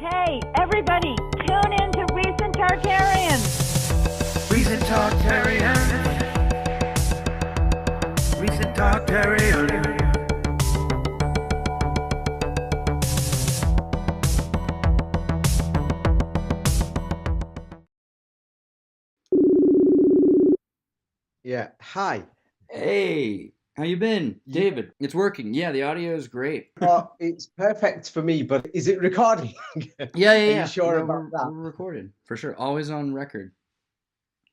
Hey, everybody, tune in to Recent Tartarians. Recent Tartarians. Recent Tartarians. Yeah. Hi. Hey, how you been, David? It's working. Yeah, the audio is great. Well, it's perfect for me, but is it recording? Yeah. Are you sure No, about that? we're recorded for sure. Always on record.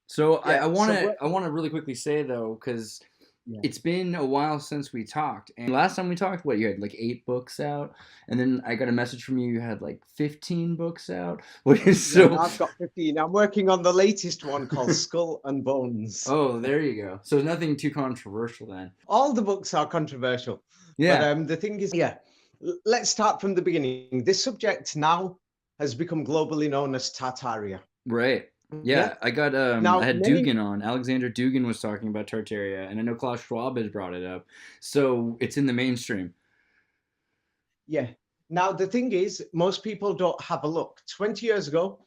So Yeah, I want to what- I want to really quickly say though, because Yeah. it's been a while since we talked. And last time we talked, what, you had like 8 books out, and then I got a message from you had like 15 books out. What is Yeah, so? I've got 15. I'm working on the latest one called Skull and Bones. Oh, there you go. So nothing too controversial then. All the books are controversial. Yeah. But the thing is, let's start from the beginning. This subject now has become globally known as Tartaria. Right. Yeah, I got Now, I had many- Dugan on. Alexander Dugan was talking about Tartaria, and I know Klaus Schwab has brought it up. So it's in the mainstream. Yeah. Now, the thing is, most people don't have a look. 20 years ago,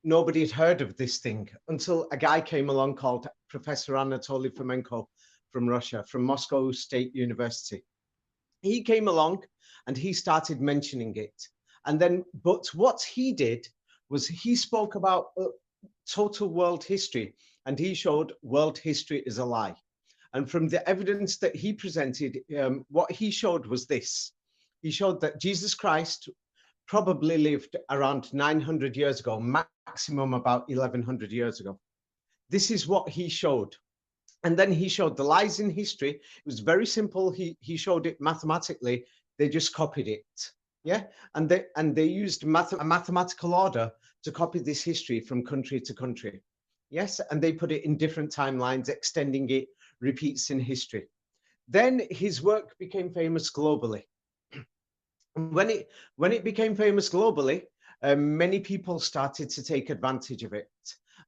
nobody had heard of this thing until a guy came along called Professor Anatoly Fomenko from Russia, from Moscow State University. He came along and he started mentioning it. And then, but what he did was he spoke about total world history, and he showed world history is a lie. And from the evidence that he presented, what he showed was this. He showed that Jesus Christ probably lived around 900 years ago, maximum about 1100 years ago. This is what he showed. And then he showed the lies in history. It was very simple. He showed it mathematically. They just copied it. Yeah. And they used a mathematical order to copy this history from country to country. Yes. And they put it in different timelines, extending it, repeats in history. Then his work became famous globally. When it became famous globally, many people started to take advantage of it.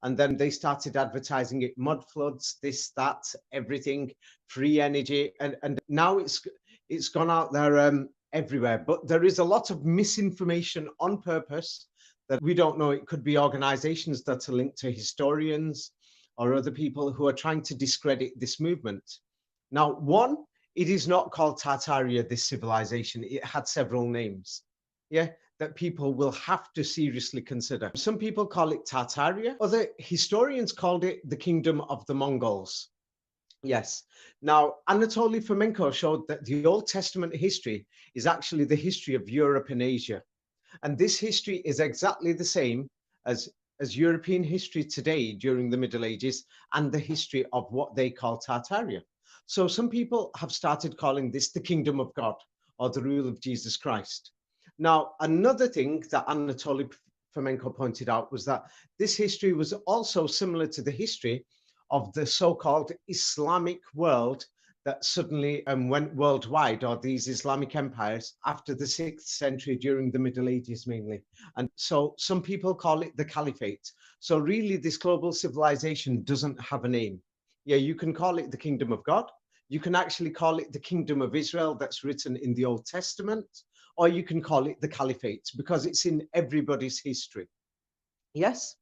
And then they started advertising it, mud floods, this, that, everything, free energy. And now it's gone out there everywhere. But there is a lot of misinformation on purpose that we don't know. It could be organizations that are linked to historians or other people who are trying to discredit this movement. Now, one, it is not called Tartaria, this civilization. It had several names, that people will have to seriously consider. Some people call it Tartaria. Other historians called it the Kingdom of the Mongols. Yes. Now, Anatoly Fomenko showed that the Old Testament history is actually the history of Europe and Asia. And this history is exactly the same as European history today during the Middle Ages and the history of what they call Tartaria. So some people have started calling this the kingdom of God or the rule of Jesus Christ. Now, another thing that Anatoly Fomenko pointed out was that this history was also similar to the history of the so-called Islamic world that suddenly went worldwide, or these Islamic empires, after the 6th century during the Middle Ages mainly. And so some people call it the caliphate. So really this global civilization doesn't have a name. Yeah, you can call it the kingdom of God. You can actually call it the kingdom of Israel that's written in the Old Testament, or you can call it the caliphate because it's in everybody's history. Yes?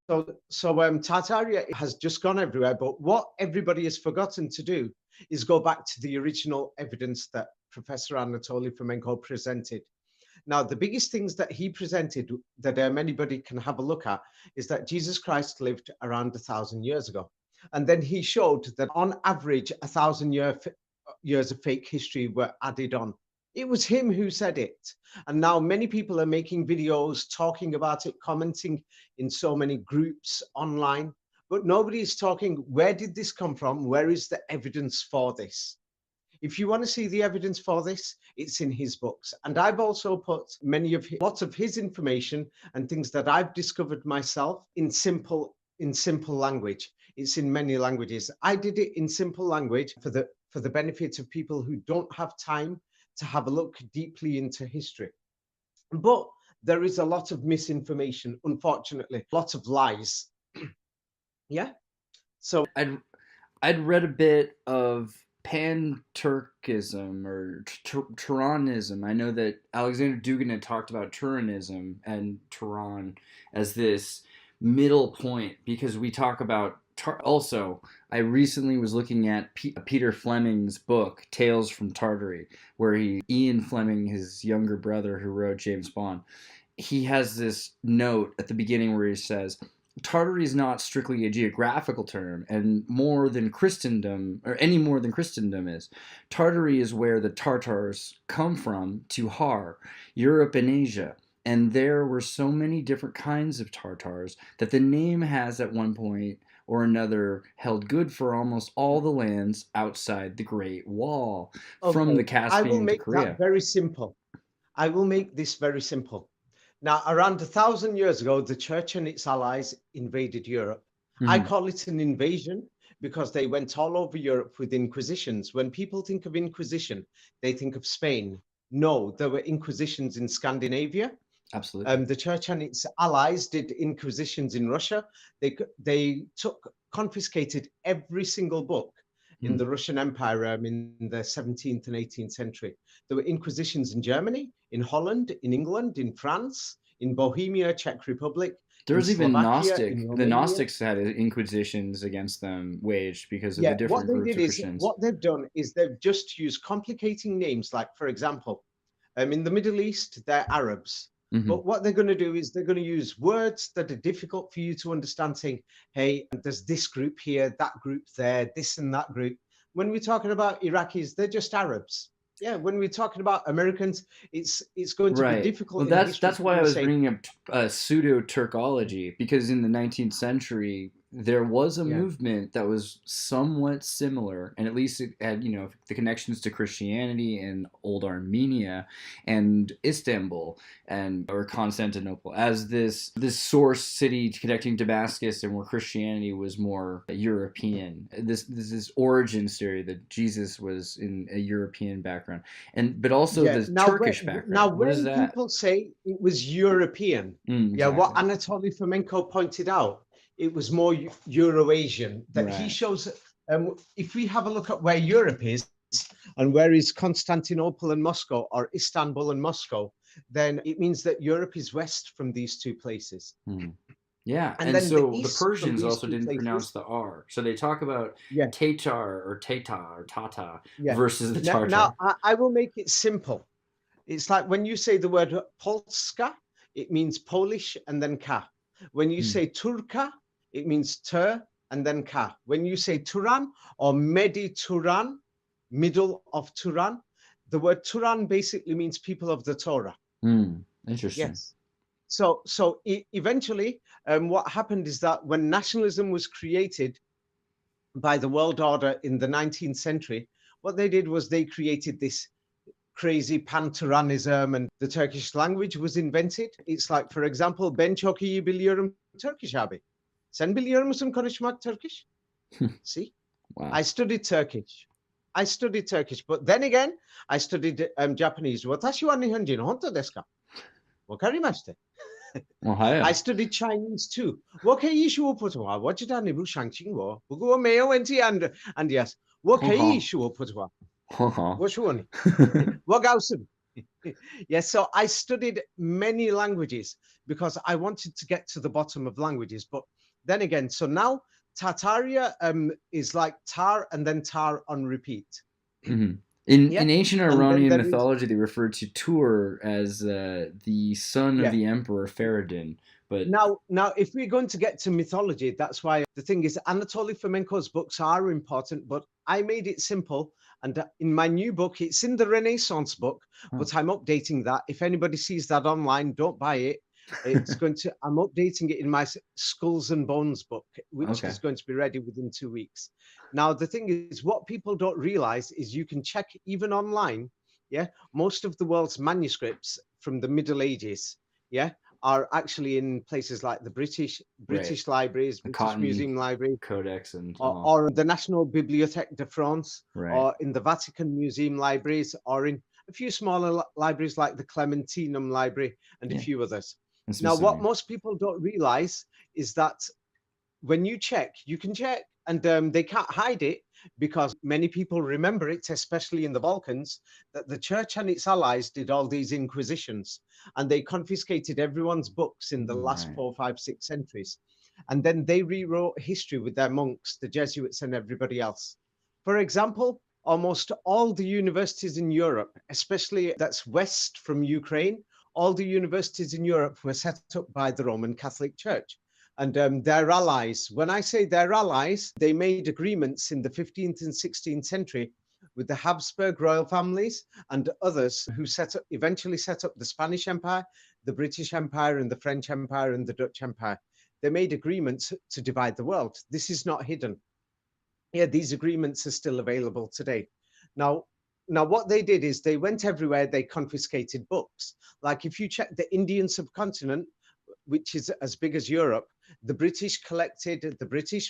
So Tartaria has just gone everywhere, but what everybody has forgotten to do is go back to the original evidence that Professor Anatoly Fomenko presented. Now, the biggest things that he presented that anybody can have a look at is that Jesus Christ lived around 1,000 years ago. And then he showed that on average, 1,000 years of fake history were added on. It was him who said it. And now many people are making videos, talking about it, commenting in so many groups online, but nobody is talking, where did this come from? Where is the evidence for this? If you want to see the evidence for this, it's in his books. And I've also put lots of his information and things that I've discovered myself in simple language. It's in many languages. I did it in simple language for the benefit of people who don't have time to have a look deeply into history. But there is a lot of misinformation, unfortunately, lots of lies. Yeah. So I'd read a bit of pan-Turkism or Turanism. I know that Alexander Dugin had talked about Turanism and Turan as this middle point, because we talk about also, I recently was looking at Peter Fleming's book Tales from Tartary, where Ian Fleming, his younger brother who wrote James Bond, he has this note at the beginning where he says, Tartary is not strictly a geographical term, and more than Christendom, or any more than Christendom is. Tartary is where the Tartars come from to Har, Europe and Asia. And there were so many different kinds of Tartars that the name has at one point or another held good for almost all the lands outside the Great Wall, from the Caspian I will make to Korea. that very simple. I will make this very simple. Now, around 1,000 years ago, the church and its allies invaded Europe. I call it an invasion because they went all over Europe with inquisitions. When people think of inquisition, they think of Spain. No, there were inquisitions in Scandinavia. Absolutely. The church and its allies did inquisitions in Russia. They confiscated every single book in the Russian Empire in the 17th and 18th century. There were inquisitions in Germany, in Holland, in England, in France, in Bohemia, Czech Republic. There was even the Romania. Gnostics had inquisitions against them waged because of the different groups of Christians. What they've done is they've just used complicating names, like, for example, in the Middle East, they're Arabs. But what they're going to do is they're going to use words that are difficult for you to understand, saying, hey, there's this group here, that group there, this and that group. When we're talking about Iraqis, they're just Arabs. Yeah, when we're talking about Americans, it's going to be difficult. Well, that's why I was bringing up pseudo-Turkology, because in the 19th century, there was a movement that was somewhat similar, and at least it had, the connections to Christianity in old Armenia and Istanbul or Constantinople as this source city connecting Damascus, and where Christianity was more European. This origin story that Jesus was in a European background, but also the Turkish background. Now, when people say it was European, exactly. What Anatoly Fomenko pointed out, it was more Euro-Asian, that he shows. If we have a look at where Europe is and where is Constantinople and Moscow, or Istanbul and Moscow, then it means that Europe is west from these two places. Yeah, and so the Persians also didn't pronounce the R. So they talk about Tatar or Tata versus the Tartar. Now, I will make it simple. It's like when you say the word Polska, it means Polish and then ka. When you say Turka, it means Tur and then ka. When you say Turan or Medi-Turan, middle of Turan, the word Turan basically means people of the Torah. Interesting. Yes. So eventually, what happened is that when nationalism was created by the world order in the 19th century, what they did was they created this crazy pan-Turanism, and the Turkish language was invented. It's like, for example, ben çok iyi biliyorum Turkish abi. Sen biliyor musun konuşmak Turkish? See? Wow. I studied Turkish, but then again, I studied Japanese. Watashi wa nihonjin honto desu ka? Wakarimashite. I studied Chinese too. And yes, yes, so I studied many languages because I wanted to get to the bottom of languages. But then again, so now Tartaria is like tar and then tar on repeat. In ancient Iranian mythology, they referred to Tur as the son of the emperor Faridun. But now, if we're going to get to mythology, that's why the thing is, Anatoly Fomenko's books are important, but I made it simple. And in my new book, it's in the Renaissance book, but I'm updating that. If anybody sees that online, don't buy it. I'm updating it in my Skulls and Bones book, which is going to be ready within 2 weeks. Now, the thing is, what people don't realize is you can check even online. Most of the world's manuscripts from the Middle Ages, are actually in places like the British libraries, British Museum Library, Codex, and or the National Bibliothèque de France, or in the Vatican Museum libraries, or in a few smaller libraries like the Clementinum Library and a few others. Now, what most people don't realize is that when you check, you can check And they can't hide it because many people remember it, especially in the Balkans, that the church and its allies did all these inquisitions and they confiscated everyone's books in the last Right. 4, 5, 6 centuries. And then they rewrote history with their monks, the Jesuits, and everybody else. For example, almost all the universities in Europe, especially that's west from Ukraine, all the universities in Europe were set up by the Roman Catholic Church. And their allies, when I say their allies, they made agreements in the 15th and 16th century with the Habsburg royal families and others who eventually set up the Spanish Empire, the British Empire, and the French Empire, and the Dutch Empire. They made agreements to divide the world. This is not hidden. Yeah, these agreements are still available today. Now, what they did is they went everywhere, they confiscated books. Like if you check the Indian subcontinent, which is as big as Europe, the British,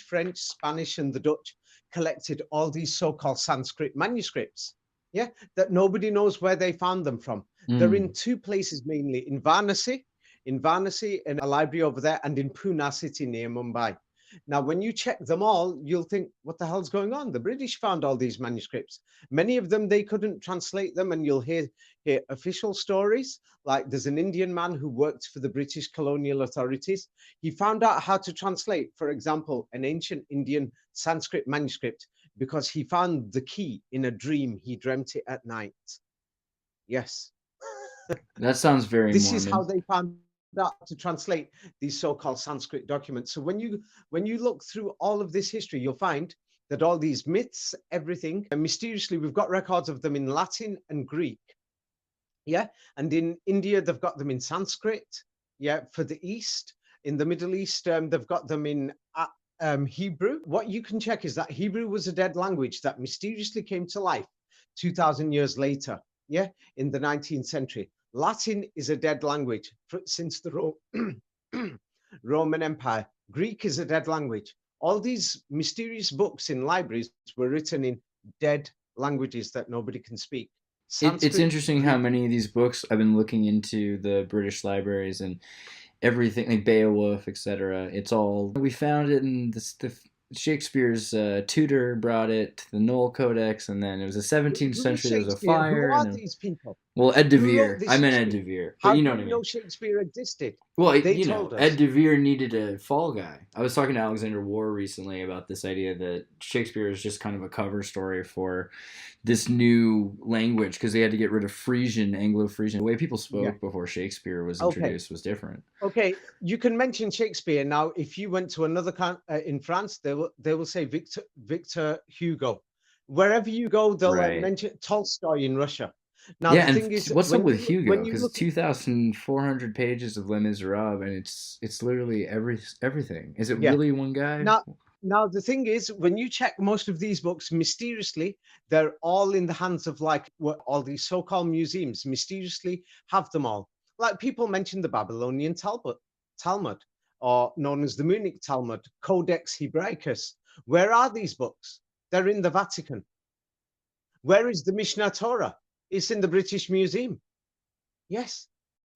French, Spanish, and the Dutch collected all these so-called Sanskrit manuscripts, yeah, that nobody knows where they found them from. They're in two places mainly, in Varanasi, in a library over there, and in Pune city near Mumbai. Now, when you check them all, you'll think, what the hell's going on? The British found all these manuscripts. Many of them, they couldn't translate them, and you'll hear official stories. Like there's an Indian man who worked for the British colonial authorities. He found out how to translate, for example, an ancient Indian Sanskrit manuscript because he found the key in a dream. He dreamt it at night. Yes. That sounds very This Mormon. is how they found out to translate these so-called Sanskrit documents. So when you look through all of this history, you'll find that all these myths, everything, and mysteriously we've got records of them in Latin and Greek. Yeah, and in India they've got them in Sanskrit. Yeah, for the East, in the Middle East, they've got them in Hebrew. What you can check is that Hebrew was a dead language that mysteriously came to life 2,000 years later. Yeah, in the 19th century. Latin is a dead language since the Roman Empire. Greek is a dead language. All these mysterious books in libraries were written in dead languages that nobody can speak. It's interesting Greek. how many of these books I've been looking into the British libraries and everything like Beowulf, etc. It's all we found it in the Shakespeare's tutor brought it to the Knoll Codex, and then it was the 17th century. There was a fire. Who are these people? Well, Ed de Vere. I meant Ed de Vere, but How you know do what I you mean. know Shakespeare existed? Well, They told us. Ed de Vere needed a fall guy. I was talking to Alexander Warr recently about this idea that Shakespeare is just kind of a cover story for this new language because they had to get rid of Frisian, Anglo-Frisian. The way people spoke before Shakespeare was introduced was different. Okay, you can mention Shakespeare now. If you went to another in France, they will say Victor Hugo. Wherever you go, they'll mention Tolstoy in Russia. Now, yeah, the thing is, what's up with Hugo? Because it's 2,400 pages of Les Miserables, and it's literally everything. Is it really one guy? Now, the thing is, when you check most of these books, mysteriously, they're all in the hands of like all these so-called museums. Mysteriously, have them all. Like people mention the Babylonian Talmud, or known as the Munich Talmud, Codex Hebraicus. Where are these books? They're in the Vatican. Where is the Mishnah Torah? It's in the British Museum. Yes.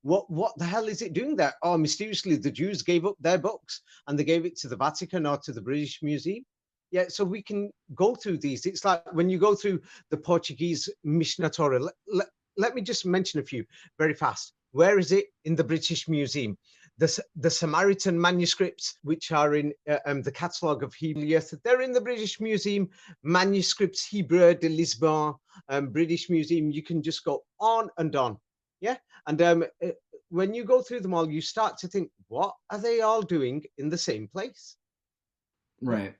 What the hell is it doing there? Oh, mysteriously, the Jews gave up their books and they gave it to the Vatican or to the British Museum. Yeah, so we can go through these. It's like when you go through the Portuguese Mishnah Torah. Let me just mention a few very fast. Where is it? In the British Museum. The Samaritan manuscripts, which are in the catalogue of Hebrew, they're in the British Museum. Manuscripts Hebrew de Lisbon, British Museum. You can just go on and on. Yeah, and when you go through them all, you start to think, what are they all doing in the same place? Right.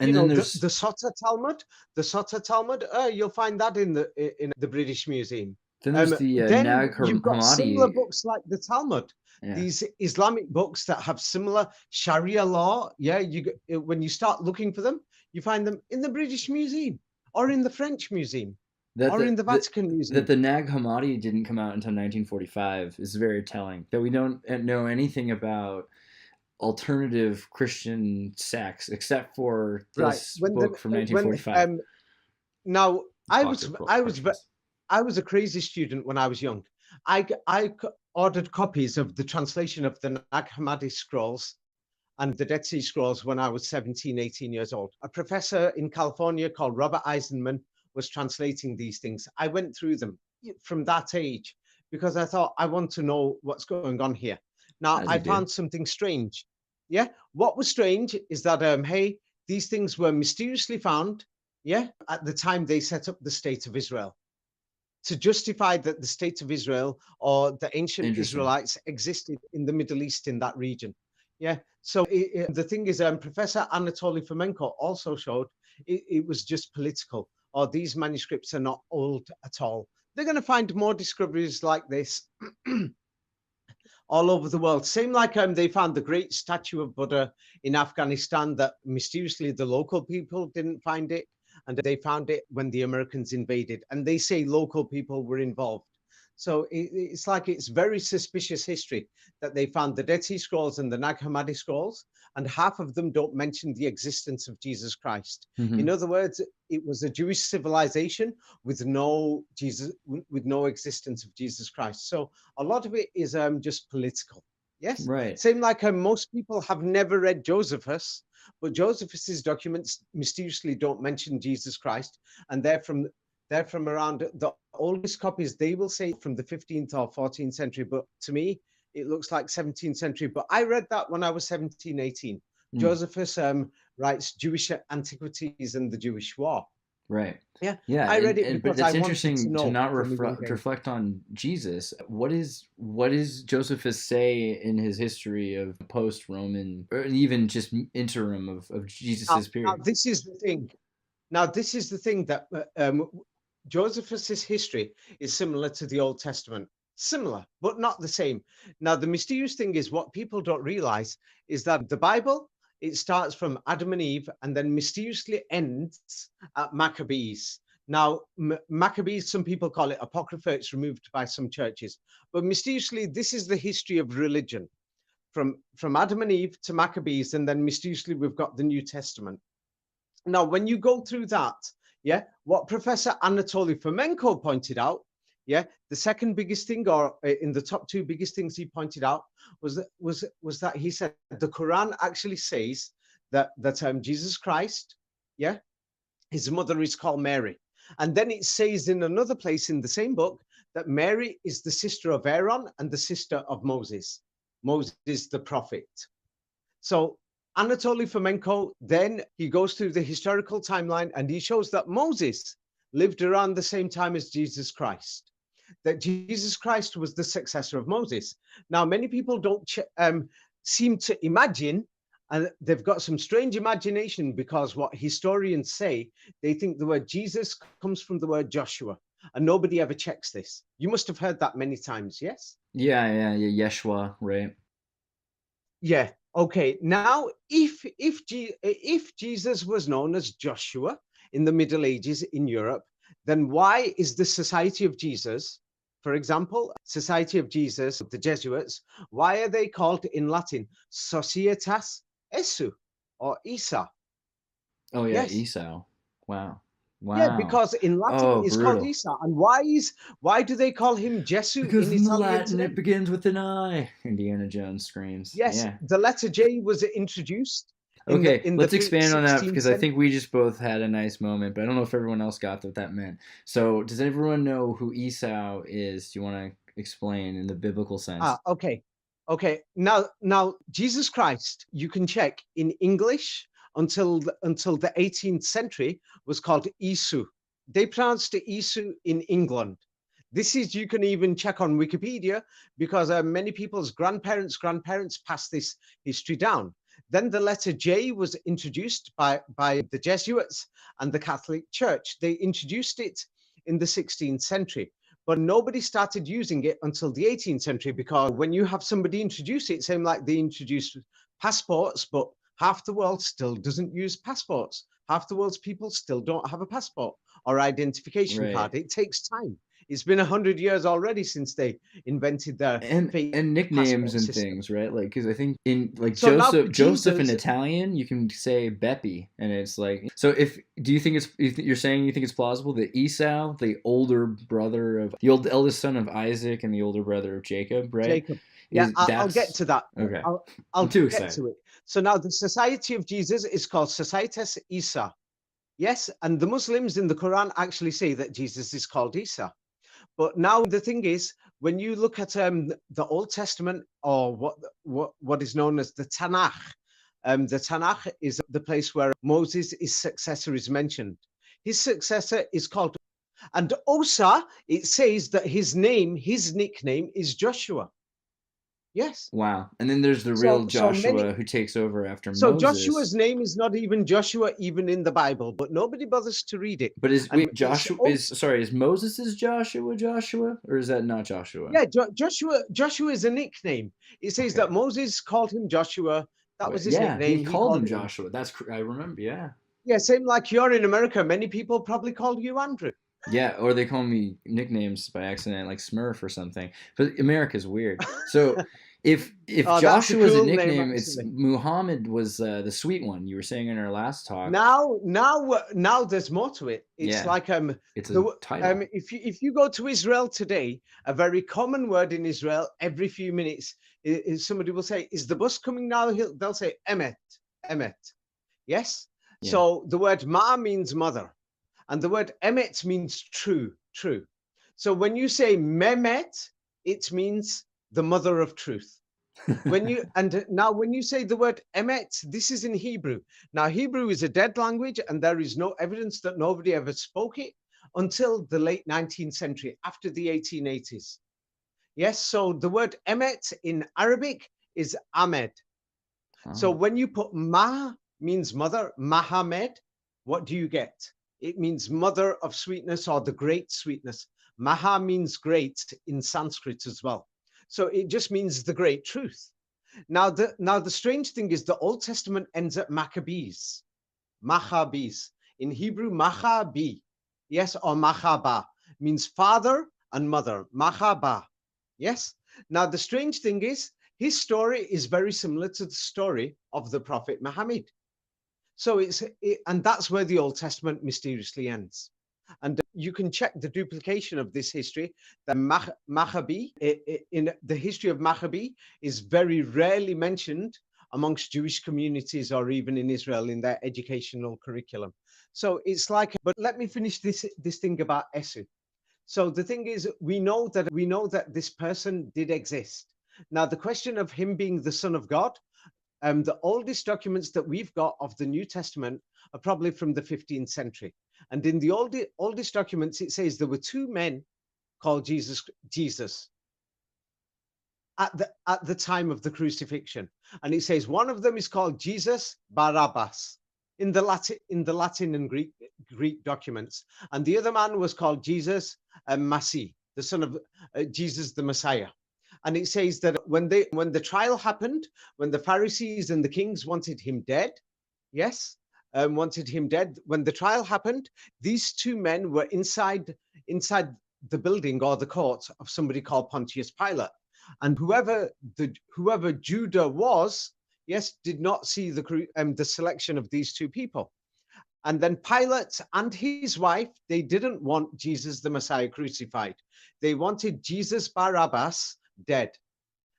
And then there's the Sota Talmud. The Sota Talmud. You'll find that in the British Museum. Then there's the Nag you've got Hammadi. similar books like the Talmud. Yeah. These Islamic books that have similar Sharia law. Yeah, when you start looking for them, you find them in the British Museum or in the French Museum. In the Vatican Museum. That the Nag Hammadi didn't come out until 1945 is very telling. That we don't know anything about alternative Christian sects except for this book from 1945. Now, I was a crazy student when I was young. I ordered copies of the translation of the Nag Hammadi scrolls, and the Dead Sea Scrolls when I was 17, 18 years old. A professor in California called Robert Eisenman was translating these things. I went through them from that age because I thought, I want to know what's going on here. Now, As I you do. found something strange. Yeah. What was strange is that, hey, these things were mysteriously found, yeah, at the time they set up the State of Israel, to justify that the State of Israel or the ancient Interesting. Israelites existed in the Middle East in that region. Yeah. So the thing is, Professor Anatoly Fomenko also showed it was just political, or these manuscripts are not old at all. They're going to find more discoveries like this all over the world. Same like they found the great statue of Buddha in Afghanistan that mysteriously the local people didn't find it. And they found it when the Americans invaded. And they say local people were involved. So it's like it's very suspicious history that they found the Dead Sea Scrolls and the Nag Hammadi Scrolls, and half of them don't mention the existence of Jesus Christ. Mhm. In other words, it was a Jewish civilization with no existence of Jesus Christ. So a lot of it is just political. Yes. Right. Same like most people have never read Josephus, but Josephus's documents mysteriously don't mention Jesus Christ, and they're from around the oldest copies. They will say from the 15th or 14th century, but to me, it looks like 17th century. But I read that when I was 17, 18. Mm. Josephus writes Jewish Antiquities and the Jewish War. Right. Yeah. Yeah. I read it but because that's I wanted interesting to know not from a young age. reflect on Jesus. What does Josephus say in his history of post-Roman, or even just interim of Jesus's period? Now, this is the thing. That Josephus's history is similar to the Old Testament. Similar, but not the same. Now, the mysterious thing is what people don't realize is that the Bible, it starts from Adam and Eve and then mysteriously ends at Maccabees. Now, Maccabees, some people call it Apocrypha. It's removed by some churches. But mysteriously, this is the history of religion from Adam and Eve to Maccabees. And then mysteriously, we've got the New Testament. Now, when you go through that, yeah, what Professor Anatoly Fomenko pointed out, yeah, the second biggest thing, or in the top two biggest things he pointed out, was that he said the Quran actually says that Jesus Christ, yeah, his mother is called Mary, and then it says in another place in the same book that Mary is the sister of Aaron and the sister of Moses, the prophet. So Anatoly Fomenko, then he goes through the historical timeline and he shows that Moses lived around the same time as Jesus Christ, that Jesus Christ was the successor of Moses. Now, many people don't seem to imagine, and they've got some strange imagination, because what historians say, they think the word Jesus comes from the word Joshua, and nobody ever checks this. You must have heard that many times, yes? Yeah, Yeshua, right? Yeah. Okay. Now, if Jesus was known as Joshua in the Middle Ages in Europe, then why is the Society of Jesus, for example, Society of Jesus, the Jesuits, why are they called in Latin Societas Esu or Isa? Oh yeah, Yes. Esau. Wow. Yeah, because in Latin it's called brutal. Isa. And why do they call him Jesu Because in in Italian Latin today? it begins with an I. Indiana Jones screams. Yes, Yeah. the letter J was introduced. Okay, let's expand on that, 16th because I think we just both had a nice moment, but I don't know if everyone else got what that meant. So, does everyone know who Esau is? Do you want to explain in the biblical sense? Okay. Now, Jesus Christ, you can check in English until the 18th century was called Isu. They pronounced it Isu in England. This is, you can even check on Wikipedia, because many people's grandparents passed this history down. Then the letter J was introduced by the Jesuits and the Catholic Church. They introduced it in the 16th century, but nobody started using it until the 18th century, because when you have somebody introduce it, same like they introduced passports, but half the world still doesn't use passports. Half the world's people still don't have a passport or identification card. It takes time. It's been 100 years already since they invented their and nicknames and system. Things, right? Like, because I think in like So Joseph in Italian, you can say Beppe, and it's like, so you're saying you think it's plausible that Esau, the older brother of the eldest son of Isaac and the older brother of Jacob, right? Jacob. Yeah, Is I'll get that's to that. okay? I'll I'm too get excited. to it. So now the Society of Jesus is called Societas Isa. Yes, and the Muslims in the Quran actually say that Jesus is called Isa. But now the thing is, when you look at the Old Testament, or what is known as the Tanakh, the Tanakh is the place where Moses, his successor, is mentioned. His successor is called, and Osa, it says that his nickname is Joshua. Yes. Wow. And then there's the real So Joshua many. who takes over after So Moses. Joshua's name is not even Joshua, even in the Bible, but nobody bothers to read it. But is And wait, it's Joshua is also, sorry, is Moses' Joshua, or is that not Joshua? yeah, Joshua is a nickname. It says Okay. that Moses called him Joshua. That was his Yeah, he nickname. He called him called him. Joshua. I remember. Yeah. Yeah, same like you're in America. Many people probably call you Andrew. Yeah, or they call me nicknames by accident, like Smurf or something. But America's weird. So if Oh, that's a Joshua is a cool name, nickname, it's actually. Muhammad was the sweet one you were saying in our last talk. Now there's more to it. It's Yeah, like it's a title. if you go to Israel today, a very common word in Israel every few minutes is somebody will say, "Is the bus coming now?" They'll say Emet, Emet. Yes. Yeah. So the word Ma means mother, and the word Emet means true, true. So when you say Mehmet, it means the mother of truth. When you say the word emet, this is in Hebrew. Now Hebrew is a dead language, and there is no evidence that nobody ever spoke it until the late 19th century, after the 1880s. Yes, so the word emet in Arabic is Ahmed. So when you put Ma means mother, Mahamed, what do you get? It means mother of sweetness, or the great sweetness. Maha means great in Sanskrit as well. So it just means the great truth. Now the strange thing is the Old Testament ends at Maccabees. Maccabees. In Hebrew, Maccabi, yes, or Machaba, means father and mother. Machaba, yes. Now the strange thing is his story is very similar to the story of the Prophet Muhammad. So and that's where the Old Testament mysteriously ends. And you can check the duplication of this history. The Maccabee, in the history of Maccabee, is very rarely mentioned amongst Jewish communities, or even in Israel in their educational curriculum. So it's like, but let me finish this thing about Esu. So the thing is, we know that this person did exist. Now, the question of him being the Son of God, the oldest documents that we've got of the New Testament are probably from the 15th century. And in the oldest documents, it says there were two men called Jesus at the time of the crucifixion. And it says one of them is called Jesus Barabbas in the Latin and Greek documents. And the other man was called Jesus Masih, the son of Jesus the Messiah. And it says that when the trial happened, when the Pharisees and the kings wanted him dead, yes, wanted him dead. When the trial happened, these two men were inside the building or the court of somebody called Pontius Pilate. And whoever Judah was, yes, did not see the selection of these two people. And then Pilate and his wife, they didn't want Jesus the Messiah crucified. They wanted Jesus Barabbas dead.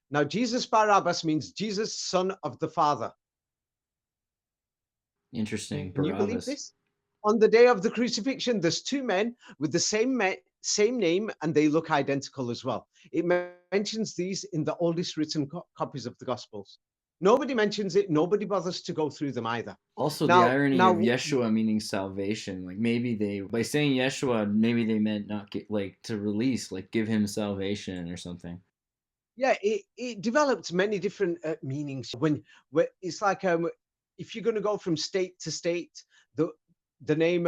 Now, Jesus Barabbas means Jesus, son of the Father. Interesting. Can you believe Barabbas. this? On the day of the crucifixion, there's two men with the same name, and they look identical as well. It mentions these in the oldest written copies of the Gospels. Nobody mentions it. Nobody bothers to go through them either. Also, the irony of Yeshua meaning salvation. Like maybe by saying Yeshua, maybe they meant not to release, like give him salvation or something. Yeah, it developed many different meanings. When it's like if you're going to go from state to state, the name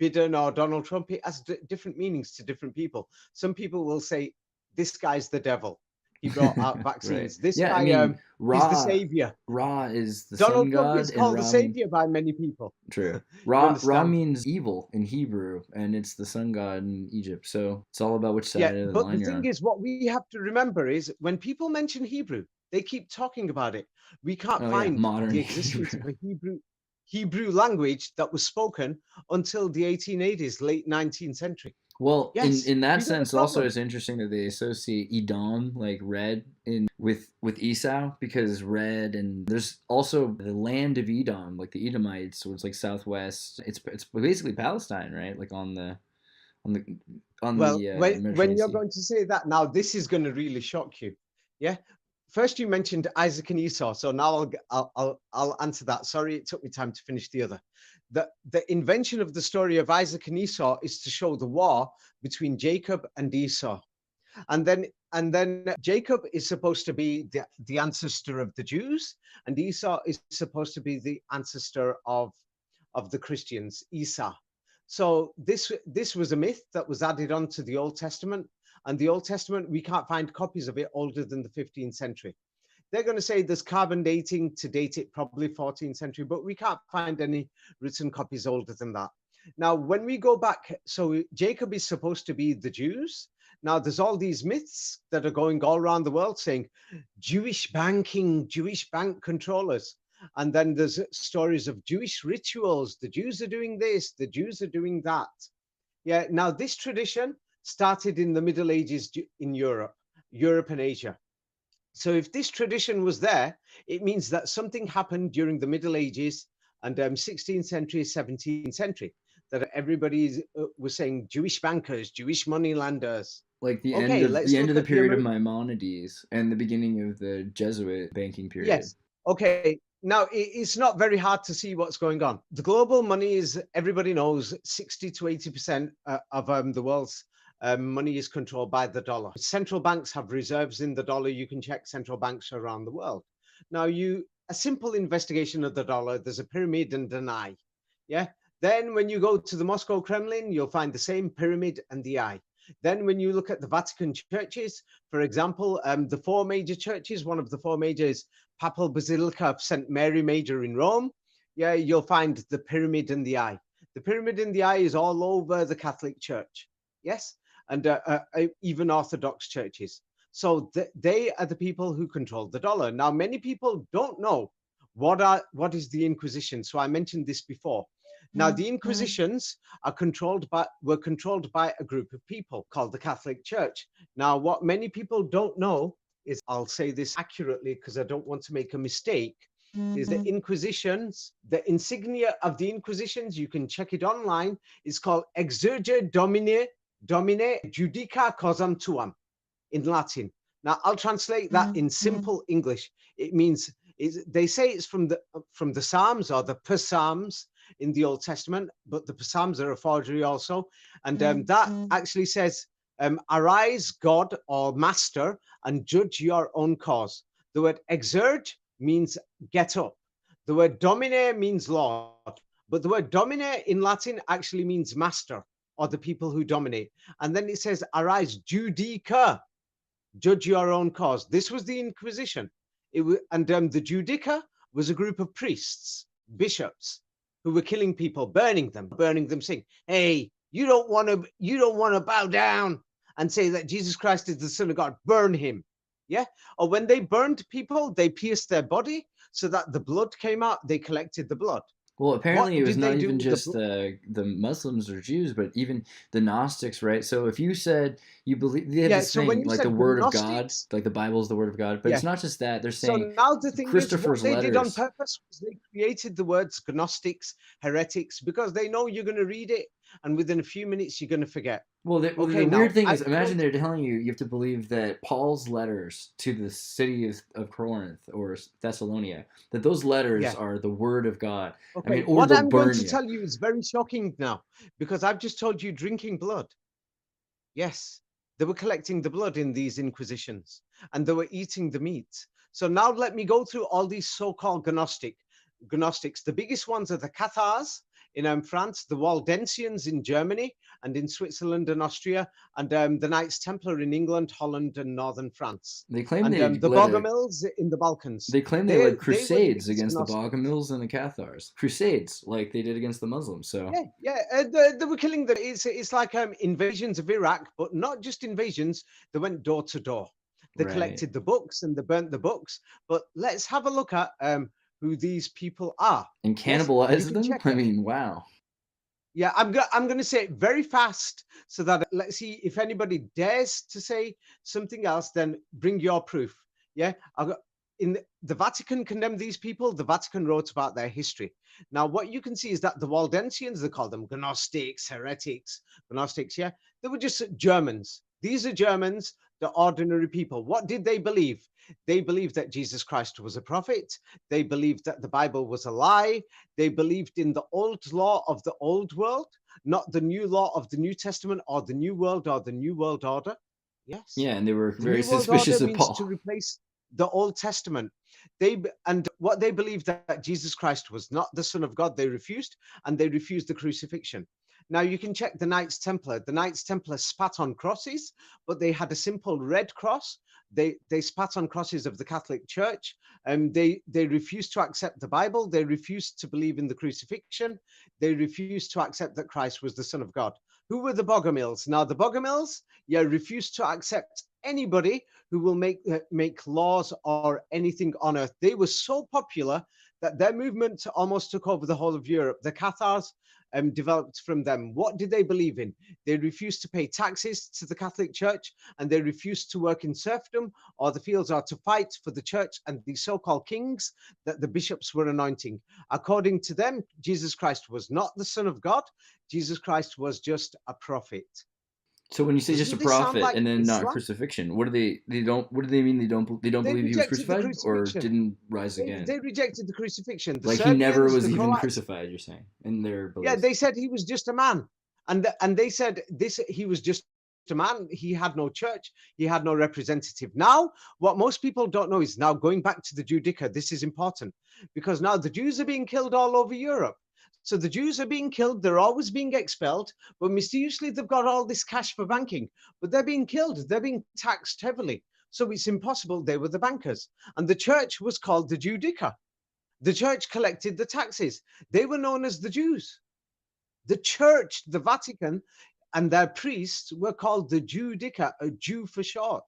Biden or Donald Trump, it has different meanings to different people. Some people will say this guy's the devil. He brought out vaccines. Right. This yeah, guy I mean, Ra, is the savior. Ra is the Donald sun Trump god, is called and the Ra savior by many people. True. Ra means evil in Hebrew, and it's the sun god in Egypt. So it's all about which side of the line you're on. But the thing is, what we have to remember is when people mention Hebrew, they keep talking about it. We can't find modern the existence of a Hebrew language that was spoken until the 1880s, late 19th century. Well, Yes, in that you got a sense, also problem. it's interesting that they associate Edom, like red, in with Esau, because red, and there's also the land of Edom, like the Edomites, so it's like southwest. It's basically Palestine, right? Like on the Well, when Mediterranean you're Sea. going to say that, now this is going to really shock you. Yeah. First, you mentioned Isaac and Esau, so now I'll answer that. Sorry, it took me time to finish the other. The invention of the story of Isaac and Esau is to show the war between Jacob and Esau, and then Jacob is supposed to be the ancestor of the Jews, and Esau is supposed to be the ancestor of the Christians, Esau. So this was a myth that was added on to the Old Testament, and the Old Testament, we can't find copies of it older than the 15th century. They're going to say there's carbon dating to date it probably 14th century, but we can't find any written copies older than that. Now, when we go back, so Jacob is supposed to be the Jews. Now, there's all these myths that are going all around the world saying Jewish banking, Jewish bank controllers. And then there's stories of Jewish rituals. The Jews are doing this, the Jews are doing that. Yeah, now this tradition started in the Middle Ages in Europe and Asia. So if this tradition was there, it means that something happened during the Middle Ages and 16th century, 17th century, that everybody was saying Jewish bankers, Jewish moneylenders. Like Okay, let's the end of look the at the period of American. Maimonides and the beginning of the Jesuit banking period. Yes. Okay. Now it's not very hard to see what's going on. The global money is, everybody knows, 60 to 80% of the world's money is controlled by the dollar. Central banks have reserves in the dollar. You can check central banks around the world. Now, a simple investigation of the dollar, there's a pyramid and an eye. Yeah. Then when you go to the Moscow Kremlin, you'll find the same pyramid and the eye. Then when you look at the Vatican churches, for example, the four major churches, one of the four major is Papal Basilica of St. Mary Major in Rome. Yeah, you'll find the pyramid and the eye. The pyramid and the eye is all over the Catholic Church. Yes, and even Orthodox churches. So they are the people who control the dollar. Now, many people don't know what is the Inquisition. So I mentioned this before. Now, the Inquisitions were controlled by a group of people called the Catholic Church. Now, what many people don't know is, I'll say this accurately because I don't want to make a mistake, is the Inquisitions, the insignia of the Inquisitions, you can check it online, is called Exurge Domine Judica Causam Tuam in Latin. Now, I'll translate that in simple English. It means, they say it's from the Psalms or the Psalms in the Old Testament, but the Psalms are a forgery also. And that actually says, arise, God or Master, and judge your own cause. The word exurge means get up. The word domine means Lord. But the word domine in Latin actually means master, or the people who dominate. And then it says, arise, judica, judge your own cause. This was the Inquisition. And the judica was a group of priests, bishops, who were killing people, burning them, saying, hey, you don't want to bow down and say that Jesus Christ is the Son of God, burn him. Yeah. Or when they burned people, they pierced their body so that the blood came out, they collected the blood. Well, apparently it was did they not do even with the just blood? the Muslims or Jews, but even the Gnostics, right? So if you said you believe, they have Yeah, this so when thing you like the said the Word of God, Gnostics, like the Bible is the Word of God, but yeah. it's not just that. They're So saying now the thing is, what Christopher's they did on letters. purpose was they created the words Gnostics, heretics, because they know you're going to read it, and within a few minutes you're going to forget. Well, the Okay, weird now thing I is, imagine told they're telling you have to believe that Paul's letters to the city of Corinth or Thessalonia, that those letters yeah. are the Word of God. I Okay, mean, or what they'll I'm going burn to you. tell you is very shocking now, because I've just told you drinking blood. Yes, they were collecting the blood in these inquisitions, and they were eating the meat. So now let me go through all these so-called Gnostics. The biggest ones are the Cathars in France, the Waldensians in Germany, and in Switzerland and Austria, and the Knights Templar in England, Holland, and northern France, They claim and they the Bogomils in the Balkans. They claim they led They were the crusades biggest against the Gnostics. Bogomils and the Cathars. Crusades, like they did against the Muslims. So Yeah, yeah, they were killing them. It's like invasions of Iraq, but not just invasions. They went door to door. They right. collected the books and they burnt the books. But let's have a look at who these people are. And Yes, you cannibalize can them? check I it. mean, wow. Yeah, I'm gonna say it very fast so that let's see if anybody dares to say something else. Then bring your proof. Yeah, I've got in the Vatican condemned these people. The Vatican wrote about their history. Now, what you can see is that the Waldensians, they call them Gnostics, heretics, Gnostics. Yeah, they were just Germans. These are Germans, the ordinary people. What did they believe? They believed that Jesus Christ was a prophet. They believed that the Bible was a lie. They believed in the old law of the old world, not the new law of the New Testament or the new world or the new world order. Yes. Yeah, and they were The very new world order suspicious of means Paul. to replace the Old Testament. And what they believed that Jesus Christ was not the Son of God, they refused, and they refused the crucifixion. Now you can check the Knights Templar. The Knights Templar spat on crosses, but they had a simple red cross. They spat on crosses of the Catholic Church. They refused to accept the Bible. They refused to believe in the crucifixion. They refused to accept that Christ was the Son of God. Who were the Bogomils? Now the Bogomils, yeah, refused to accept anybody who will make laws or anything on earth. They were so popular that their movement almost took over the whole of Europe. The Cathars developed from them. What did they believe in? They refused to pay taxes to the Catholic Church, and they refused to work in serfdom or the fields or to fight for the church and the so-called kings that the bishops were anointing. According to them, Jesus Christ was not the Son of God. Jesus Christ was just a prophet. So when you say just a Doesn't this sound prophet like and then not Islam? crucifixion, what do they don't what do they mean they don't They believe he was rejected the crucified or crucifixion. didn't rise again? They rejected the crucifixion. The Like he never Serbians, was the even Croats, crucified, you're saying, in their yeah, beliefs. they said he was just a man, and they said this he was just a man. He had no church. He had no representative. Now, what most people don't know is now going back to the Judaica. This is important because now the Jews are being killed all over Europe. So the Jews are being killed. They're always being expelled, but mysteriously they've got all this cash for banking. But they're being killed. They're being taxed heavily. So it's impossible. They were the bankers, and the church was called the Judaica. The church collected the taxes. They were known as the Jews. The church, the Vatican, and their priests were called the Judaica, a Jew for short.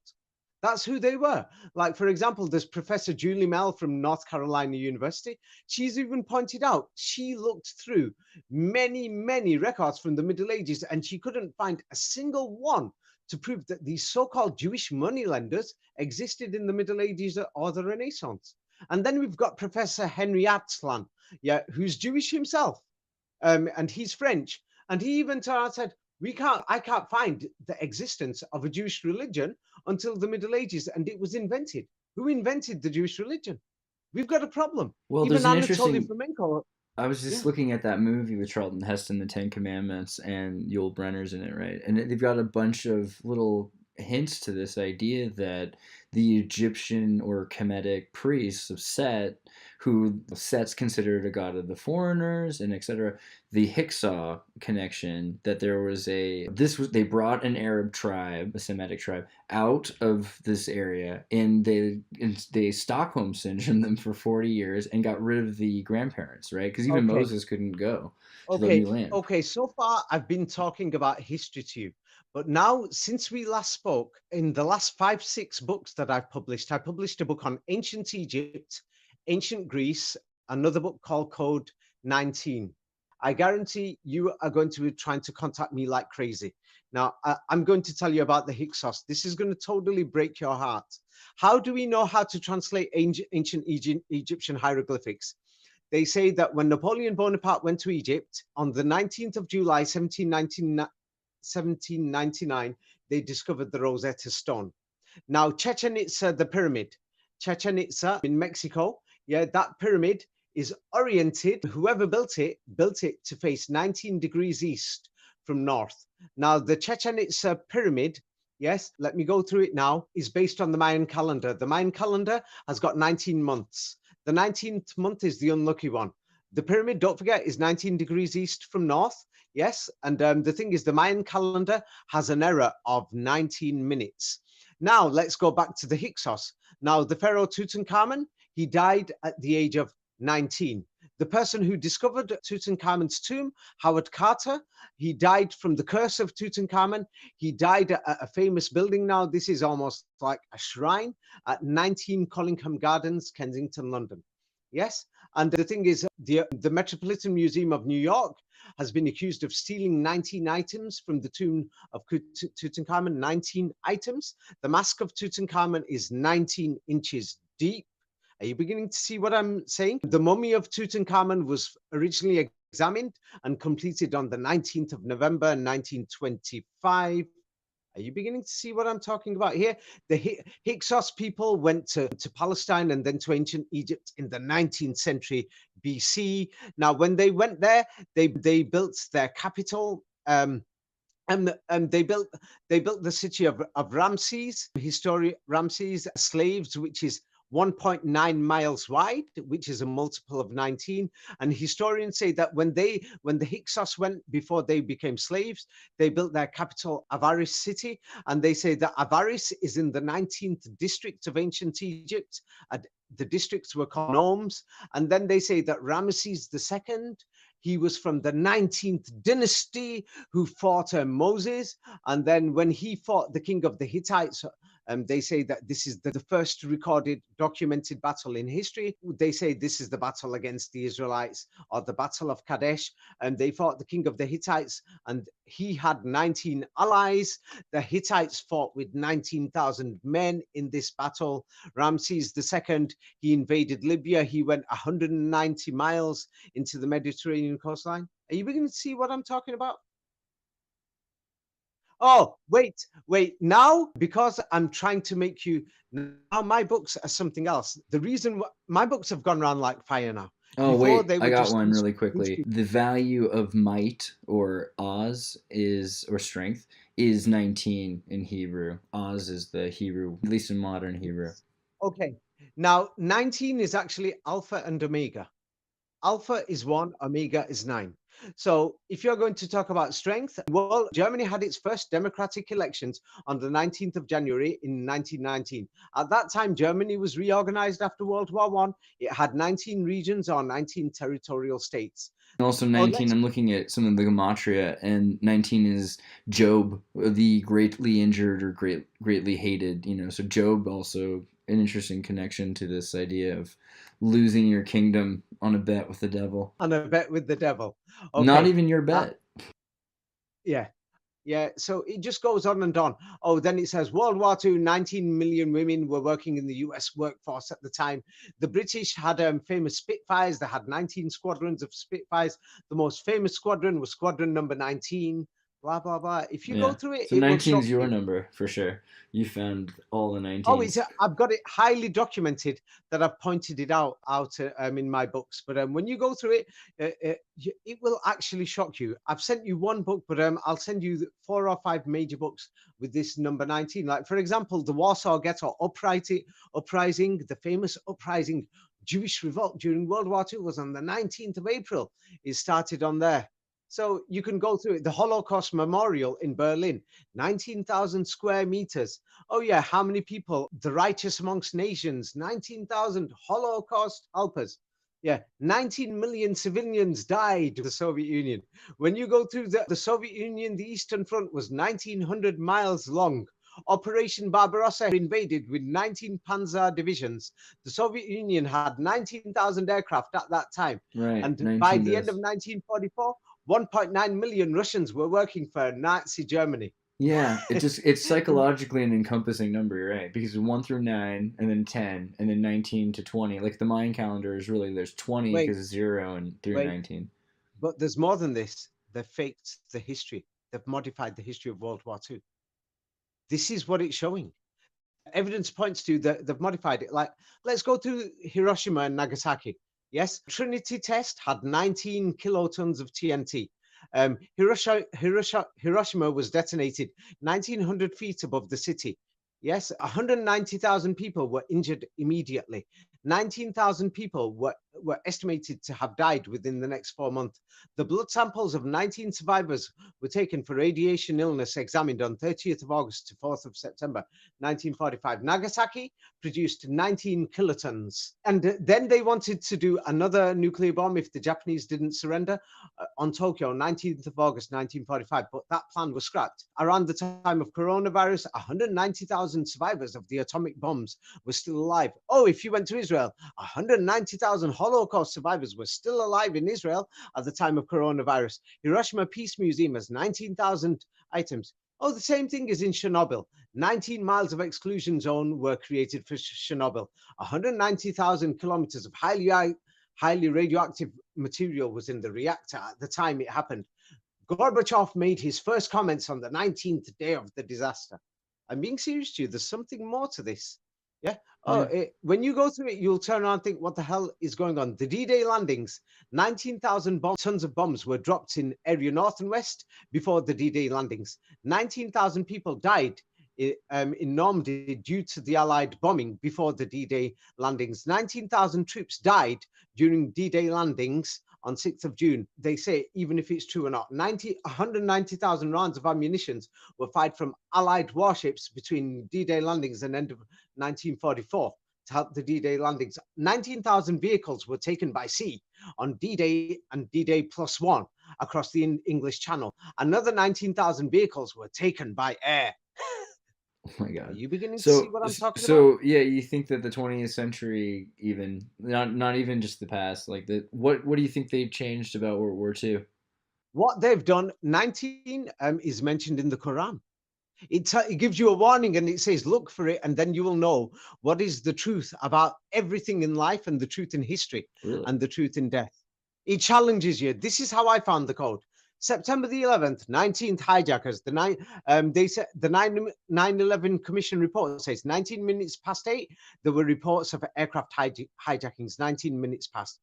That's who they were. Like, for example, there's Professor Julie Mel from North Carolina University. She's even pointed out, she looked through many, many records from the Middle Ages, and she couldn't find a single one to prove that these so-called Jewish moneylenders existed in the Middle Ages or the Renaissance. And then we've got Professor Henry Atslan, yeah, who's Jewish himself, and he's French. And he even said, I can't find the existence of a Jewish religion until the Middle Ages, and it was invented. Who invented the Jewish religion? We've got a problem. Well, Even there's an Anatoly interesting. Fomenko. I was just Yeah. looking at that movie with Charlton Heston, The Ten Commandments, and Yul Brynner's in it, right? And they've got a bunch of little hints to this idea that the Egyptian or Kemetic priests of Set, who Set's considered a god of the foreigners and etc., the Hyksos connection, that there was they brought an Arab tribe, a Semitic tribe, out of this area, and they Stockholm syndromed them for 40 years and got rid of the grandparents, right? Because even Okay. Moses couldn't go to the new land. Okay. So far, I've been talking about history to you. But now, since we last spoke, in the last 5, 6 books that I've published, I published a book on ancient Egypt, ancient Greece, another book called Code 19. I guarantee you are going to be trying to contact me like crazy. Now, I'm going to tell you about the Hyksos. This is going to totally break your heart. How do we know how to translate ancient Egyptian hieroglyphics? They say that when Napoleon Bonaparte went to Egypt on the 19th of July, 1799, they discovered the Rosetta Stone. Now, Chichen Itza, the pyramid, Chichen Itza in Mexico, yeah, that pyramid is oriented, whoever built it to face 19 degrees east from north. Now, the Chichen Itza pyramid, yes, let me go through it now, is based on the Mayan calendar. The Mayan calendar has got 19 months. The 19th month is the unlucky one. The pyramid, don't forget, is 19 degrees east from north. Yes, and the thing is, the Mayan calendar has an error of 19 minutes. Now, let's go back to the Hyksos. Now, the pharaoh Tutankhamun, he died at the age of 19. The person who discovered Tutankhamun's tomb, Howard Carter, he died from the curse of Tutankhamun. He died at a famous building now. This is almost like a shrine at 19 Collingham Gardens, Kensington, London. Yes. And the thing is, the Metropolitan Museum of New York has been accused of stealing 19 items from the tomb of Tutankhamun, 19 items. The mask of Tutankhamun is 19 inches deep. Are you beginning to see what I'm saying? The mummy of Tutankhamun was originally examined and completed on the 19th of November, 1925. Are you beginning to see what I'm talking about here? The Hyksos people went to Palestine and then to ancient Egypt in the 19th century BC. Now, when they went there, they built their capital. And they built the city of Ramses, Ramses slaves, which is 1.9 miles wide, which is a multiple of 19. And historians say that when the Hyksos went before they became slaves, they built their capital, Avaris city. And they say that Avaris is in the 19th district of ancient Egypt. The districts were called nomes. And then they say that Ramesses II, he was from the 19th dynasty who fought Moses. And then when he fought the king of the Hittites, they say that this is the first recorded documented battle in history. They say this is the battle against the Israelites, or the Battle of Kadesh. And they fought the king of the Hittites, and he had 19 allies. The Hittites fought with 19,000 men in this battle. Ramses II, he invaded Libya. He went 190 miles into the Mediterranean coastline. Are you beginning to see what I'm talking about? Oh, wait. Now, because I'm trying to make you, now my books are something else. The reason my books have gone around like fire now. Oh, Before, wait, they were I got just one really quickly. The value of might or Oz or strength is 19 in Hebrew. Oz is the Hebrew, at least in modern Hebrew. Okay. Now, 19 is actually Alpha and Omega. Alpha is 1, Omega is 9. So if you're going to talk about strength, well, Germany had its first democratic elections on the 19th of January in 1919. At that time, Germany was reorganized after World War I. It had 19 regions or 19 territorial states. And also 19, I'm looking at some of the gematria, and 19 is Job, the greatly injured or greatly hated. So Job also an interesting connection to this idea of losing your kingdom on a bet with the devil. On a bet with the devil. Okay. Not even your bet. Yeah. So it just goes on and on. Oh, then it says World War II, 19 million women were working in the US workforce at the time. The British had famous Spitfires. They had 19 squadrons of Spitfires. The most famous squadron was squadron number 19. Blah, blah, blah. If you go through it, so it 19 will is your number for sure. You found all the 19s. Oh, I've got it highly documented that I've pointed it out in my books. But when you go through it, it will actually shock you. I've sent you one book, but I'll send you 4 or 5 major books with this number 19. Like, for example, the Warsaw Ghetto uprising, the famous uprising, Jewish revolt during World War II was on the 19th of April. It started on there. So you can go through it. The Holocaust Memorial in Berlin, 19,000 square meters. Oh yeah, how many people? The Righteous Amongst Nations, 19,000 Holocaust helpers. Yeah, 19 million civilians died in the Soviet Union. When you go through the Soviet Union, the Eastern Front was 1,900 miles long. Operation Barbarossa invaded with 19 Panzer divisions. The Soviet Union had 19,000 aircraft at that time. Right. And by the end of 1944, 1.9 million Russians were working for Nazi Germany. Yeah, it's psychologically an encompassing number, right? Because 1 through 9, and then 10, and then 19 to 20. Like the Mayan calendar is really, there's 20 because it's 0 and through 19. But there's more than this. They've faked the history. They've modified the history of World War II. This is what it's showing. Evidence points to that they've modified it. Like, let's go to Hiroshima and Nagasaki. Yes, Trinity test had 19 kilotons of TNT. Hiroshima was detonated 1,900 feet above the city. Yes, 190,000 people were injured immediately. 19,000 people were estimated to have died within the next 4 months. The blood samples of 19 survivors were taken for radiation illness, examined on 30th of August to 4th of September, 1945. Nagasaki produced 19 kilotons. And then they wanted to do another nuclear bomb if the Japanese didn't surrender on Tokyo, 19th of August, 1945. But that plan was scrapped. Around the time of coronavirus, 190,000 survivors of the atomic bombs were still alive. Oh, if you went to Israel, Israel. 190,000 Holocaust survivors were still alive in Israel at the time of coronavirus. Hiroshima Peace Museum has 19,000 items. Oh, the same thing is in Chernobyl. 19 miles of exclusion zone were created for Chernobyl. 190,000 kilometers of highly radioactive material was in the reactor at the time it happened. Gorbachev made his first comments on the 19th day of the disaster. I'm being serious to you. There's something more to this. Yeah. Oh, when you go through it, you'll turn around and think, what the hell is going on? The D-Day landings, 19,000 tons of bombs were dropped in area north and west before the D-Day landings. 19,000 people died in Normandy due to the Allied bombing before the D-Day landings. 19,000 troops died during D-Day landings on 6th of June. They say, even if it's true or not, 190,000 rounds of ammunition were fired from Allied warships between D-Day landings and end of 1944 to help the D-Day landings. 19,000 vehicles were taken by sea on D-Day and D-Day plus one across the English Channel. Another 19,000 vehicles were taken by air. Oh my God! Are you beginning to see what I'm talking about? So yeah, you think that the 20th century, even not even just the past, like what do you think they've changed about World War II? What they've done, 19 is mentioned in the Quran. It gives you a warning and it says, look for it, and then you will know what is the truth about everything in life and the truth in history and the truth in death. It challenges you. This is how I found the code. September the 11th, 19th hijackers. They said the 9/11 Commission report says 19 minutes past 8. There were reports of aircraft hijackings. 19 minutes past.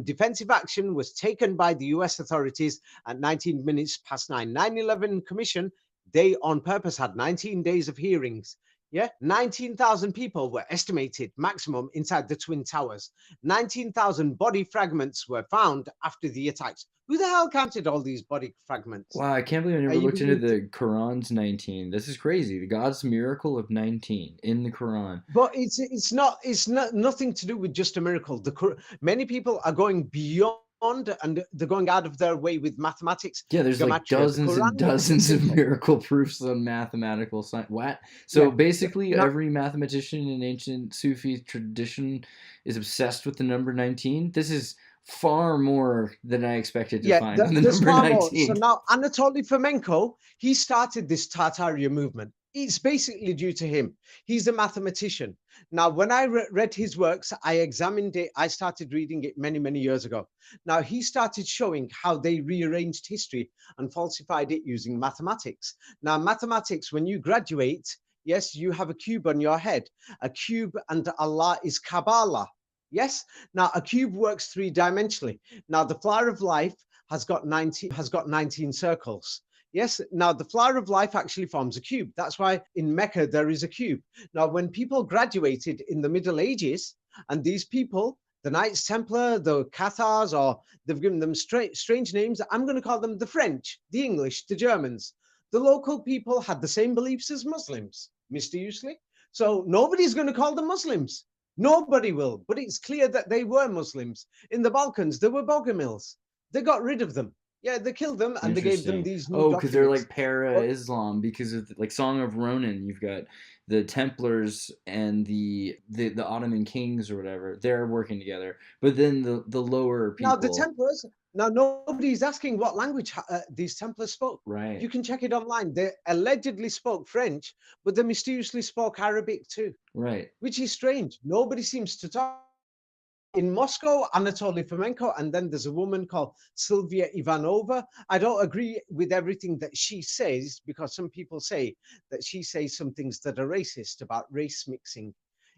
Defensive action was taken by the U.S. authorities at 19 minutes past 9. 9/11 Commission. They on purpose had 19 days of hearings. Yeah, 19,000 people were estimated maximum inside the Twin Towers. 19,000 body fragments were found after the attacks. Who the hell counted all these body fragments? Wow, I can't believe I never looked into the Quran's 19. This is crazy. The God's miracle of 19 in the Quran. But it's not nothing to do with just a miracle. Many people are going beyond. And they're going out of their way with mathematics. Yeah, there's like dozens and dozens of miracle proofs on mathematical science. What? So basically, every mathematician in ancient Sufi tradition is obsessed with the number 19. This is far more than I expected to find in the number 19. So now Anatoly Fomenko, he started this Tartaria movement. It's basically due to him. He's a mathematician. Now, when I read his works, I examined it. I started reading it many, many years ago. Now, he started showing how they rearranged history and falsified it using mathematics. Now, mathematics, when you graduate, yes, you have a cube on your head. A cube and Allah is Kabbalah. Yes. Now, a cube works three-dimensionally. Now, the flower of life has got 19 circles. Yes, now the flower of life actually forms a cube. That's why in Mecca there is a cube. Now, when people graduated in the Middle Ages, and these people, the Knights Templar, the Cathars, or they've given them strange names, I'm going to call them the French, the English, the Germans. The local people had the same beliefs as Muslims, mysteriously. So nobody's going to call them Muslims. Nobody will. But it's clear that they were Muslims. In the Balkans, there were Bogomils. They got rid of them. Yeah, they killed them and they gave them these new documents. Because they're like para-Islam, because of like Song of Ronan, you've got the Templars and the Ottoman kings or whatever. They're working together. But then the lower people. Now the Templars, nobody's asking what language these Templars spoke. Right. You can check it online. They allegedly spoke French, but they mysteriously spoke Arabic too. Right. Which is strange. Nobody seems to talk. In Moscow, Anatoly Fomenko, and then there's a woman called Sylvia Ivanova. I don't agree with everything that she says, because some people say that she says some things that are racist about race mixing.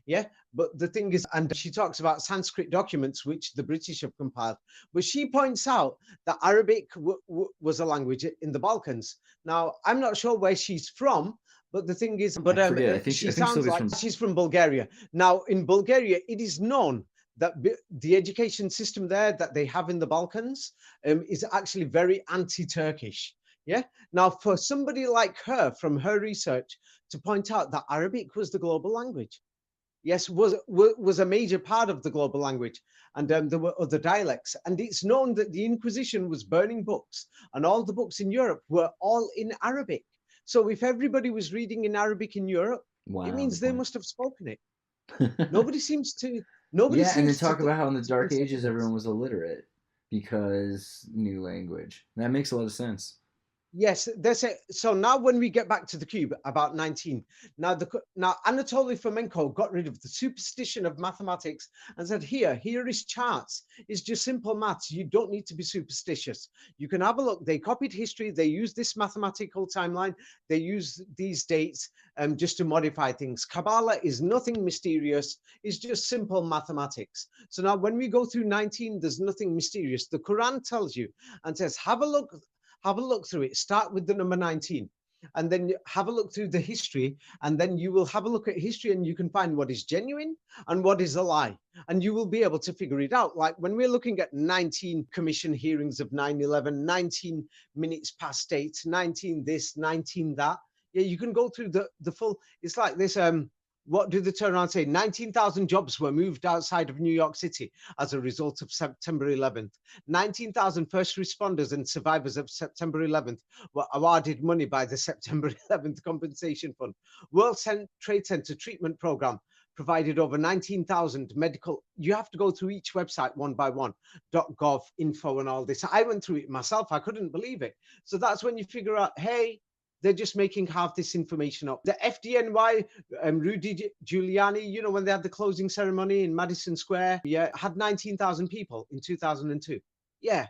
Yeah, but the thing is, and she talks about Sanskrit documents, which the British have compiled, but she points out that Arabic was a language in the Balkans. Now, I'm not sure where she's from, but the thing is, but she sounds like she's from Bulgaria. Now, in Bulgaria, it is known that the education system there that they have in the Balkans is actually very anti-Turkish. Yeah. Now, for somebody like her, from her research, to point out that Arabic was the global language, yes, was a major part of the global language, and there were other dialects. And it's known that the Inquisition was burning books, and all the books in Europe were all in Arabic. So if everybody was reading in Arabic in Europe, it means they must have spoken it. Nobody seems to Nobody Yeah, and then seems talk about how in the to Dark consider Ages this. everyone was illiterate because new language. That makes a lot of sense. Yes, that's it. So now when we get back to the cube, about 19, now Anatoly Fomenko got rid of the superstition of mathematics and said, here is charts. It's just simple maths. You don't need to be superstitious. You can have a look. They copied history. They used this mathematical timeline. They use these dates just to modify things. Kabbalah is nothing mysterious. It's just simple mathematics. So now when we go through 19, there's nothing mysterious. The Quran tells you and says, have a look through it. Start with the number 19 and then have a look through the history, and then you will have a look at history and you can find what is genuine and what is a lie, and you will be able to figure it out. Like when we're looking at 19 commission hearings of 9/11, 19 minutes past 8, 19 this, 19 that. Yeah, you can go through the full. It's like this. What do they turn around and say? 19,000 jobs were moved outside of New York City as a result of September 11th. 19,000 first responders and survivors of September 11th were awarded money by the September 11th Compensation Fund. World Trade Center Treatment Program provided over 19,000 medical. You have to go through each website one by one, .gov, info, and all this. I went through it myself. I couldn't believe it. So that's when you figure out, hey, they're just making half this information up. The FDNY, Rudy Giuliani, you know, when they had the closing ceremony in Madison Square, yeah, had 19,000 people in 2002. Yeah,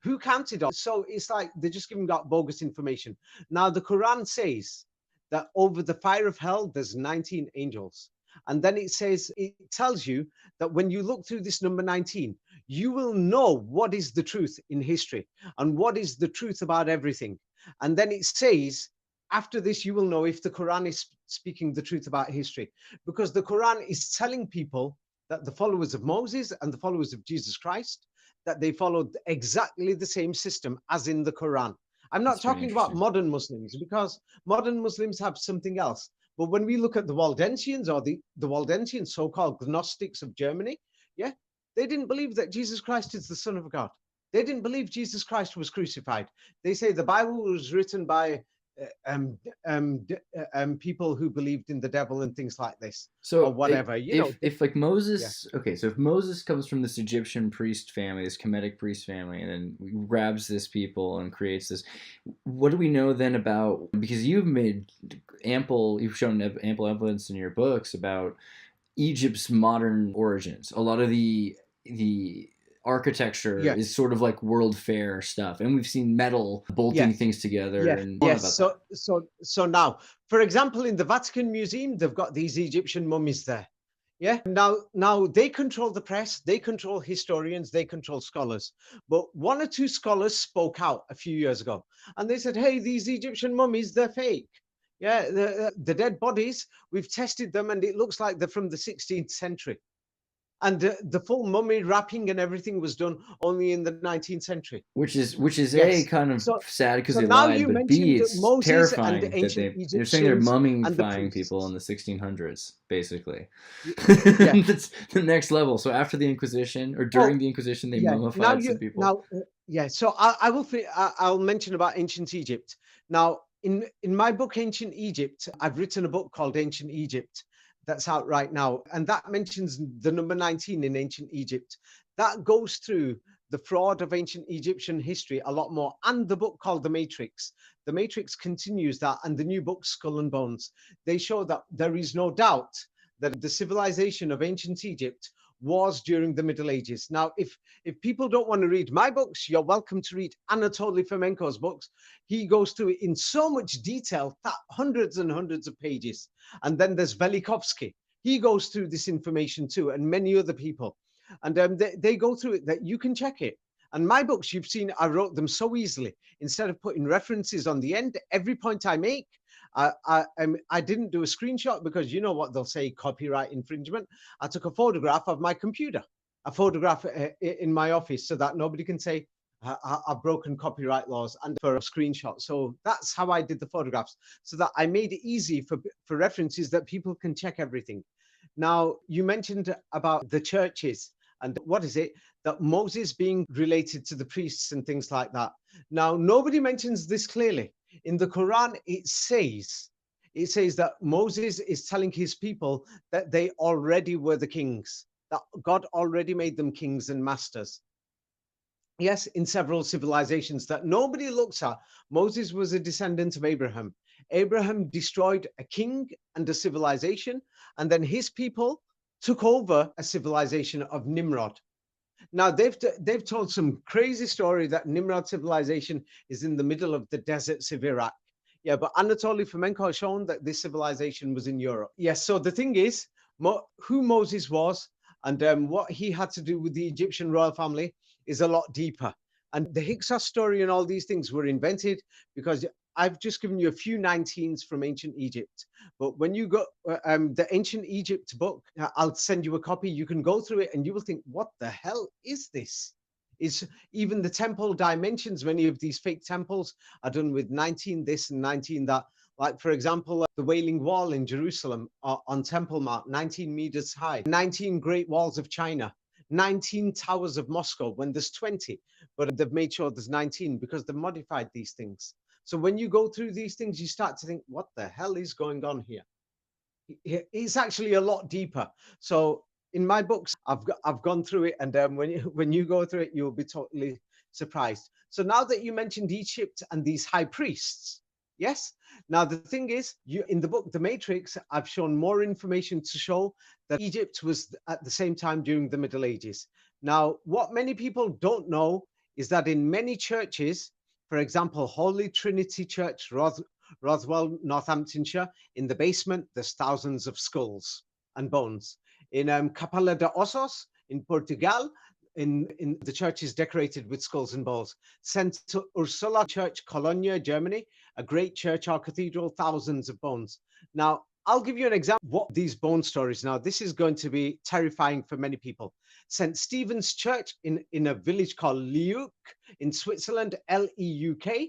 who counted on? So it's like they're just giving out bogus information. Now, the Quran says that over the fire of hell, there's 19 angels. And then it says, it tells you that when you look through this number 19, you will know what is the truth in history and what is the truth about everything. And then it says, after this, you will know if the Quran is speaking the truth about history, because the Quran is telling people that the followers of Moses and the followers of Jesus Christ, that they followed exactly the same system as in the Quran. I'm not That's very talking about interesting. modern Muslims, because modern Muslims have something else. But when we look at the Waldensians, or the Waldensian so-called Gnostics of Germany, yeah, they didn't believe that Jesus Christ is the Son of God. They didn't believe Jesus Christ was crucified. They say the Bible was written by people who believed in the devil and things like this, So or whatever. if like Yeah. Moses, okay, so if Moses comes from this Egyptian priest family, this Kemetic priest family, and then grabs this people and creates this, what do we know then about? Because you've shown ample evidence in your books about Egypt's modern origins. A lot of the architecture Yeah. is sort of like World Fair stuff, and we've seen metal bolting Yes. things together. Yeah. And Yes. about So now, for example, in the Vatican Museum, they've got these Egyptian mummies there. Yeah. Now they control the press, they control historians, they control scholars. But one or two scholars spoke out a few years ago, and they said, "Hey, these Egyptian mummies, they're fake. Yeah, the dead bodies, we've tested them, and it looks like they're from the 16th century." And the full mummy wrapping and everything was done only in the 19th century. which is A, Yes. kind of So sad because so they now lied, you but B, mentioned it's Moses and the terrifying that ancient they're saying they're Egyptians and the mummifying people in priests. the 1600s, basically. Yeah. That's the next level. So after the Inquisition or during Oh, the Inquisition, they yeah. Now mummified some you people. now yeah. So I'll mention about ancient Egypt. Now in my book Ancient Egypt, I've written a book called Ancient Egypt that's out right now, and that mentions the number 19 in ancient Egypt. That goes through the fraud of ancient Egyptian history a lot more, and the book called The Matrix. The Matrix continues that, and the new book Skull and Bones. They show that there is no doubt that the civilization of ancient Egypt was during the Middle Ages. Now, if people don't want to read my books, you're welcome to read Anatoly Fomenko's books. He goes through it in so much detail, that hundreds and hundreds of pages. And then there's Velikovsky. He goes through this information too, and many other people. And they go through it, that you can check it. And my books, you've seen, I wrote them so easily. Instead of putting references on the end, every point I make, I didn't do a screenshot, because you know what they'll say, copyright infringement. I took a photograph of my computer, a photograph in my office, so that nobody can say I've broken copyright laws and for a screenshot. So that's how I did the photographs, so that I made it easy for references, that people can check everything. Now, you mentioned about the churches and what is it, that Moses being related to the priests and things like that. Now, nobody mentions this clearly. In the Quran, it says that Moses is telling his people that they already were the kings, that God already made them kings and masters. Yes, in several civilizations that nobody looks at. Moses was a descendant of Abraham. Abraham destroyed a king and a civilization, and then his people took over a civilization of Nimrod. Now they've told some crazy story that Nimrod civilization is in the middle of the deserts of Iraq. Yeah, but Anatoly Fomenko has shown that this civilization was in Europe. Yes, so the thing is, who Moses was and what he had to do with the Egyptian royal family is a lot deeper. And the Hyksos story and all these things were invented because I've just given you a few 19s from ancient Egypt. But when you go the ancient Egypt book, I'll send you a copy. You can go through it and you will think, what the hell is this? Is even the temple dimensions, many of these fake temples are done with 19 this and 19 that. Like, for example, the Wailing Wall in Jerusalem on Temple Mount, 19 meters high, 19 Great Walls of China, 19 towers of Moscow when there's 20, but they've made sure there's 19 because they've modified these things. So when you go through these things, you start to think, what the hell is going on here? It's actually a lot deeper. So in my books, I've gone through it, and when you go through it, you'll be totally surprised. So now that you mentioned Egypt and these high priests, yes. Now the thing is, in the book The Matrix, I've shown more information to show that Egypt was at the same time during the Middle Ages. Now, what many people don't know is that in many churches, for example, Holy Trinity Church, Rothwell, Northamptonshire, in the basement, there's thousands of skulls and bones. In Capela de Ossos in Portugal, in the church is decorated with skulls and bones. St. Ursula Church, Cologne, Germany, a great church or cathedral, thousands of bones. Now, I'll give you an example of what these bone stories. Now, this is going to be terrifying for many people. St. Stephen's Church in a village called Leuk in Switzerland, Leuk,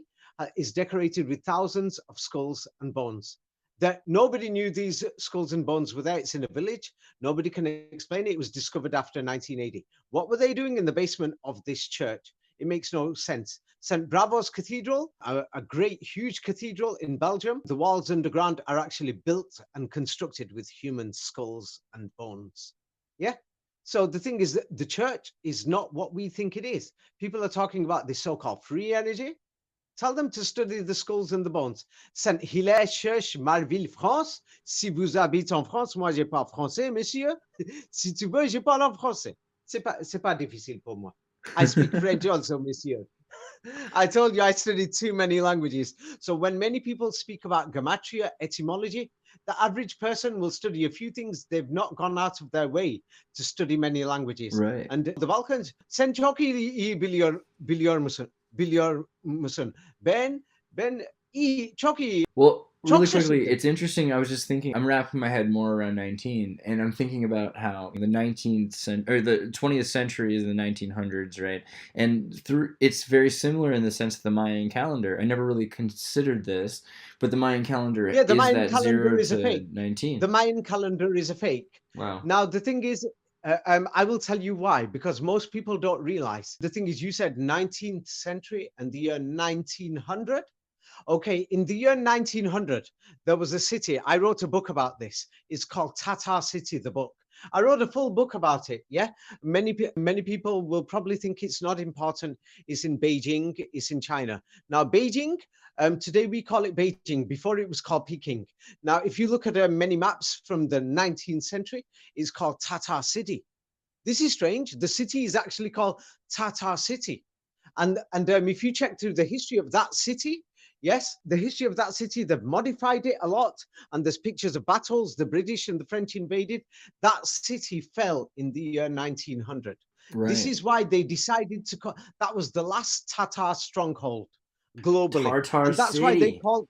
is decorated with thousands of skulls and bones. That nobody knew these skulls and bones were there. It's in a village. Nobody can explain it. It was discovered after 1980. What were they doing in the basement of this church? It makes no sense. St. Bravo's Cathedral, a great, huge cathedral in Belgium. The walls underground are actually built and constructed with human skulls and bones. Yeah. So the thing is that the church is not what we think it is. People are talking about this so-called free energy. Tell them to study the skulls and the bones. Saint Hilaire Church, Marville, France. Si vous habitez en France, moi je parle français, monsieur. Si tu veux, je parle en français. C'est pas difficile pour moi. I speak French also, monsieur. I told you I studied too many languages. So when many people speak about gematria, etymology, the average person will study a few things. They've not gone out of their way to study many languages. Right. And the Balkans, sen çok iyi biliyor musun? Ben iyi, çok iyi. Well, really Çok quickly, şaşırdım. it's interesting. I was just thinking, I'm wrapping my head more around 19, and I'm thinking about how the 19th century, or the 20th century is the 1900s, right? And it's very similar in the sense of the Mayan calendar. I never really considered this, but the Mayan calendar Yeah, the is Mayan that calendar 0 is a to fake. 19. The Mayan calendar is a fake. Wow. Now, the thing is, I will tell you why, because most people don't realize. The thing is, you said 19th century and the year 1900. Okay, in the year 1900, there was a city. I wrote a book about this. It's called Tatar City, the book. I wrote a full book about it. Yeah, many people will probably think it's not important. It's in Beijing. It's in China. Now, Beijing. Today we call it Beijing. Before it was called Peking. Now, if you look at many maps from the 19th century, it's called Tatar City. This is strange. The city is actually called Tatar City, and if you check through the history of that city. Yes, the history of that city, they've modified it a lot. And there's pictures of battles, the British and the French invaded. That city fell in the year 1900. Right. This is why they decided to call, that was the last Tatar stronghold globally. Tartar and that's City. why they called,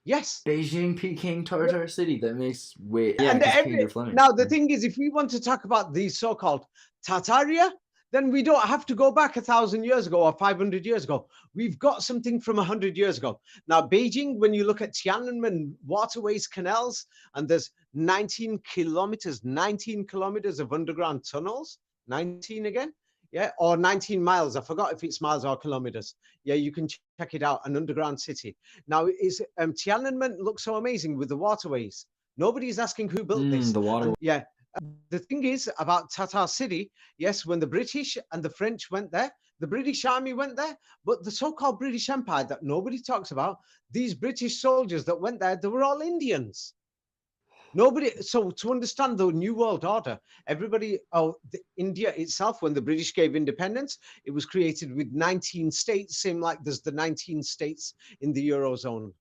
yes. Beijing, Peking, Tartar City. That makes way, yeah, And now the thing is, if we want to talk about these so-called Tartaria, then we don't have to go back 1,000 years ago or 500 years ago. We've got something from 100 years ago. Now, Beijing, when you look at Tiananmen waterways, canals, and there's 19 kilometers of underground tunnels, 19 again, yeah, or 19 miles. I forgot if it's miles or kilometers. Yeah, you can check it out, an underground city. Now, Tiananmen looks so amazing with the waterways. Nobody's asking who built this. The water. Yeah. The thing is about Tatar City, yes, when the British and the French went there, the British army went there, but the so-called British Empire that nobody talks about, these British soldiers that went there, they were all Indians. Nobody. So to understand the New World Order, everybody, India itself, when the British gave independence, it was created with 19 states, same like there's the 19 states in the Eurozone.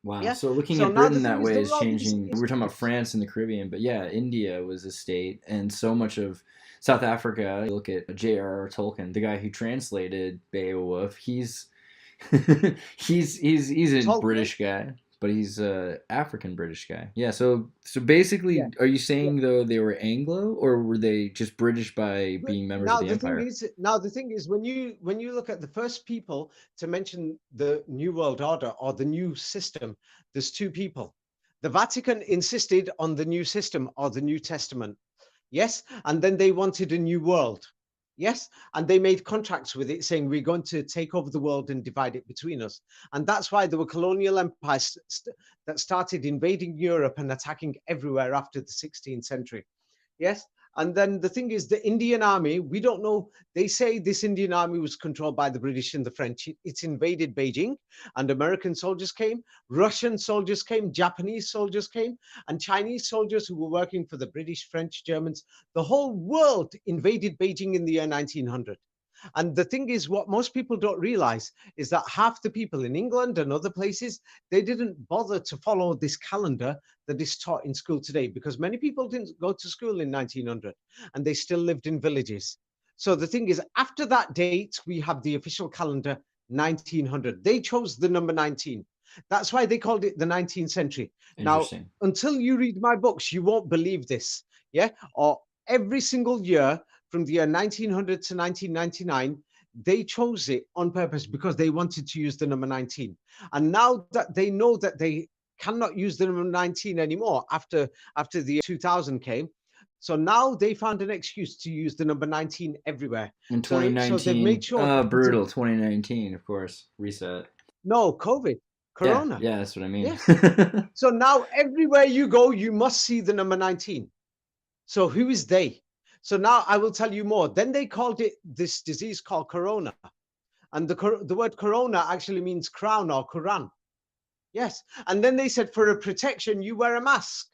Wow. Yeah. So looking So at now the Britain thing that is, way there is were all these changing. We were talking about states. France and the Caribbean, but yeah, India was a state, and so much of South Africa. You look at J.R.R. Tolkien, the guy who translated Beowulf. He's he's a Tolkien. British guy, but he's a African British guy. Yeah. So basically, Yeah. are you Yeah. saying though they were Anglo, or were they just British by But being members of the empire? now the thing is, when you look at the first people to mention the New World Order or the new system, there's two people. The Vatican insisted on the new system or the New Testament, yes, and then they wanted a new world, yes, and they made contracts with it saying we're going to take over the world and divide it between us, and that's why there were colonial empires that started invading Europe and attacking everywhere after the 16th century. Yes. And then the thing is, the Indian army, we don't know. They say this Indian army was controlled by the British and the French. It's invaded Beijing, and American soldiers came, Russian soldiers came, Japanese soldiers came, and Chinese soldiers who were working for the British, French, Germans. The whole world invaded Beijing in the year 1900. And the thing is, what most people don't realize is that half the people in England and other places, they didn't bother to follow this calendar that is taught in school today, because many people didn't go to school in 1900 and they still lived in villages. So the thing is, after that date, we have the official calendar 1900. They chose the number 19. That's why they called it the 19th century. Now, Interesting. until you read my books, you won't believe this. Yeah. Or every single year, from the year 1900 to 1999, they chose it on purpose because they wanted to use the number 19. And now that they know that they cannot use the number 19 anymore after the year 2000 came, so now they found an excuse to use the number 19 everywhere. In So they've made 2019, sure brutal 2019, of course, reset. no COVID, Yeah, Corona. yeah, that's what I mean. Yes. So now everywhere you go, you must see the number 19. So who is they? So now I will tell you more. Then they called it this disease called corona. And the word corona actually means crown or Quran. Yes. And then they said for a protection, you wear a mask.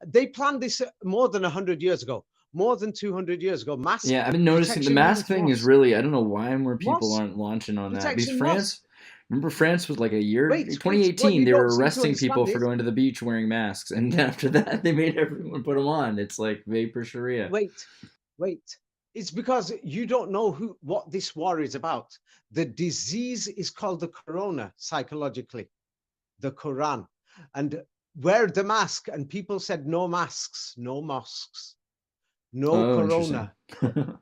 They planned this more than 100 years ago, more than 200 years ago. Mask Yeah, I've been noticing the protection mask means thing is mosque. really, I don't know why more people Mosque. aren't launching on that. Because Protection France, mosque. remember France was like a year, Wait. What 2018, you they don't were seem to arresting people understand for is, going to the beach wearing masks. And then after that, they made everyone put them on. It's like vapor Sharia. wait. It's because you don't know what this war is about. The disease is called the corona psychologically, the Quran. And wear the mask. And people said no masks, no mosques, no Oh, interesting. corona.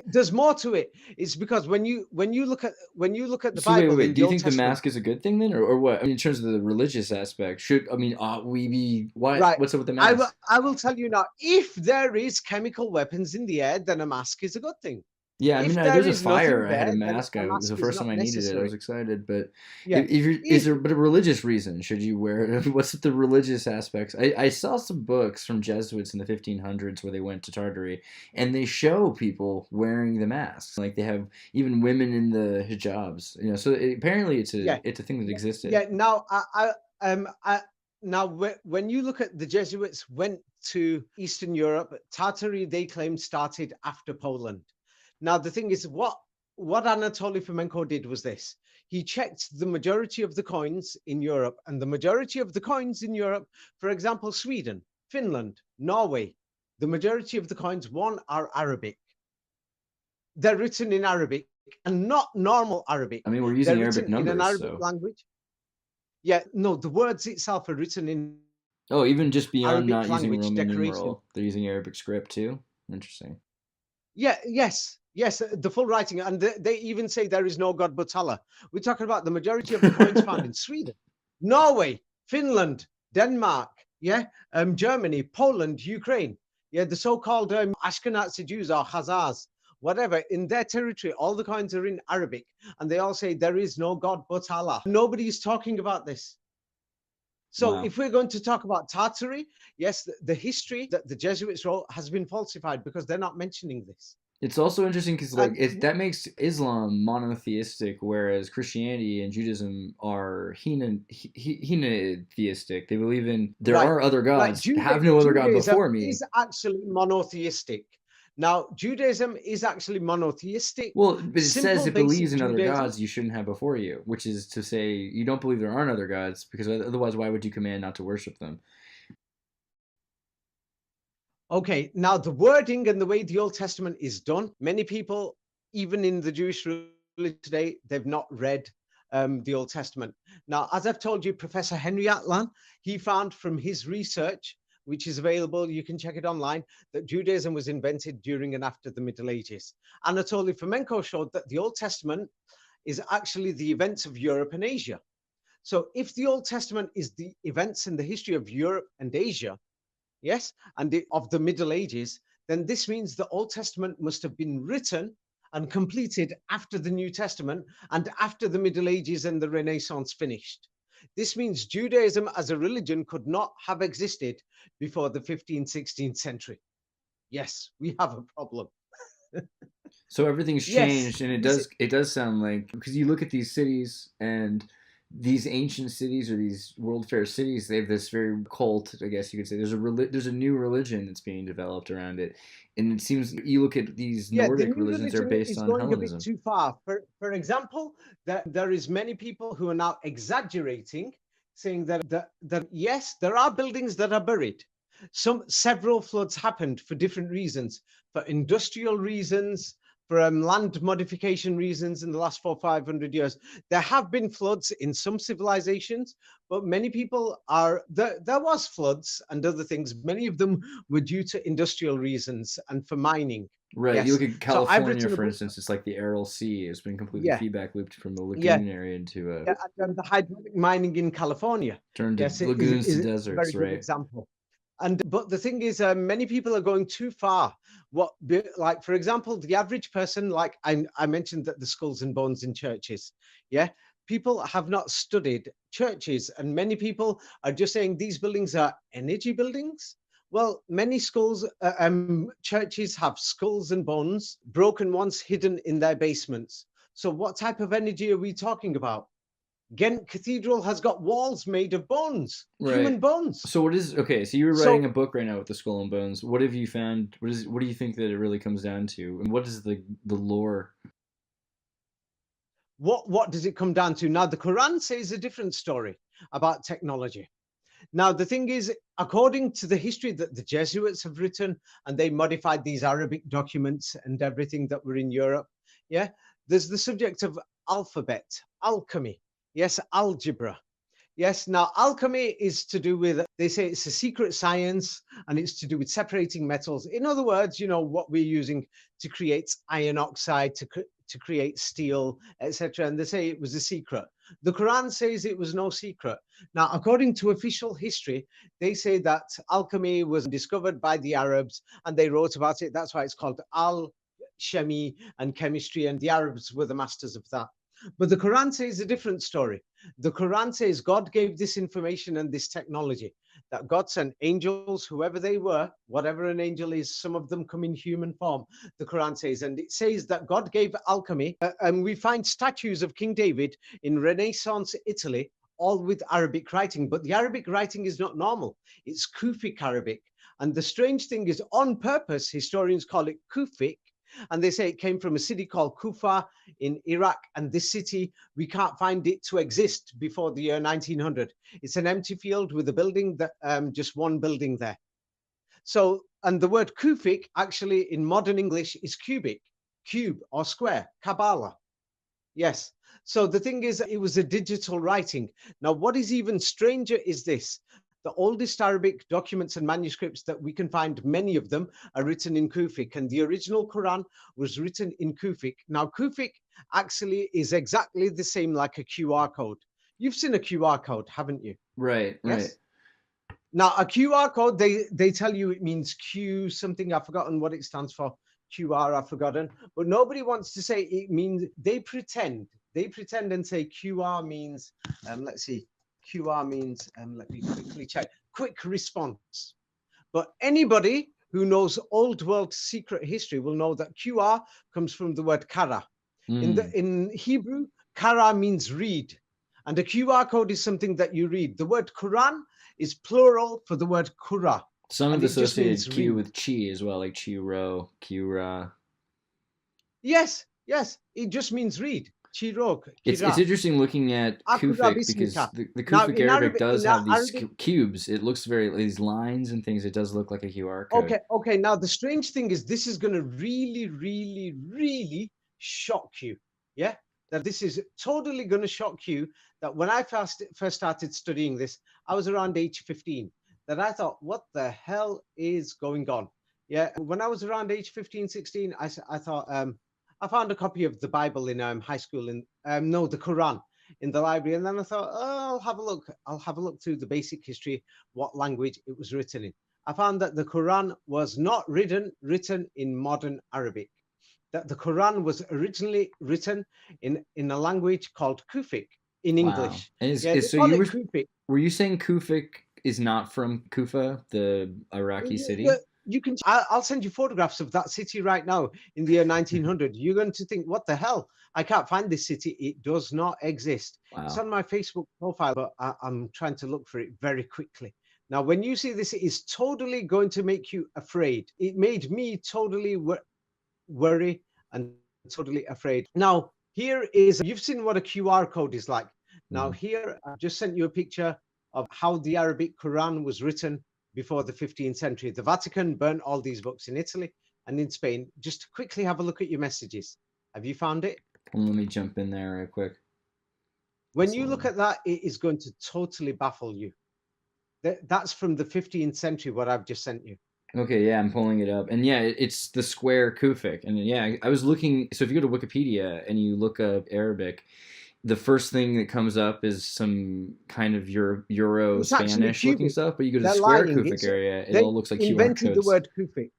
There's more to it. It's because when you look at the So wait, Bible in wait. Do the you Old think the Testament, mask is a good thing then, or what? I mean, in terms of the religious aspect, ought we be what? right? What's up with the I will mask? I will tell you now. If there is chemical weapons in the air, then a mask is a good thing. Yeah, I mean, If there there's a is nothing fire. I had a there, then mask. a It was mask the is first not time I needed it. I was necessary. excited, but Yeah. if you're, is If there but a religious reason? Should you wear it? What's the religious aspects? I saw some books from Jesuits in the 1500s where they went to Tartary, and they show people wearing the masks. Like they have even women in the hijabs. So apparently yeah, it's a thing that yeah, existed. yeah. Now now when you look at the Jesuits went to Eastern Europe, Tartary they claim started after Poland. Now the thing is, what Anatoly Fomenko did was this. He checked the majority of the coins in Europe, and the majority of the coins in Europe, for example, Sweden, Finland, Norway, the majority of the coins, one, are Arabic. They're written in Arabic and not normal Arabic. I mean, we're They're using Arabic written in an numbers, Arabic so language. Yeah, no, the words itself are written in oh, even just beyond Arabic not using language Roman decoration. numeral, they're using Arabic script too. Interesting. Yeah, yes, the full writing. And they even say there is no God but Allah. We're talking about the majority of the coins found in Sweden, Norway, Finland, Denmark, yeah, Germany, Poland, Ukraine. Yeah, the so-called Ashkenazi Jews or Khazars, whatever, in their territory, all the coins are in Arabic. And they all say there is no God but Allah. Nobody is talking about this. So Wow. if we're going to talk about Tartary, yes, the history that the Jesuits wrote has been falsified because they're not mentioning this. It's also interesting because like And that makes Islam monotheistic, whereas Christianity and Judaism are henotheistic. They believe in there right, are other right, gods. Have no other god Judaism before me. is actually monotheistic. Now, Judaism is actually monotheistic. Well, but it says Simple, it believes basic in other Judaism. gods you shouldn't have before you, which is to say you don't believe there aren't other gods because otherwise why would you command not to worship them? Okay, now the wording and the way the Old Testament is done, many people, even in the Jewish religion today, they've not read the Old Testament. Now, as I've told you, Professor Henry Atlan, he found from his research, which is available, you can check it online, that Judaism was invented during and after the Middle Ages. Anatoly Fomenko showed that the Old Testament is actually the events of Europe and Asia. So if the Old Testament is the events in the history of Europe and Asia, yes, and of the Middle Ages, then this means the Old Testament must have been written and completed after the New Testament and after the Middle Ages and the Renaissance finished. This means Judaism as a religion could not have existed before the 15th, 16th century. Yes, we have a problem. So everything's Yes, changed, and it does sound like because you look at these cities and these ancient cities or these world fair cities, they have this very cult, I guess you could say. There's a new religion that's being developed around it, and it seems you look at these yeah, the Nordic new religions are religion based is on going a bit Hellenism. too far. For example, there is many people who are now exaggerating, saying that yes, there are buildings that are buried. Several floods happened for different reasons, for industrial reasons, for land modification reasons in the last 400-500 years. There have been floods in some civilizations, but many people are there was floods and other things. Many of them were due to industrial reasons and for mining. Right. You Yes. look at So I've California, written a for book. instance. It's like the Aral Sea. It's been completely Yeah, feedback looped from the yeah, lagoon area into yeah. And the hydraulic mining in California. turned to Yes, it lagoons to is a very deserts. good Right. example. But the thing is, many people are going too far. Like for example, the average person, like I mentioned that the skulls and bones in churches, yeah, people have not studied churches, and many people are just saying these buildings are energy buildings. Well, many churches have skulls and bones, broken ones hidden in their basements. So what type of energy are we talking about? Ghent Cathedral has got walls made of bones, Right. human bones. So what is okay? So you were So writing a book right now with the Skull and Bones. What have you found? What do you think that it really comes down to, and what is the lore? what does it come down to? Now, the Quran says a different story about technology. Now, the thing is, according to the history that the Jesuits have written, and they modified these Arabic documents and everything that were in Europe, yeah, there's the subject of alphabet, alchemy, yes, algebra. Yes, now alchemy is to do with, they say it's a secret science and it's to do with separating metals. In other words, you know, what we're using to create iron oxide, to create steel, etc. And they say it was a secret. The Quran says it was no secret. Now, according to official history, they say that alchemy was discovered by the Arabs and they wrote about it. That's why it's called al-Shemi and chemistry, and the Arabs were the masters of that. But the Quran says a different story. The Quran says God gave this information and this technology, that God sent angels, whoever they were, whatever an angel is, some of them come in human form, the Quran says. And it says that God gave alchemy. And we find statues of King David in Renaissance Italy, all with Arabic writing. But the Arabic writing is not normal. It's Kufic Arabic. And the strange thing is, on purpose, historians call it Kufic. And they say it came from a city called Kufa in Iraq. And this city, we can't find it to exist before the year 1900. It's an empty field with a building, that just one building there. So, and the word Kufic actually in modern English is cubic, cube or square, Kabbalah. Yes. So the thing is, it was a digital writing. Now, what is even stranger is this. The oldest Arabic documents and manuscripts that we can find, many of them are written in Kufic, and the original Quran was written in Kufic. Now, Kufic actually is exactly the same like a QR code. You've seen a QR code, haven't you? Right, Yes. right. Now, a QR code, they tell you it means Q something. I've forgotten what it stands for. QR, I've forgotten. But nobody wants to say it means, they pretend and say QR means, let's see. QR means, let me quickly check, quick response. But anybody who knows old world secret history will know that QR comes from the word kara. In Hebrew, kara means read. And a QR code is something that you read. The word Quran is plural for the word Qura. Some have and it just associated means Q read. with chi as well, like Chiro, Kira. Yes, it just means read. Chiro, It's Kira. interesting looking at Akura Kufic because bismika. the Now, Kufic in Arabic Arabic- does in have these Arabic- cubes. It looks very, these lines and things. It does look like a QR code. Okay. Now the strange thing is, this is going to really, really, really shock you. Yeah, that this is totally going to shock you. That when I first started studying this, I was around age 15. That I thought, what the hell is going on? Yeah, when I was around age 15, 16, I thought, I found a copy of the Bible in high school, the Quran in the library, and then I thought, oh, I'll have a look through the basic history, what language it was written in. I found that the Quran was not written in modern Arabic. That the Quran was originally written in a language called Kufic in English. And Yeah, so Kufic. were you saying Kufic is not from Kufa, the Iraqi city? You can. I'll send you photographs of that city right now in the year 1900. You're going to think, what the hell? I can't find this city. It does not exist. Wow. It's on my Facebook profile, but I'm trying to look for it very quickly. Now, when you see this, it is totally going to make you afraid. It made me totally worry and totally afraid. Now, here is, you've seen what a QR code is like. Now, here, I've just sent you a picture of how the Arabic Quran was written before the 15th century. The Vatican burnt all these books in Italy and in Spain. Just quickly have a look at your messages. Have you found it? Well, let me jump in there real quick. When you look at that, it is going to totally baffle you. That's from the 15th century, what I've just sent you. Okay, yeah, I'm pulling it up. And yeah, it's the square Kufic. And yeah, I was looking, so if you go to Wikipedia and you look up Arabic, the first thing that comes up is some kind of Euro Spanish looking stuff, but you go to the square Kufic area, it all looks like QR codes. They invented the word Kufic.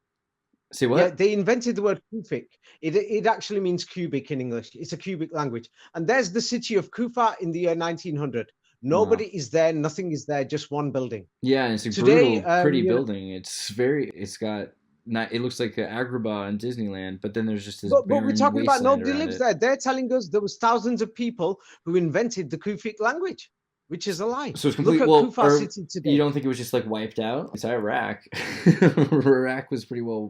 Say what? Yeah, they invented the word Kufic. It actually means cubic in English. It's a cubic language. And there's the city of Kufa in the year 1900. Nobody is there. Nothing is there. Just one building. Yeah, and it's a brutal, pretty building. It looks like an Agrabah in Disneyland, but then there's just this But we're talking about nobody lives it. there. They're telling us there was thousands of people who invented the Kufic language, which is a lie. So it's complete. Look at Kufa City today. You don't think it was just like wiped out? It's Iraq. Iraq was pretty well.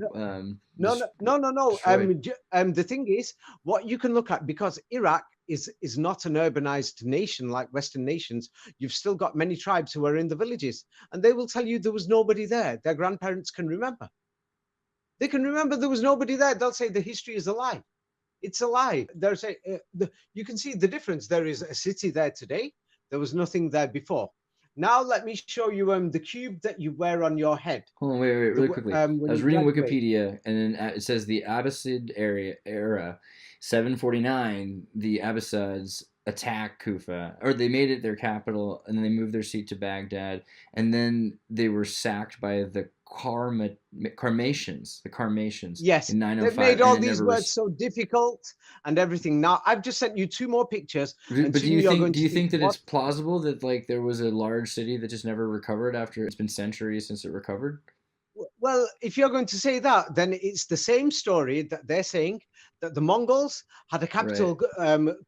No. The thing is, what you can look at, because Iraq is not an urbanized nation like Western nations. You've still got many tribes who are in the villages, and they will tell you there was nobody there. Their grandparents can remember. They can remember there was nobody there. They'll say the history is a lie. It's a lie. They'll say you can see the difference. There is a city there today. There was nothing there before. Now let me show you the cube that you wear on your head. Hold on, wait, really quickly. I was reading Wikipedia, and then it says the Abbasid era, 749. The Abbasids attacked Kufa, or they made it their capital, and then they moved their seat to Baghdad, and then they were sacked by the Karmatians. Yes, in 905. They've made all these words so difficult and everything. Now I've just sent you 2 more pictures. But do you think that it's plausible that like there was a large city that just never recovered after it's been centuries since it recovered? Well, if you're going to say that, then it's the same story that they're saying, that the Mongols had a capital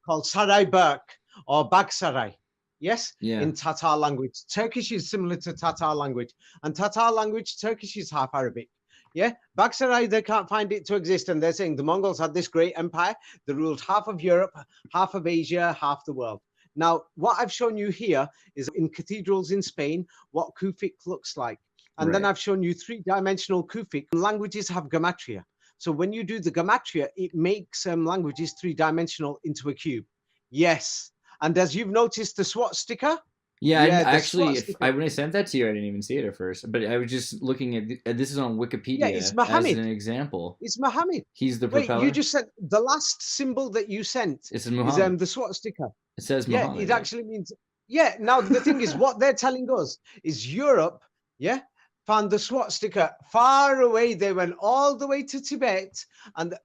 called Sarai-Burg or Bagsarai. Yes, in Tatar language. Turkish is similar to Tatar language, and Tatar language, Turkish is half Arabic. Yeah, Bagsarai, they can't find it to exist, and they're saying the Mongols had this great empire that ruled half of Europe, half of Asia, half the world. Now, what I've shown you here is in cathedrals in Spain, what Kufic looks like. And then I've shown you 3-dimensional Kufic. Languages have gematria. So when you do the gematria, it makes languages 3-dimensional into a cube. Yes. And as you've noticed, the swastika. Yeah, actually, when I sent that to you, I didn't even see it at first. But I was just looking at this is on Wikipedia it's Muhammad. as an example. It's Muhammad. He's the propeller. Wait, you just sent the last symbol that you sent. It's Muhammad. Is the swastika. It says Muhammad. Yeah, it actually means. Yeah. Now the thing is, what they're telling us is Europe. Yeah. Found the swastika far away. They went all the way to Tibet, and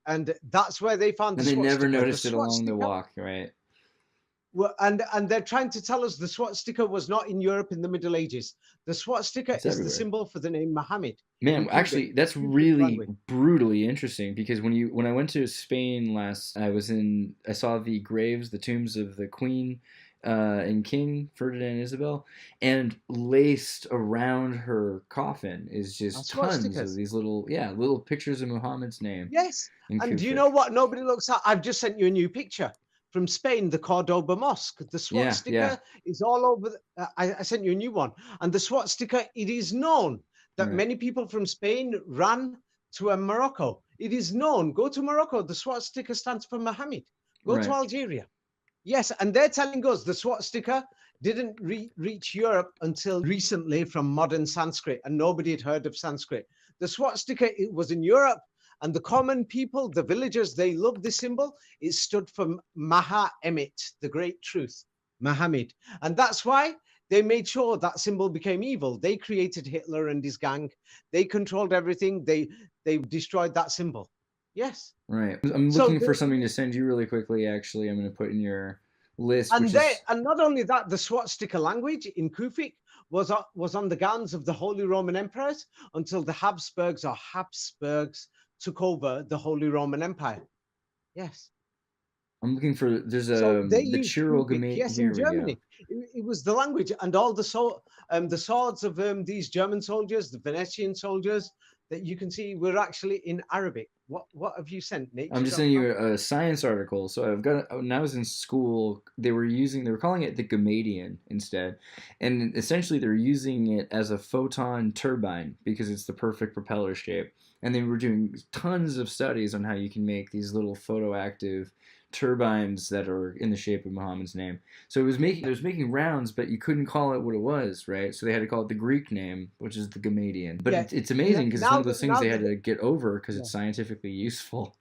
that's where they found the swastika. And they never noticed it along the walk, right? And they're trying to tell us the swastika was not in Europe in the Middle Ages. The swastika It's is everywhere. the symbol for the name Muhammad. Man, in actually, Cubic- that's Cubic really language. brutally interesting because when I went to Spain last, I saw the graves, the tombs of the Queen and King Ferdinand and Isabel, and laced around her coffin is just tons of Swastikas. these little pictures of Muhammad's name. Yes. in And do you Kufic. know what nobody looks at? I've just sent you a new picture from Spain, the Cordoba Mosque. The swastika Yeah. is all over. I sent you a new one. And the swastika, it is known that Right. many people from Spain ran to Morocco. It is known. Go to Morocco. The swastika stands for Muhammad. Go to Right. Algeria. Yes, and they're telling us the swastika didn't reach Europe until recently from modern Sanskrit, and nobody had heard of Sanskrit. The swastika, it was in Europe, and the common people, the villagers, they loved this symbol. It stood for Maha Emit, the great truth, Muhammad. And that's why they made sure that symbol became evil. They created Hitler and his gang. They controlled everything. They destroyed that symbol. Yes. Right. I'm So looking for the- something to send you really quickly. Actually, I'm going to put in your list. And which they, is, and not only that, the swastika language in Kufic was on the gowns of the Holy Roman Emperors until the Habsburgs took over the Holy Roman Empire. Yes. I'm looking for. There's So they the used Chiro Kufic, yes, Here in we go. Germany. It was the language, and all the swords of these German soldiers, the Venetian soldiers, that you can see were actually in Arabic. What have you sent, Nate? I'm just sending you a science article. So I've got. When I was in school, they were calling it the Gamadian instead, and essentially they're using it as a photon turbine because it's the perfect propeller shape. And they were doing tons of studies on how you can make these little photoactive turbines that are in the shape of Muhammad's name. So it was making rounds, but you couldn't call it what it was, right? So they had to call it the Greek name, which is the Gamadian. But Yeah. it's amazing because it's Now one of those that- things now they had that- to get over because Yeah. it's scientifically useful.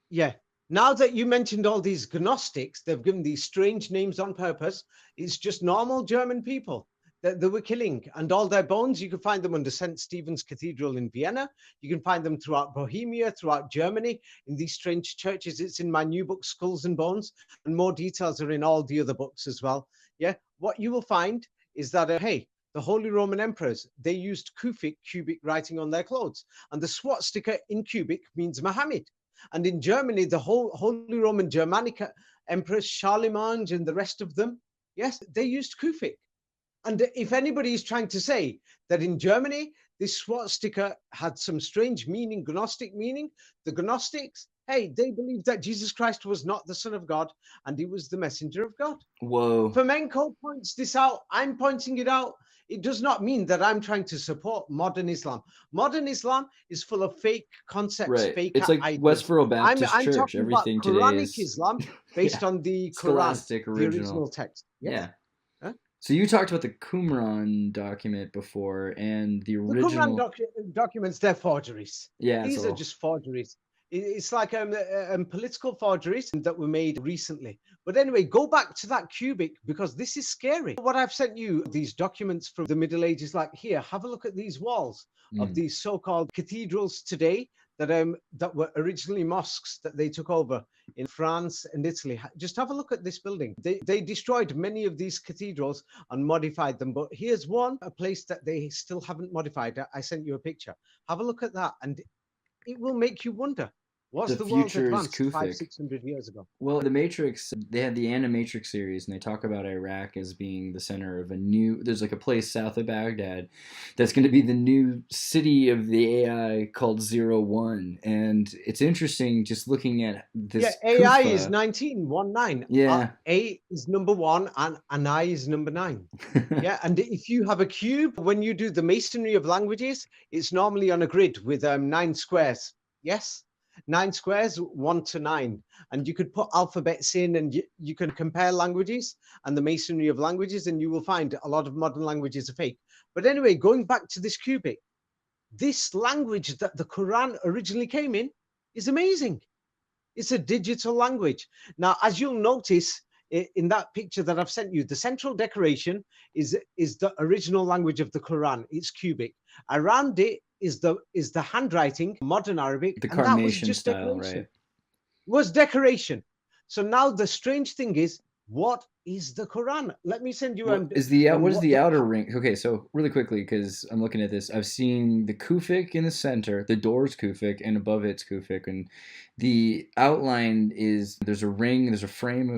Yeah. Now that you mentioned all these Gnostics, they've given these strange names on purpose. It's just normal German people that they were killing, and all their bones, you can find them under St. Stephen's Cathedral in Vienna. You can find them throughout Bohemia, throughout Germany, in these strange churches. It's in my new book, Skulls and Bones, and more details are in all the other books as well. Yeah. What you will find is that, hey, the Holy Roman Emperors, they used Kufic, cubic writing on their clothes. And the swastika in cubic means Muhammad. And in Germany, the whole Holy Roman Germanic Emperors, Charlemagne and the rest of them, yes, they used Kufic. And if anybody is trying to say that in Germany, this swastika had some strange meaning, Gnostic meaning, the Gnostics, hey, they believed that Jesus Christ was not the Son of God and he was the messenger of God. Whoa. Fomenko points this out. I'm pointing it out. It does not mean that I'm trying to support modern Islam. Modern Islam is full of fake concepts, Right. fake It's like ideas. Westboro Baptist I'm Church. talking Everything about today Quranic is Islam based on the Quran, scholastic the original. original text. Yes. Yeah. Huh? So you talked about the Qumran document before and the The original. Qumran documents, they're forgeries. Yeah. These so- are just forgeries. It's like political forgeries that were made recently. But anyway, go back to that cubic because this is scary. What I've sent you, these documents from the Middle Ages, like here, have a look at these walls of Mm. these so-called cathedrals today that were originally mosques that they took over in France and Italy. Just have a look at this building. They destroyed many of these cathedrals and modified them. But here's a place that they still haven't modified. I sent you a picture. Have a look at that. And it will make you wonder, was The the world future is advanced Kufic. 500-600 years ago? Well, the Matrix, they had the Animatrix series, and they talk about Iraq as being the center of there's like a place south of Baghdad that's going to be the new city of the AI called 01. And it's interesting just looking at this. Yeah, AI Kufa. is 1919. Yeah. A is number 1 and I is number 9. Yeah, and if you have a cube, when you do the masonry of languages, it's normally on a grid with 9 squares. Yes, 9 squares, 1 to 9. And you could put alphabets in and you can compare languages and the masonry of languages, and you will find a lot of modern languages are fake. But anyway, going back to this cubic, this language that the Quran originally came in is amazing. It's a digital language. Now, as you'll notice in that picture that I've sent you, the central decoration is the original language of the Quran. It's cubic. Around it is the handwriting, modern Arabic. The and that was carnation just style, decoration. right? Was decoration. So now the strange thing is what is the Quran? Let me send you What is the what is what the the outer ring? Okay, so really quickly, because I'm looking at this, I've seen the Kufik in the center, the door's Kufik, and above it's Kufik, and the outline is there's a ring, there's a frame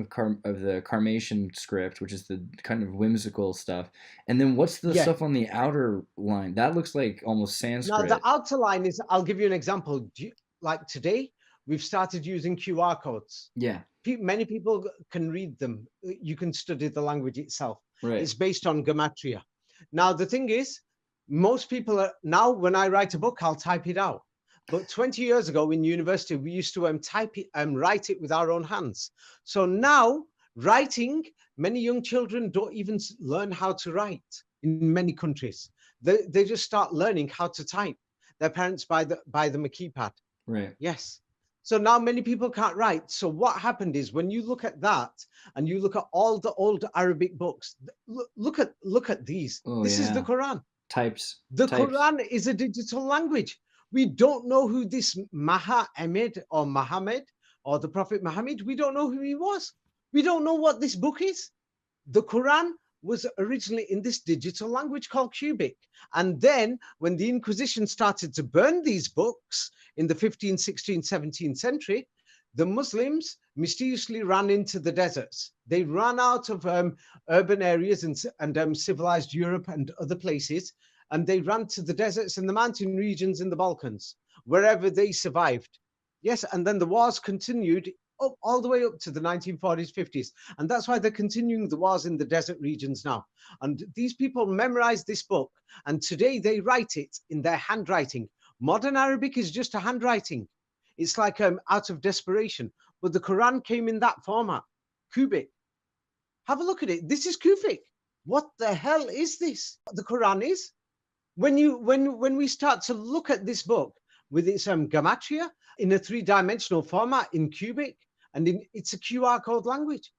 of the Carmatian script, which is the kind of whimsical stuff, and then what's the yeah. stuff on the outer line? That looks like almost Now the Sanskrit. outer line is, I'll give you an example. Like today, we've started using QR codes. Yeah, Many people can read them. You can study the language itself. right. It's based on gematria. Now, the thing is, most people are now, when I write a book, I'll type it out. But 20 years ago in university, we used to type it and write it with our own hands. So now, writing, many young children don't even learn how to write in many countries. They just start learning how to type. Their parents buy them a keypad. Right. Yes. So now many people can't write. So what happened is when you look at that and you look at all the old Arabic books, look at these. Oh This is the yeah. Quran. Types. The Types. Quran is a digital language. We don't know who this Muhammad or Muhammad or the Prophet Muhammad, we don't know who he was. We don't know what this book is. The Quran was originally in this digital language called Cubic. And then when the Inquisition started to burn these books in the 15th, 16th, 17th century, the Muslims mysteriously ran into the deserts. They ran out of urban areas and civilized Europe and other places, and they ran to the deserts and the mountain regions in the Balkans, wherever they survived. Yes, and then the wars continued all the way up to the 1940s, 50s. And that's why they're continuing the wars in the desert regions now. And these people memorized this book, and today they write it in their handwriting. Modern Arabic is just a handwriting. It's like out of desperation. But the Quran came in that format, cubic. Have a look at it. This is Kufic. What the hell is this? The Quran is. When we start to look at this book with its gematria in a three-dimensional format in cubic, and it's a QR code language.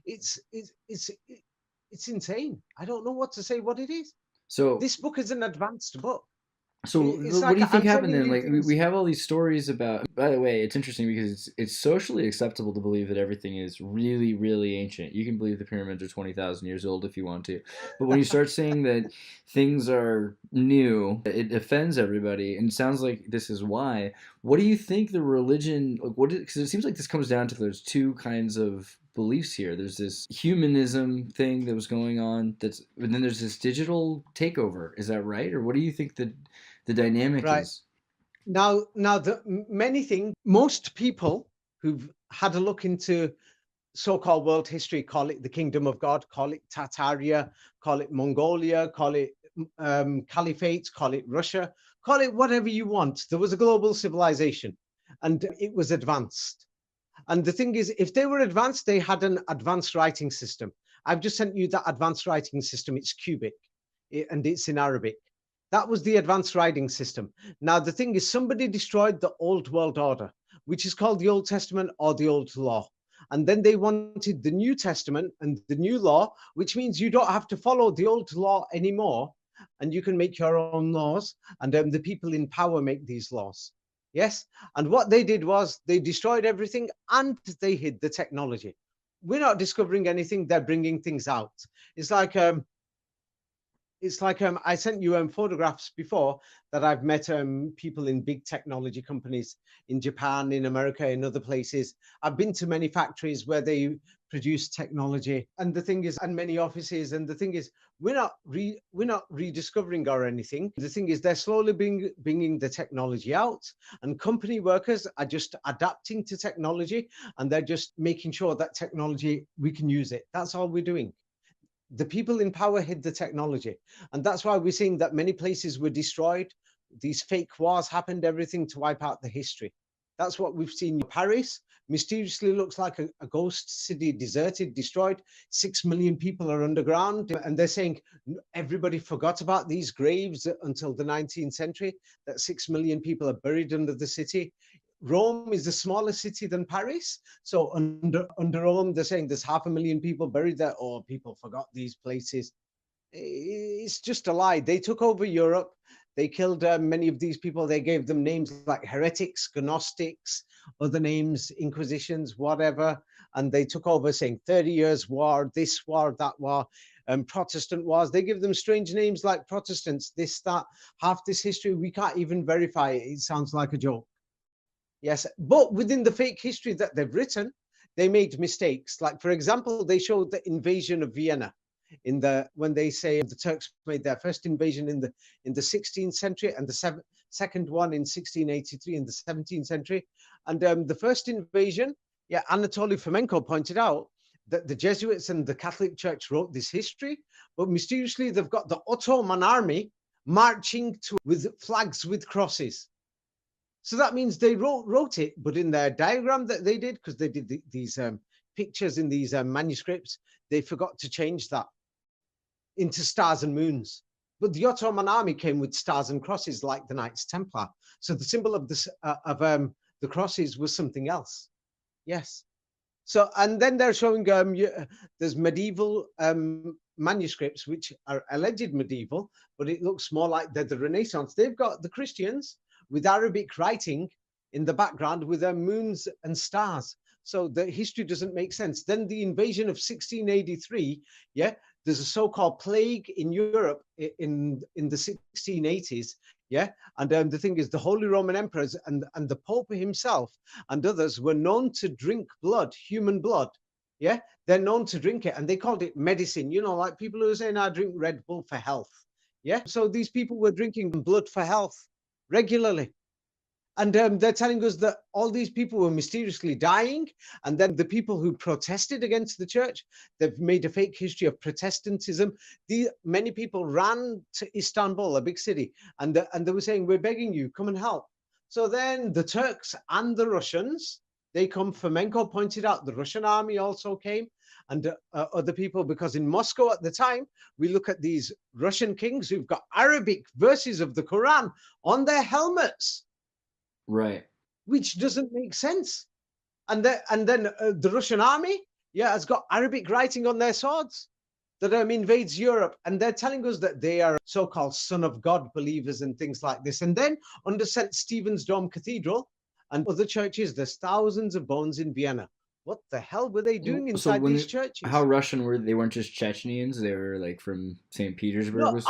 It's insane. I don't know what to say. What it is. So This book is an advanced book. So It's what like do you think I'm happened sending then? you Like things. we have all these stories about. By the way, it's interesting because it's socially acceptable to believe that everything is really, really ancient. You can believe the pyramids are 20,000 years old if you want to, but when you start saying that things are new, it offends everybody, and it sounds like this is why. What do you think the religion? Like, because it seems like this comes down to there's two kinds of beliefs here. There's this humanism thing that was going on, and then there's this digital takeover. Is that right, or what do you think the dynamic Right. is? Now, many things, most people who've had a look into so-called world history call it the kingdom of God, call it Tartaria, call it Mongolia, call it caliphate, call it Russia, call it whatever you want. There was a global civilization and it was advanced. And the thing is, if they were advanced, they had an advanced writing system. I've just sent you that advanced writing system. It's cubic and it's in Arabic. That was the advanced writing system. Now, the thing is, somebody destroyed the old world order, which is called the Old Testament or the Old Law. And then they wanted the New Testament and the New Law, which means you don't have to follow the old law anymore. And you can make your own laws. And the people in power make these laws. Yes. And what they did was they destroyed everything and they hid the technology. We're not discovering anything. They're bringing things out. It's like I sent you photographs before that I've met people in big technology companies in Japan, in America, in other places. I've been to many factories where they produce technology, and the thing is, and many offices. And the thing is, we're not rediscovering or anything. The thing is, they're slowly bringing the technology out, and company workers are just adapting to technology, and they're just making sure that technology we can use it. That's all we're doing. The people in power hid the technology. And that's why we're seeing that many places were destroyed. These fake wars happened, everything to wipe out the history. That's what we've seen. Paris mysteriously looks like a ghost city, deserted, destroyed. 6 million people are underground. And they're saying everybody forgot about these graves until the 19th century, that 6 million people are buried under the city. Rome is a smaller city than Paris. So under Rome, they're saying there's 500,000 people buried there. Or people forgot these places. It's just a lie. They took over Europe. They killed many of these people. They gave them names like heretics, gnostics, other names, inquisitions, whatever. and they took over saying 30 years war, this war, that war, Protestant wars. They give them strange names like Protestants, this, that, half this history. We can't even verify it. It sounds like a joke. Yes, but within the fake history that they've written, they made mistakes. Like, for example, they showed the invasion of Vienna when they say the Turks made their first invasion in the 16th century and the second one in 1683 in the 17th century. And the first invasion, yeah, Anatoly Fomenko pointed out that the Jesuits and the Catholic Church wrote this history, but mysteriously they've got the Ottoman army marching with flags with crosses. So that means they wrote it, but in their diagram that they did, because they did these pictures in these manuscripts, they forgot to change that into stars and moons. But the Ottoman army came with stars and crosses like the Knights Templar. So the symbol of the crosses was something else. Yes. So, and then they're showing there's medieval manuscripts, which are alleged medieval, but it looks more like they're the Renaissance. They've got the Christians with Arabic writing in the background with their moons and stars. So the history doesn't make sense. Then the invasion of 1683, yeah, there's a so-called plague in Europe in the 1680s, yeah, and the thing is, the Holy Roman Emperors and the Pope himself and others were known to drink blood, human blood, yeah, they're known to drink it, and they called it medicine, you know, like people who are saying, I drink Red Bull for health, yeah, so these people were drinking blood for health regularly. And they're telling us that all these people were mysteriously dying. And then the people who protested against the church, they've made a fake history of Protestantism. Many people ran to Istanbul, a big city, and they were saying, we're begging you, come and help. So then the Turks and the Russians, they come. Fomenko pointed out the Russian army also came, and other people, because in Moscow at the time, we look at these Russian kings who've got Arabic verses of the Quran on their helmets. Right. Which doesn't make sense. And then the Russian army, yeah, has got Arabic writing on their swords that invades Europe. And they're telling us that they are so-called Son of God believers and things like this. And then under St. Stephen's Dome Cathedral and other churches, there's thousands of bones in Vienna. What the hell were they doing inside these churches? How Russian were they? Weren't just Chechens. They were like from St. Petersburg.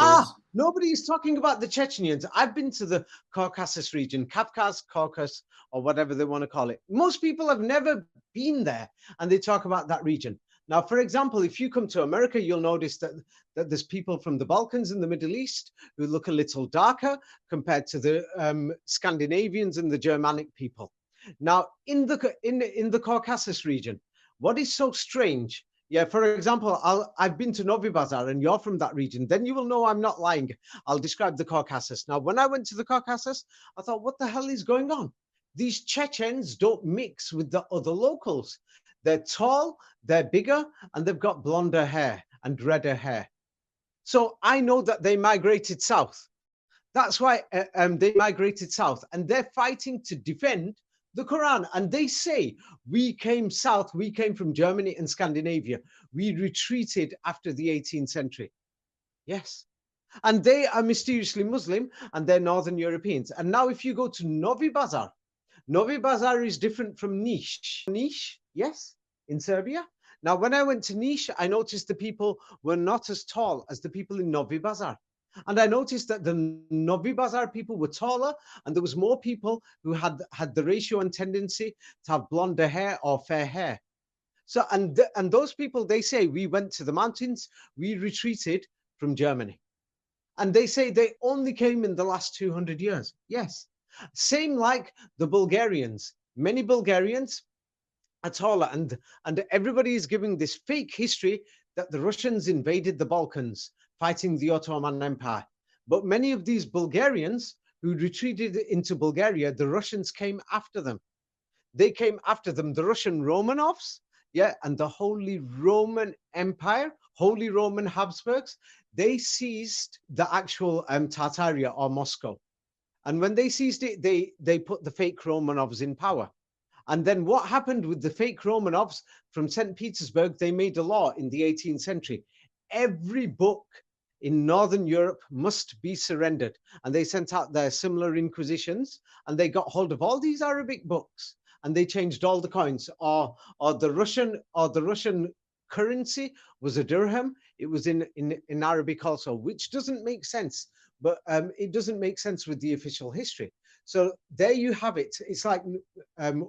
Nobody's talking about the Chechens. I've been to the Caucasus region, Kafkas, Caucasus, or whatever they want to call it. Most people have never been there, and they talk about that region. Now, for example, if you come to America, you'll notice that there's people from the Balkans and the Middle East who look a little darker compared to the Scandinavians and the Germanic people. Now, in the Caucasus region, what is so strange? Yeah, for example, I've been to Novi Bazar, and you're from that region. Then you will know I'm not lying. I'll describe the Caucasus. Now, when I went to the Caucasus, I thought, what the hell is going on? These Chechens don't mix with the other locals. They're tall, they're bigger, and they've got blonder hair and redder hair. So I know that they migrated south. That's why they migrated south, and they're fighting to defend the Quran. And they say, we came south, we came from Germany and Scandinavia. We retreated after the 18th century. Yes. And they are mysteriously Muslim, and they're Northern Europeans. And now if you go to Novi Bazar is different from Niš. Niš, yes, in Serbia. Now, when I went to Niš, I noticed the people were not as tall as the people in Novi Bazar. And I noticed that the Novi Bazar people were taller, and there was more people who had the ratio and tendency to have blonder hair or fair hair. So, and those people, they say, we went to the mountains, we retreated from Germany. And they say they only came in the last 200 years. Yes. Same like the Bulgarians. Many Bulgarians are taller, and everybody is giving this fake history that the Russians invaded the Balkans, fighting the Ottoman Empire. But many of these Bulgarians who retreated into Bulgaria, the Russians came after them. They came after them, the Russian Romanovs, yeah, and the Holy Roman Empire, Holy Roman Habsburgs, they seized the actual Tartaria or Moscow. And when they seized it, they put the fake Romanovs in power. And then what happened with the fake Romanovs from St. Petersburg, they made a law in the 18th century. Every book in Northern Europe must be surrendered. And they sent out their similar inquisitions, and they got hold of all these Arabic books, and they changed all the coins. Or the Russian currency was a dirham. It was in Arabic also, which doesn't make sense. But it doesn't make sense with the official history. So there you have it. It's like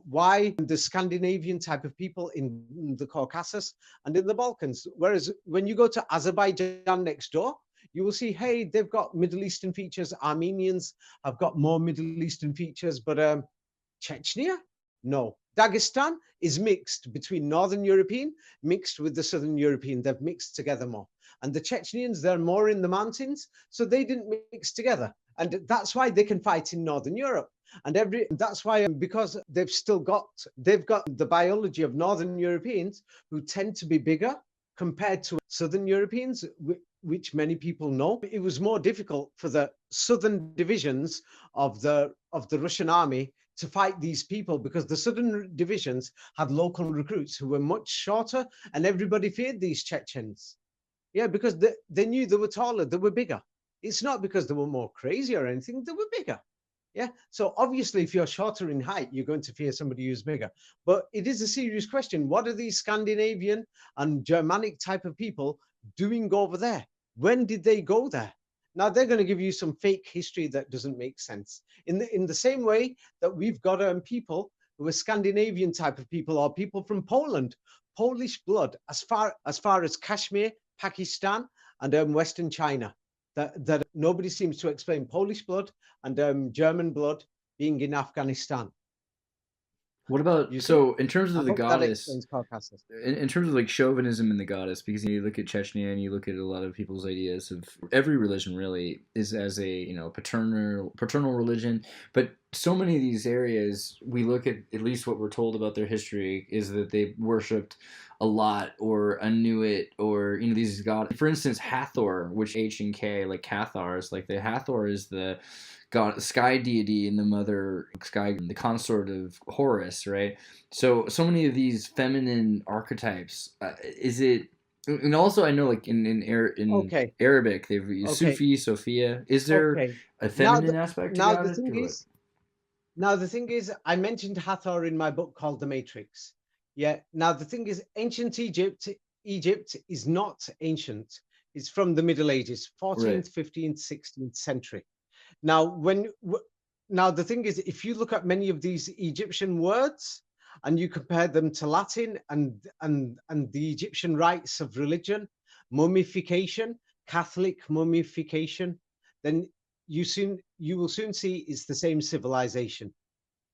why the Scandinavian type of people in the Caucasus and in the Balkans. Whereas when you go to Azerbaijan next door, you will see, hey, they've got Middle Eastern features. Armenians have got more Middle Eastern features, but Chechnya, no. Dagestan is mixed between Northern European, mixed with the Southern European. They've mixed together more. And the Chechnyans, they're more in the mountains, so they didn't mix together. And that's why they can fight in Northern Europe. And that's why, because they've got the biology of Northern Europeans who tend to be bigger compared to Southern Europeans, which many people know. It was more difficult for the Southern divisions of the Russian army to fight these people, because the Southern divisions had local recruits who were much shorter, and everybody feared these Chechens. Yeah, because they knew they were taller, they were bigger. It's not because they were more crazy or anything, they were bigger. Yeah, so obviously if you're shorter in height, you're going to fear somebody who's bigger. But it is a serious question. What are these Scandinavian and Germanic type of people doing over there? When did they go there? Now they're going to give you some fake history that doesn't make sense. In the same way that we've got people who are Scandinavian type of people, or people from Poland, Polish blood, as far as Kashmir, Pakistan, and Western China. That nobody seems to explain Polish blood and German blood being in Afghanistan. What about, so in terms of the goddess, in terms of like chauvinism in the goddess, because you look at Chechnya and you look at a lot of people's ideas of every religion really is as a paternal religion, but so many of these areas we look at least what we're told about their history is that they worshipped a lot or Inuit or these gods. For instance, Hathor, which H and K, like Cathar, is like the Hathor is the god, sky deity, and the mother sky, the consort of Horus, right? So many of these feminine archetypes. Is it? And also, I know, like in Arabic, they've used Sufi, Sophia. Is there a feminine aspect to now God? The thing is, I mentioned Hathor in my book called The Matrix. Yeah. Now the thing is, ancient Egypt is not ancient. It's from the Middle Ages, 14th, 15th, 16th century. Now, the thing is, if you look at many of these Egyptian words and you compare them to Latin and the Egyptian rites of religion, mummification, Catholic mummification, then you will soon see it's the same civilization.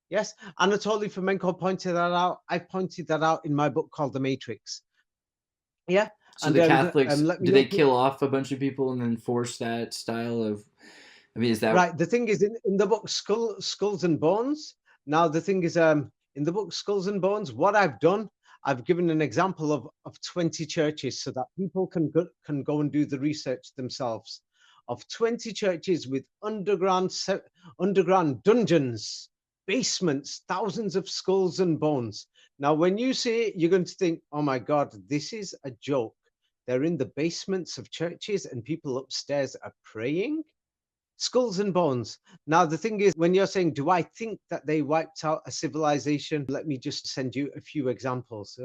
Yes, Anatoly Fomenko pointed that out. I pointed that out in my book called The Matrix. Yeah. So the Catholics, do they kill off a bunch of people and then force that style of? I mean, is that right? The thing is, in the book Skulls and Bones. Now, the thing is, in the book Skulls and Bones, what I've done, I've given an example of 20 churches so that people can go and do the research themselves. Of 20 churches with underground dungeons, basements, thousands of skulls and bones. Now, when you see it, you're going to think, oh my God, this is a joke. They're in the basements of churches and people upstairs are praying. Skulls and bones. Now, the thing is, when you're saying, do I think that they wiped out a civilization? Let me just send you a few examples.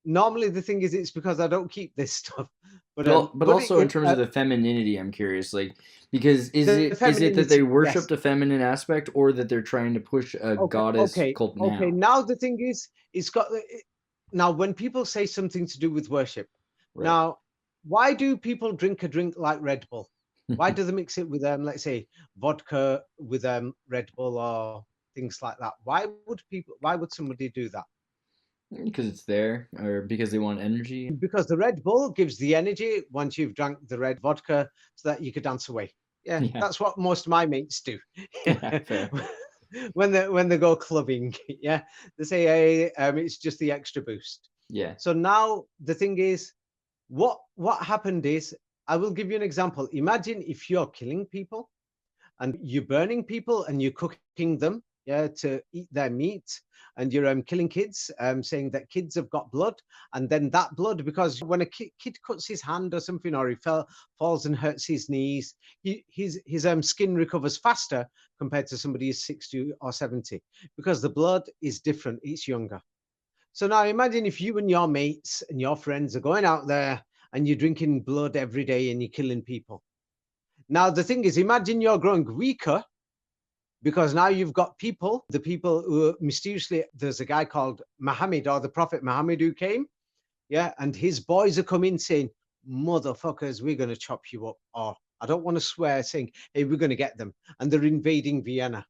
Normally, the thing is, it's because I don't keep this stuff. But also in terms of the femininity, I'm curious, like, because is it that they worshipped a feminine aspect, or that they're trying to push a goddess cult now? Okay, now the thing is, now when people say something to do with worship, now, why do people drink a drink like Red Bull? Why do they mix it with, let's say, vodka with Red Bull or things like that? Why would somebody do that? Because it's there, or because they want energy? Because the Red Bull gives the energy once you've drank the red vodka so that you could dance away. Yeah. That's what most of my mates do. when they go clubbing. Yeah, they say, hey, it's just the extra boost. Yeah. So now the thing is, what happened is, I will give you an example. Imagine if you're killing people and you're burning people and you're cooking them. yeah, to eat their meat, and you're killing kids, saying that kids have got blood, and then that blood, because when a kid cuts his hand or something, or he falls and hurts his knees, his skin recovers faster compared to somebody who's 60 or 70, because the blood is different, it's younger. So now imagine if you and your mates and your friends are going out there and you're drinking blood every day and you're killing people. Now, the thing is, imagine you're growing weaker because now you've got the people who mysteriously, there's a guy called Muhammad, or the Prophet Muhammad, who came, yeah, and his boys are coming saying, motherfuckers, we're going to chop you up. Or I don't want to swear, saying, hey, we're going to get them. And they're invading Vienna.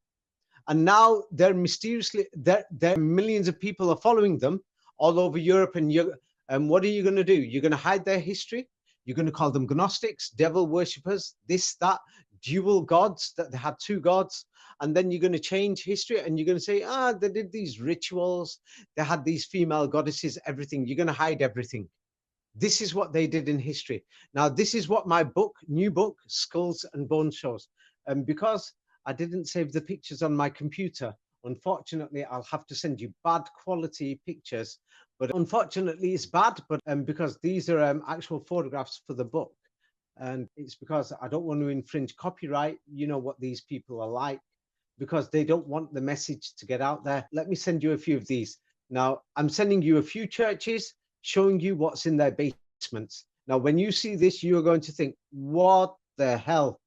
And now they're mysteriously, there millions of people are following them all over Europe. And what are you going to do? You're going to hide their history. You're going to call them Gnostics, devil worshippers, this, that, dual gods, that they had two gods. And then you're going to change history and you're going to say, they did these rituals. They had these female goddesses, everything. You're going to hide everything. This is what they did in history. Now, this is what my new book, Skulls and Bones, shows. Because I didn't save the pictures on my computer, unfortunately, I'll have to send you bad quality pictures. But unfortunately, it's bad, but because these are actual photographs for the book. And it's because I don't want to infringe copyright. You know what these people are like, because they don't want the message to get out there. Let me send you a few of these. Now, I'm sending you a few churches showing you what's in their basements. Now, when you see this, you're going to think, what the hell?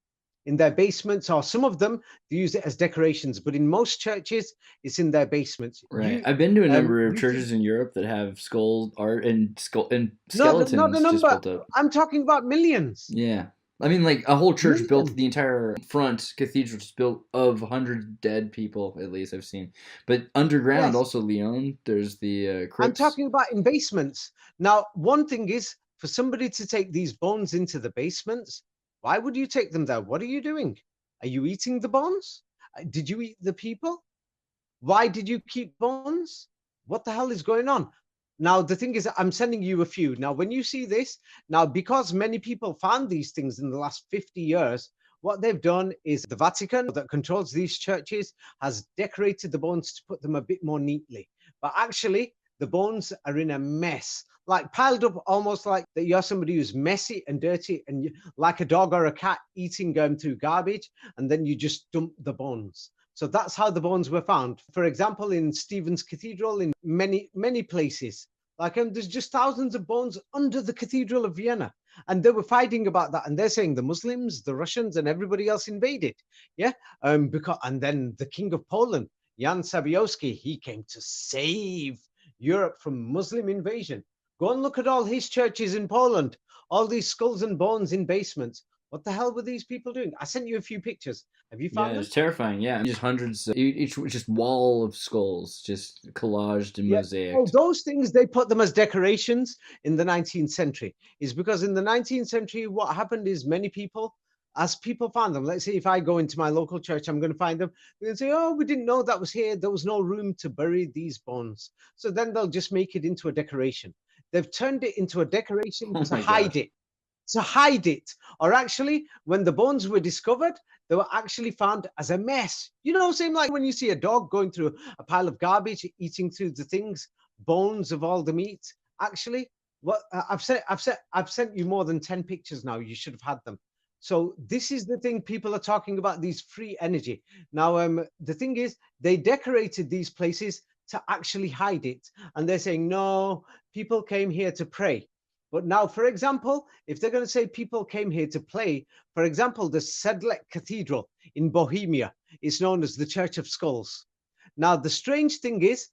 In their basements, or some of them, they use it as decorations, but in most churches, it's in their basements. Right. I've been to a number of churches in Europe that have skull art and skeletons not the number. just built up. I'm talking about millions. Yeah. I mean, like a whole church built, the entire front cathedral just built of 100 dead people, at least I've seen. But underground, also Lyon, there's the crypts. I'm talking about in basements. Now, one thing is, for somebody to take these bones into the basements, why would you take them there? What are you doing? Are you eating the bones? Did you eat the people? Why did you keep bones? What the hell is going on? Now, the thing is, I'm sending you a few. Now, when you see this, now, because many people found these things in the last 50 years, what they've done is the Vatican that controls these churches has decorated the bones to put them a bit more neatly. But actually, the bones are in a mess, like piled up, almost like that you're somebody who's messy and dirty, and like a dog or a cat eating through garbage, and then you just dump the bones. So that's how the bones were found. For example, in Stephen's Cathedral, in many places, like there's just thousands of bones under the Cathedral of Vienna. And they were fighting about that. And they're saying the Muslims, the Russians, and everybody else invaded. Yeah. And then the King of Poland, Jan Sobieski, he came to save Europe from Muslim invasion. Go and look at all his churches in Poland, all these skulls and bones in basements. What the hell were these people doing? I sent you a few pictures. Have you found them? It's terrifying. Yeah, just hundreds, each just wall of skulls, just collaged and mosaic. Oh, those things, they put them as decorations in the 19th century. Is because in the 19th century, what happened is many people, as people found them, let's say if I go into my local church, I'm going to find them. They're going to say, oh, we didn't know that was here. There was no room to bury these bones. So then they'll just make it into a decoration. They've turned it into a decoration to hide it. To hide it. Or actually, when the bones were discovered, they were actually found as a mess. You know, same like when you see a dog going through a pile of garbage, eating through the things, bones of all the meat. Actually, what I've sent you more than 10 pictures now. You should have had them. So this is the thing people are talking about, these free energy. Now, the thing is, they decorated these places to actually hide it. And they're saying, no, people came here to pray. But now, for example, if they're going to say people came here to play, for example, the Sedlec Cathedral in Bohemia is known as the Church of Skulls. Now, the strange thing is,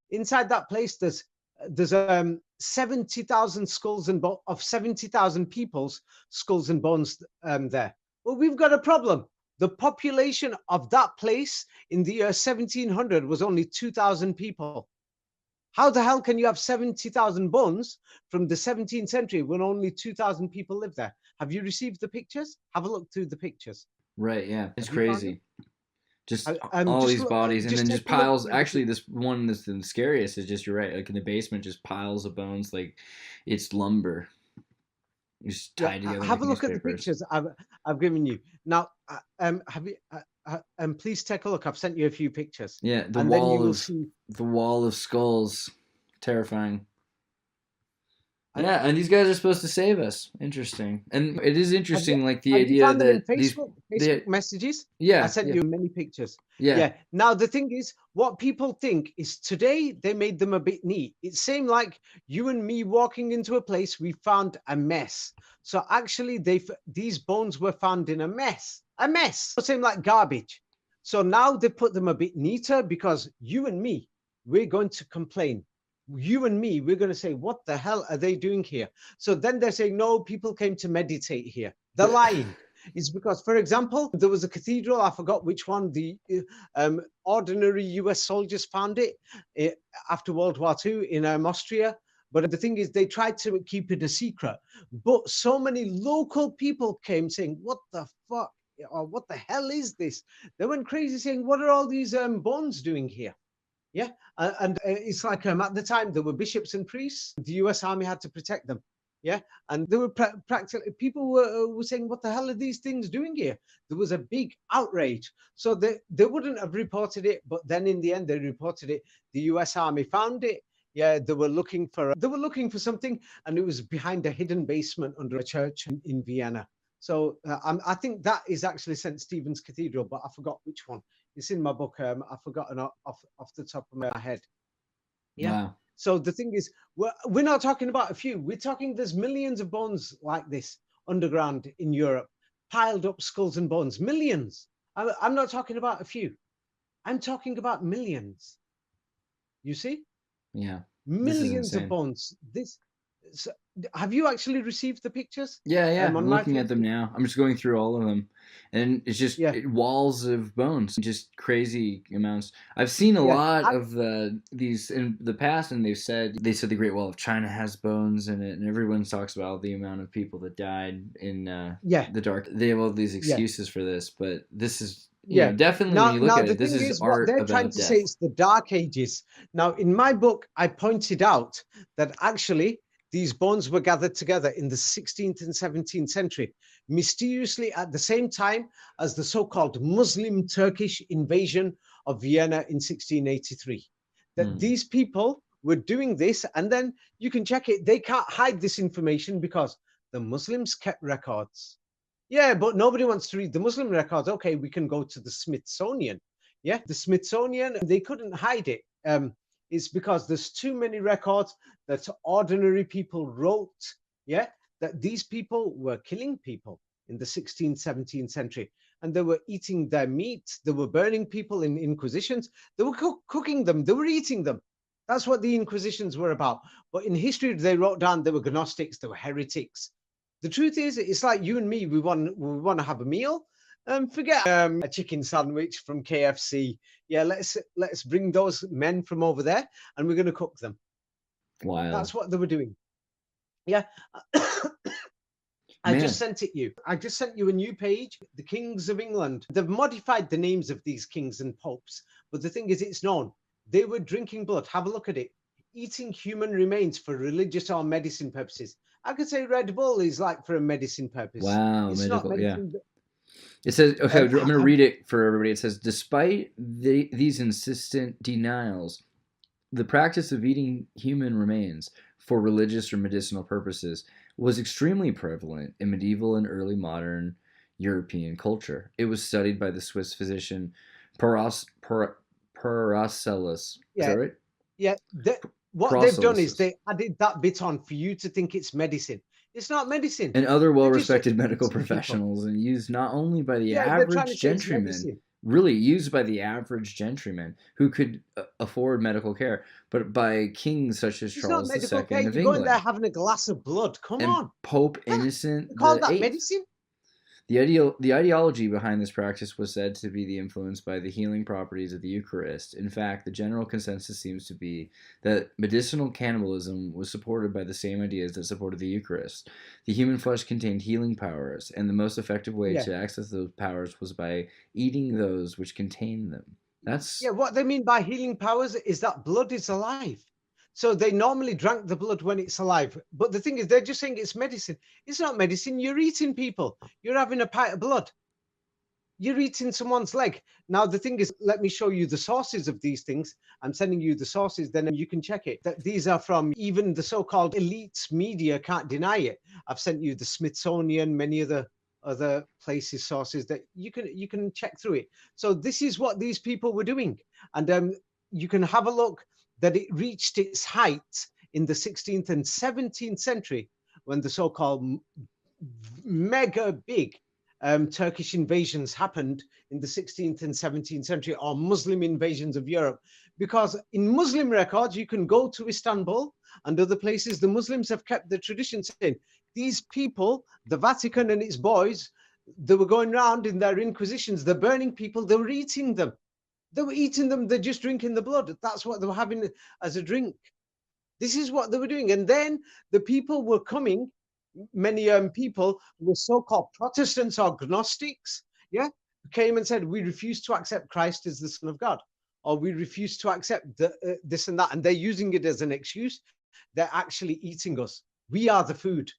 inside that place, there's 70,000 skulls and of 70,000 people's skulls and bones there. Well, we've got a problem. The population of that place in the year 1700 was only 2,000 people. How the hell can you have 70,000 bones from the 17th century when only 2,000 people live there? Have you received the pictures? Have a look through the pictures. Right, yeah. It's crazy. Just all these bodies, and then just piles. Actually, this one that's the scariest is just, you're right, like in the basement, just piles of bones, like it's lumber. Just tied together. Have a look at the pictures I've given you. Now, have you and please take a look. I've sent you a few pictures. Yeah, and then you will see. the wall of skulls, terrifying. And- Yeah, and these guys are supposed to save us. Interesting, and it is interesting, like the Have you idea found them in that these, Facebook messages? yeah, I sent you many pictures. yeah, Yeah. Now the thing is, what people think is today they made them a bit neat. It seemed like you and me walking into a place, we found a mess. So actually, these bones were found in a mess. A mess. It seemed like garbage. So now they put them a bit neater because you and me, we're going to complain. You and me, we're going to say, what the hell are they doing here? So then they're saying, no, people came to meditate here. They're lying. It's because, for example, there was a cathedral, I forgot which one, the ordinary US soldiers found it after World War II in Austria. But the thing is, they tried to keep it a secret. But so many local people came saying, what the fuck? Or what the hell is this? They went crazy saying, what are all these bones doing here? Yeah, and it's like at the time there were bishops and priests. The U.S. Army had to protect them. Yeah, and there were practically people were saying, "What the hell are these things doing here?" There was a big outrage. So they wouldn't have reported it, but then in the end they reported it. The U.S. Army found it. Yeah, they were looking for something, and it was behind a hidden basement under a church in Vienna. So I think that is actually St. Stephen's Cathedral, but I forgot which one. It's in my book. I've forgotten off the top of my head. Yeah. Wow. So the thing is, we're not talking about a few. We're talking there's millions of bones like this underground in Europe, piled up skulls and bones, millions. I'm not talking about a few. I'm talking about millions. You see? Yeah. Millions of bones. So, have you actually received the pictures? Yeah. I'm looking at them now. I'm just going through all of them, and it's just walls of bones, just crazy amounts. I've seen a lot of these in the past, and they said the Great Wall of China has bones in it, and everyone talks about the amount of people that died in the dark. They have all these excuses for this, but this is. You know, definitely when you look at it, this is art they're trying to say it's the Dark Ages. Now, in my book, I pointed out that actually these bones were gathered together in the 16th and 17th century, mysteriously at the same time as the so-called Muslim Turkish invasion of Vienna in 1683. That these people were doing this, and then you can check it. They can't hide this information because the Muslims kept records. Yeah, but nobody wants to read the Muslim records. Okay, we can go to the Smithsonian. Yeah, the Smithsonian, they couldn't hide it. It's because there's too many records that ordinary people wrote. Yeah, that these people were killing people in the 16th, 17th century. And they were eating their meat. They were burning people in inquisitions. They were cooking them. They were eating them. That's what the inquisitions were about. But in history, they wrote down they were Gnostics, they were heretics. The truth is, it's like you and me. We want to have a meal. Forget a chicken sandwich from KFC. Yeah, let's bring those men from over there, and we're going to cook them. Wow, that's what they were doing. Yeah, I just sent it you. I just sent you a new page. The kings of England. They've modified the names of these kings and popes, but the thing is, it's known they were drinking blood. Have a look at it. Eating human remains for religious or medicine purposes. I could say Red Bull is like for a medicine purpose. Wow, it's medical, not medicine, It says, okay, I'm going to read it for everybody. It says, despite these insistent denials, the practice of eating human remains for religious or medicinal purposes was extremely prevalent in medieval and early modern European culture. It was studied by the Swiss physician Paracelsus. Is that right? Yeah. What they've done is they added that bit on for you to think it's medicine. It's not medicine. And other well-respected medical professionals, and used not only by the average gentryman, really used by the average gentryman who could afford medical care, but by kings such as Charles II of England. You're going there having a glass of blood. Come on. Pope Innocent the call that medicine? The ideology behind this practice was said to be influenced by the healing properties of the Eucharist. In fact, the general consensus seems to be that medicinal cannibalism was supported by the same ideas that supported the Eucharist. The human flesh contained healing powers, and the most effective way to access those powers was by eating those which contained them. What they mean by healing powers is that blood is alive. So they normally drank the blood when it's alive. But the thing is, they're just saying it's medicine. It's not medicine. You're eating people. You're having a pint of blood. you're eating someone's leg. Now, the thing is, let me show you the sources of these things. I'm sending you the sources, then you can check it. That these are from even the so-called elites media can't deny it. I've sent you the Smithsonian, many other places, sources that you can check through it. So this is what these people were doing. And you can have a look that it reached its height in the 16th and 17th century when the so-called mega big Turkish invasions happened in the 16th and 17th century, or Muslim invasions of Europe. Because in Muslim records, you can go to Istanbul and other places, the Muslims have kept the tradition saying, these people, the Vatican and its boys, they were going around in their inquisitions, they're burning people, they were eating them. They were eating them, they're just drinking the blood. That's what they were having as a drink. This is what they were doing. And then the people were coming, many people were so-called Protestants or Gnostics, yeah, came and said, we refuse to accept Christ as the Son of God, or we refuse to accept this and that. And they're using it as an excuse. They're actually eating us. We are the food.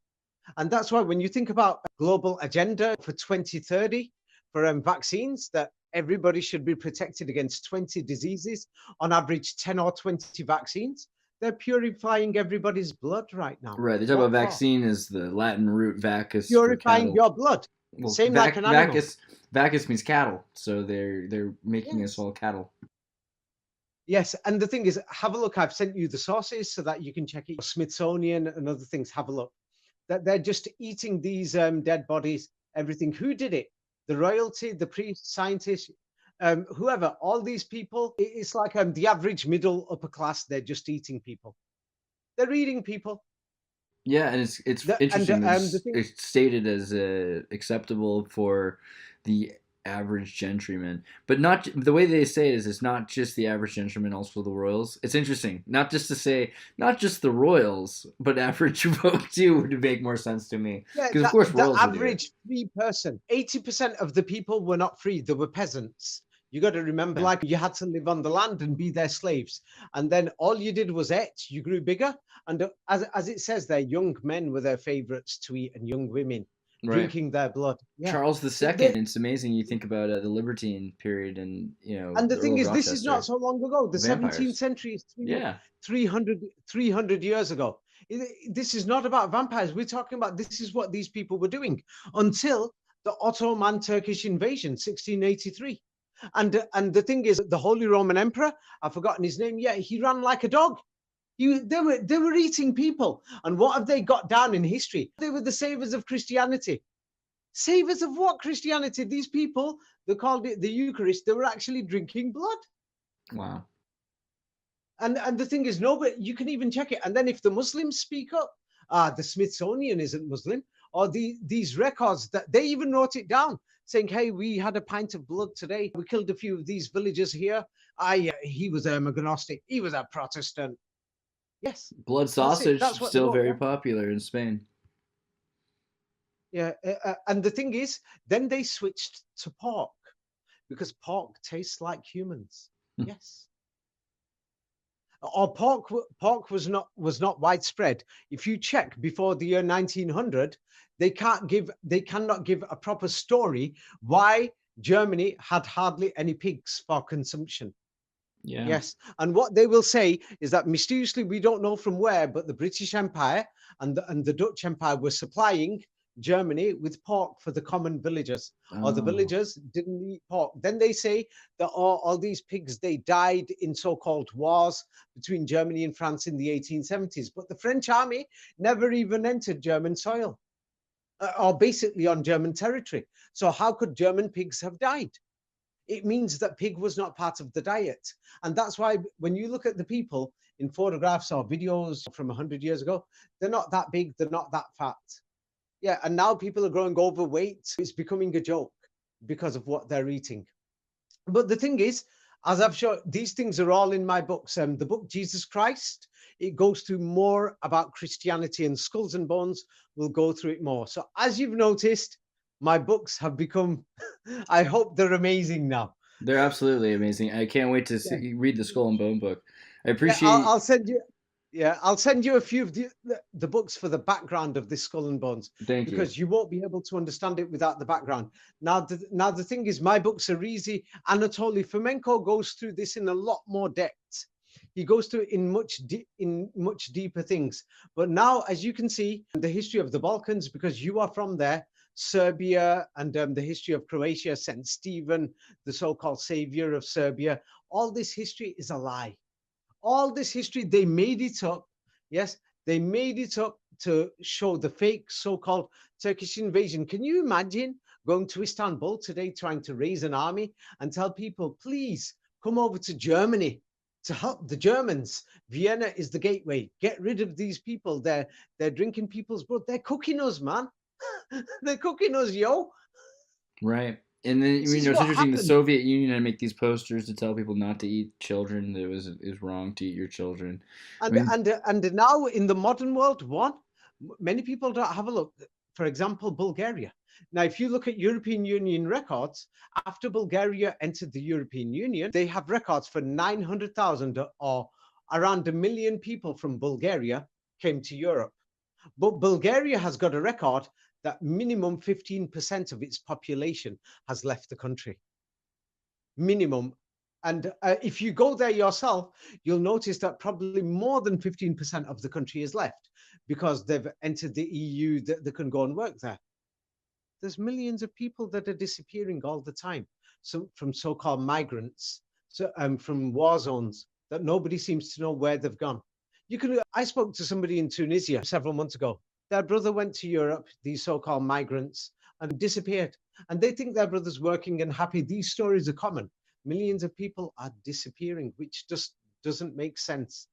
And that's why when you think about a global agenda for 2030 for vaccines, that everybody should be protected against 20 diseases, on average 10 or 20 vaccines, they're purifying everybody's blood right now. Right. They talk about vaccine is the Latin root vacus. Purifying your blood. Well, same like an animal. Vacus means cattle. So they're making us all cattle. Yes, and the thing is, have a look. I've sent you the sources so that you can check it. Smithsonian and other things, have a look. That they're just eating these dead bodies, everything. Who did it? The royalty, the priests, scientists, whoever, all these people, it's like the average middle upper class, they're just eating people. They're eating people. Yeah, and it's interesting. It's stated as acceptable for the average gentryman, but not the way they say it is. It's not just the average gentryman, also the royals. It's interesting, not just to say not just the royals, but average folk too would make more sense to me. Because of course, royals the average free person, 80% of the people were not free; they were peasants. You got to remember, like you had to live on the land and be their slaves, and then all you did was eat. You grew bigger, and as it says there, young men were their favorites to eat, and young women. Right. Drinking their blood. Yeah. Charles II. It's amazing. You think about the Libertine period, and And the thing is, this is not so long ago. The 17th century is 300 years ago. This is not about vampires. We're talking about this is what these people were doing until the Ottoman Turkish invasion, 1683. And the thing is, the Holy Roman Emperor, I've forgotten his name. Yeah, he ran like a dog. They were eating people. And what have they got down in history? They were the savers of Christianity. Savers of what Christianity? These people, they called it the Eucharist. They were actually drinking blood. Wow. And the thing is, nobody, you can even check it. And then if the Muslims speak up, the Smithsonian isn't Muslim, or these records, that they even wrote it down, saying, hey, we had a pint of blood today. We killed a few of these villagers here. He was a agnostic. He was a Protestant. Yes. Blood sausage is still very popular in Spain. Yeah. And the thing is, then they switched to pork because pork tastes like humans. Yes. Or pork was not widespread. If you check before the year 1900, they cannot give a proper story why Germany had hardly any pigs for consumption. Yeah. Yes. And what they will say is that mysteriously, we don't know from where, but the British Empire and the Dutch Empire were supplying Germany with pork for the common villagers, or the villagers didn't eat pork. Then they say that all these pigs, they died in so-called wars between Germany and France in the 1870s. But the French army never even entered German soil, or basically on German territory. So how could German pigs have died? It means that pig was not part of the diet. And that's why when you look at the people in photographs or videos from 100 years ago, they're not that big, they're not that fat. Yeah, and now people are growing overweight. It's becoming a joke because of what they're eating. But the thing is, as I've shown, these things are all in my books. The book Jesus Christ, it goes through more about Christianity, and Skulls and Bones will go through it more. So as you've noticed, my books have become, I hope they're amazing now. They're absolutely amazing. I can't wait to read the Skull and Bone book. I appreciate. I'll send you. Yeah, I'll send you a few of the books for the background of this Skull and Bones, Thank you. because you won't be able to understand it without the background. Now, the thing is, my books are easy. Anatoly Fomenko goes through this in a lot more depth. He goes through in much deeper things. But now, as you can see, the history of the Balkans, because you are from there, Serbia, and the history of Croatia, Saint Stephen, the so-called savior of Serbia, all this history is a lie. All this history, they made it up. Yes, they made it up to show the fake so-called Turkish invasion. Can you imagine going to Istanbul today, trying to raise an army and tell people, please come over to Germany to help the Germans? Vienna is the gateway. Get rid of these people. They're drinking people's blood. They're cooking us, man. They're cooking us, yo. Right. And then This is it's what interesting. The happened. Soviet Union had to make these posters to tell people not to eat children. That it was wrong to eat your children. And now in the modern world, many people don't have a look. For example, Bulgaria. Now, if you look at European Union records, after Bulgaria entered the European Union, they have records for 900,000 or around 1 million people from Bulgaria came to Europe. But Bulgaria has got a record that minimum 15% of its population has left the country. Minimum. And if you go there yourself, you'll notice that probably more than 15% of the country is left because they've entered the EU, that they can go and work there. There's millions of people that are disappearing all the time, from so-called migrants, from war zones, that nobody seems to know where they've gone. I spoke to somebody in Tunisia several months ago. Their brother went to Europe, these so-called migrants, and disappeared. And they think their brother's working and happy. These stories are common. Millions of people are disappearing, which just doesn't make sense.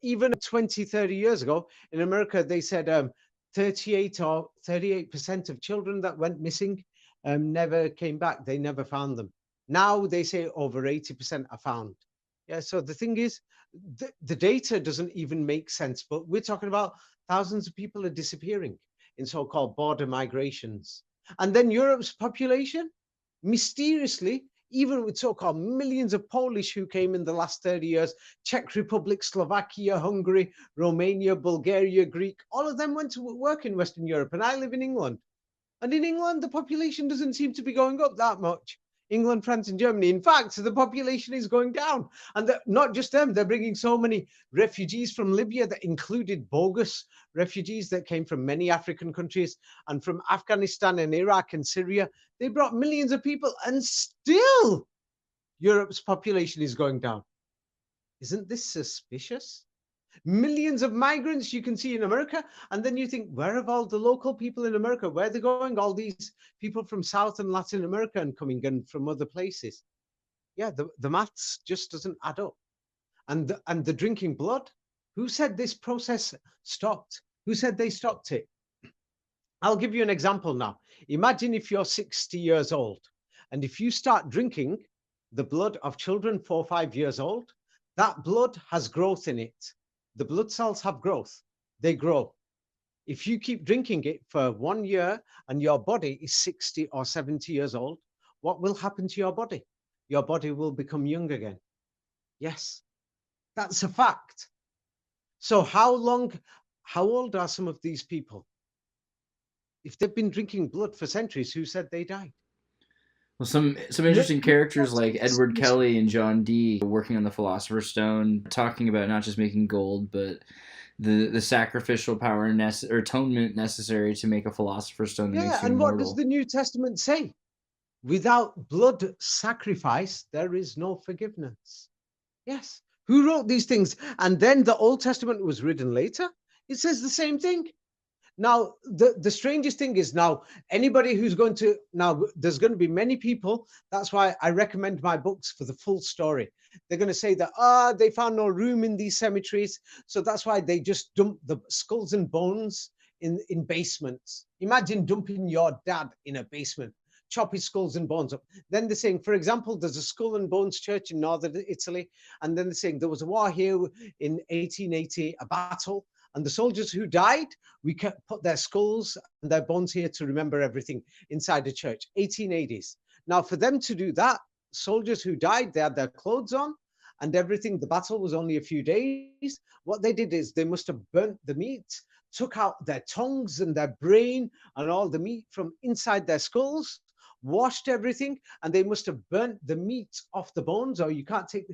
Even 20, 30 years ago in America, they said 38% of children that went missing never came back. They never found them. Now they say over 80% are found. Yeah, so the thing is, the data doesn't even make sense, but we're talking about thousands of people are disappearing in so-called border migrations. And then Europe's population, mysteriously, even with so-called millions of Polish who came in the last 30 years, Czech Republic, Slovakia, Hungary, Romania, Bulgaria, Greek, all of them went to work in Western Europe. And I live in England. And in England, the population doesn't seem to be going up that much. England, France, and Germany. In fact, the population is going down. And not just them, they're bringing so many refugees from Libya that included bogus refugees that came from many African countries and from Afghanistan and Iraq and Syria. They brought millions of people, and still Europe's population is going down. Isn't this suspicious? Millions of migrants you can see in America, and then you think, where have all the local people in America? Where are they going? All these people from South and Latin America and coming in from other places. Yeah, the maths just doesn't add up. And the drinking blood, who said this process stopped? Who said they stopped it? I'll give you an example now. Imagine if you're 60 years old, and if you start drinking the blood of children 4 or 5 years old, that blood has growth in it. The blood cells have growth. They grow. If you keep drinking it for 1 year and your body is 60 or 70 years old, what will happen to your body? Your body will become young again. Yes, that's a fact. So how old are some of these people? If they've been drinking blood for centuries, who said they died? Well, some interesting characters like Edward Kelly and John Dee working on the Philosopher's Stone, talking about not just making gold, but the sacrificial power or atonement necessary to make a Philosopher's Stone that makes you and immortal. what does the New Testament say? Without blood sacrifice, there is no forgiveness. Yes. Who wrote these things? And then the Old Testament was written later. It says the same thing. Now, the strangest thing is now, anybody who's there's going to be many people. That's why I recommend my books for the full story. They're going to say that, they found no room in these cemeteries. So that's why they just dump the skulls and bones in basements. Imagine dumping your dad in a basement, chop his skulls and bones up. Then they're saying, for example, there's a skull and bones church in northern Italy. And then they're saying there was a war here in 1880, a battle. And the soldiers who died, we put their skulls and their bones here to remember everything inside the church, 1880s. Now, for them to do that, soldiers who died, they had their clothes on and everything. The battle was only a few days. What they did is they must have burnt the meat, took out their tongues and their brain and all the meat from inside their skulls, washed everything, and they must have burnt the meat off the bones, or you can't take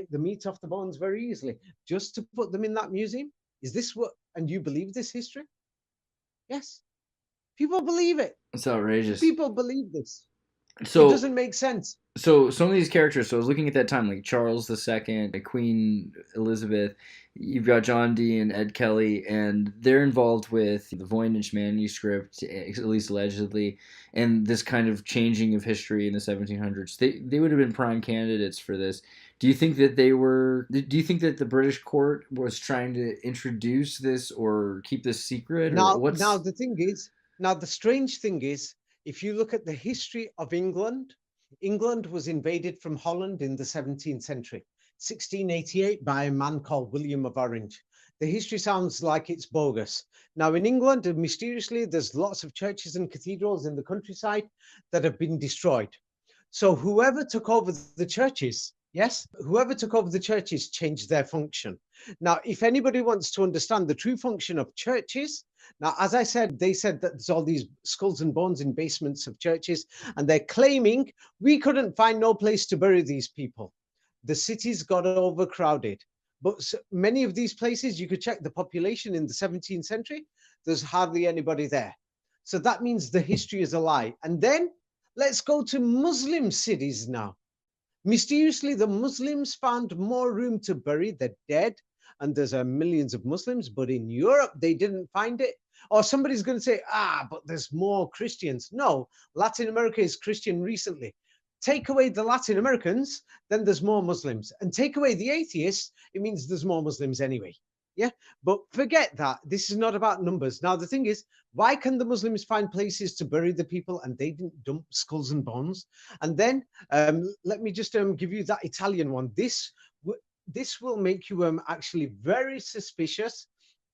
the meat off the bones very easily, just to put them in that museum. Is this what, and you believe this history? Yes. People believe it. It's outrageous. People believe this. So it doesn't make sense. So some of these characters, so I was looking at that time, like Charles II, Queen Elizabeth, you've got John Dee and Ed Kelly, and they're involved with the Voynich manuscript, at least allegedly, and this kind of changing of history in the 1700s. They would have been prime candidates for this. Do you think that do you think that the British court was trying to introduce this or keep this secret? Now the strange thing is, if you look at the history of England, England was invaded from Holland in the 17th century, 1688, by a man called William of Orange. The history sounds like it's bogus. Now in England, mysteriously, there's lots of churches and cathedrals in the countryside that have been destroyed. So whoever took over the churches, whoever took over the churches changed their function. Now, if anybody wants to understand the true function of churches, now, as I said, they said that there's all these skulls and bones in basements of churches, and they're claiming we couldn't find no place to bury these people. The cities got overcrowded. But many of these places, you could check the population in the 17th century, there's hardly anybody there. So that means the history is a lie. And then let's go to Muslim cities now. Mysteriously, the Muslims found more room to bury the dead, and there's millions of Muslims, but in Europe, they didn't find it. Or somebody's going to say, but there's more Christians. No, Latin America is Christian recently. Take away the Latin Americans, then there's more Muslims. And take away the atheists, it means there's more Muslims anyway. Yeah, but forget that. This is not about numbers. Now, the thing is, why can the Muslims find places to bury the people and they didn't dump skulls and bones? And then let me just give you that Italian one. This will make you actually very suspicious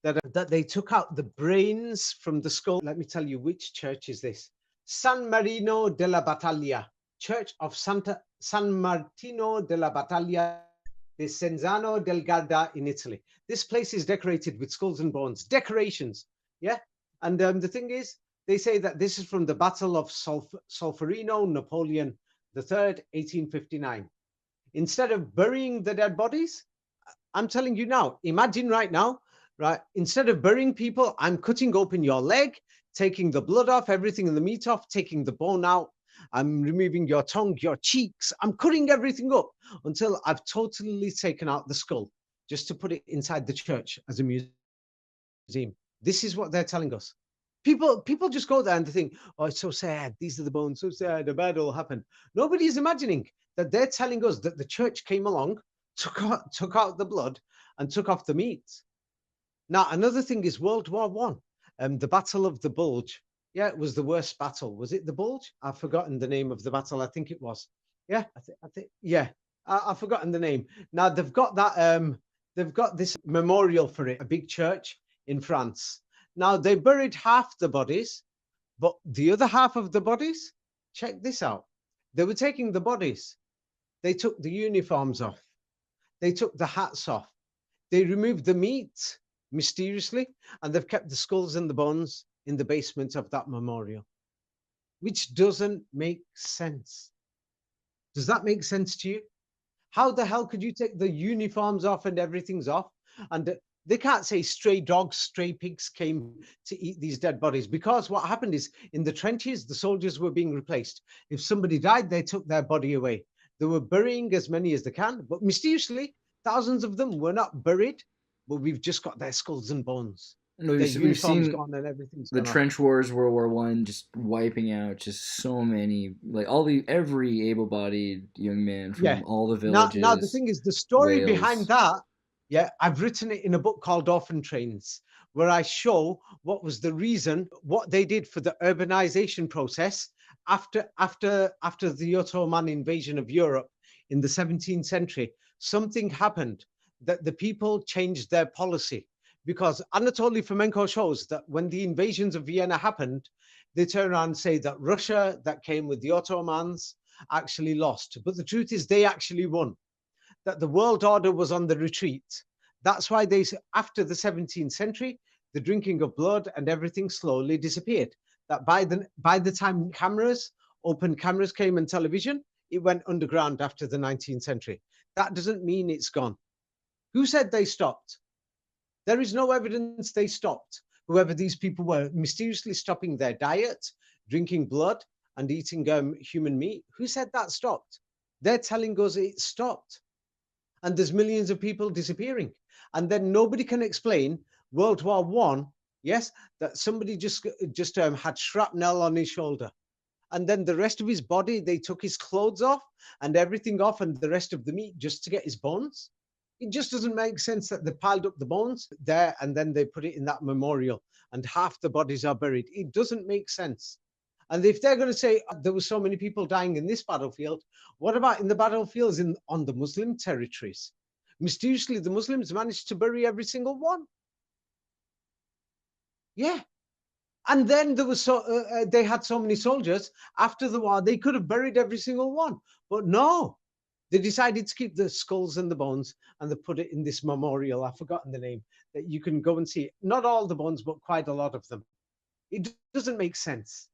that they took out the brains from the skull. Let me tell you, which church is this? San Marino della Battaglia, Church of San Martino della Battaglia di Cenzano del Garda in Italy. This place is decorated with skulls and bones, decorations, yeah? And the thing is, they say that this is from the Battle of Solferino, Napoleon III, 1859. Instead of burying the dead bodies, I'm telling you now, imagine right now, right? Instead of burying people, I'm cutting open your leg, taking the blood off, everything in the meat off, taking the bone out. I'm removing your tongue, your cheeks. I'm cutting everything up until I've totally taken out the skull, just to put it inside the church as a museum. This is what they're telling us. People just go there and they think, oh, it's so sad. These are the bones, so sad, a bad will happen. Nobody is imagining that they're telling us that the church came along, took out the blood and took off the meat. Now, another thing is World War I, the Battle of the Bulge. Yeah, it was the worst battle. Was it the Bulge? I've forgotten the name of the battle. I think it was. Yeah, I think. Yeah, I've forgotten the name. Now they've got that. They've got this memorial for it, a big church in France. Now they buried half the bodies, but the other half of the bodies, check this out. They were taking the bodies. They took the uniforms off. They took the hats off. They removed the meat mysteriously, and they've kept the skulls and the bones in the basement of that memorial, which doesn't make sense. Does that make sense to you? How the hell could you take the uniforms off and everything's off? And they can't say stray dogs, stray pigs came to eat these dead bodies, because what happened is in the trenches, the soldiers were being replaced. If somebody died, they took their body away. They were burying as many as they can, but mysteriously, thousands of them were not buried, but we've just got their skulls and bones. No, we've seen the trench wars, World War I, just wiping out just so many, like every able-bodied young man from all the villages. Now the thing is, the story behind that, I've written it in a book called Orphan Trains, where I show what was the reason, what they did for the urbanization process after the Ottoman invasion of Europe in the 17th century. Something happened that the people changed their policy. Because Anatoly Fomenko shows that when the invasions of Vienna happened, they turn around and say that Russia, that came with the Ottomans, actually lost. But the truth is they actually won. that the world order was on the retreat. That's why after the 17th century, the drinking of blood and everything slowly disappeared. That by the time open cameras came and television, it went underground after the 19th century. That doesn't mean it's gone. Who said they stopped? There is no evidence they stopped. Whoever these people were, mysteriously stopping their diet, drinking blood and eating human meat. Who said that stopped? They're telling us it stopped. And there's millions of people disappearing. And then nobody can explain World War I, yes, that somebody just had shrapnel on his shoulder. And then the rest of his body, they took his clothes off and everything off and the rest of the meat just to get his bones. It just doesn't make sense that they piled up the bones there and then they put it in that memorial and half the bodies are buried. It doesn't make sense. And if they're going to say there were so many people dying in this battlefield, what about in the battlefields on the Muslim territories? Mysteriously, the Muslims managed to bury every single one. Yeah. And then there was they had so many soldiers after the war, they could have buried every single one. But no, they decided to keep the skulls and the bones and they put it in this memorial. I've forgotten the name, that you can go and see. Not all the bones, but quite a lot of them. It doesn't make sense.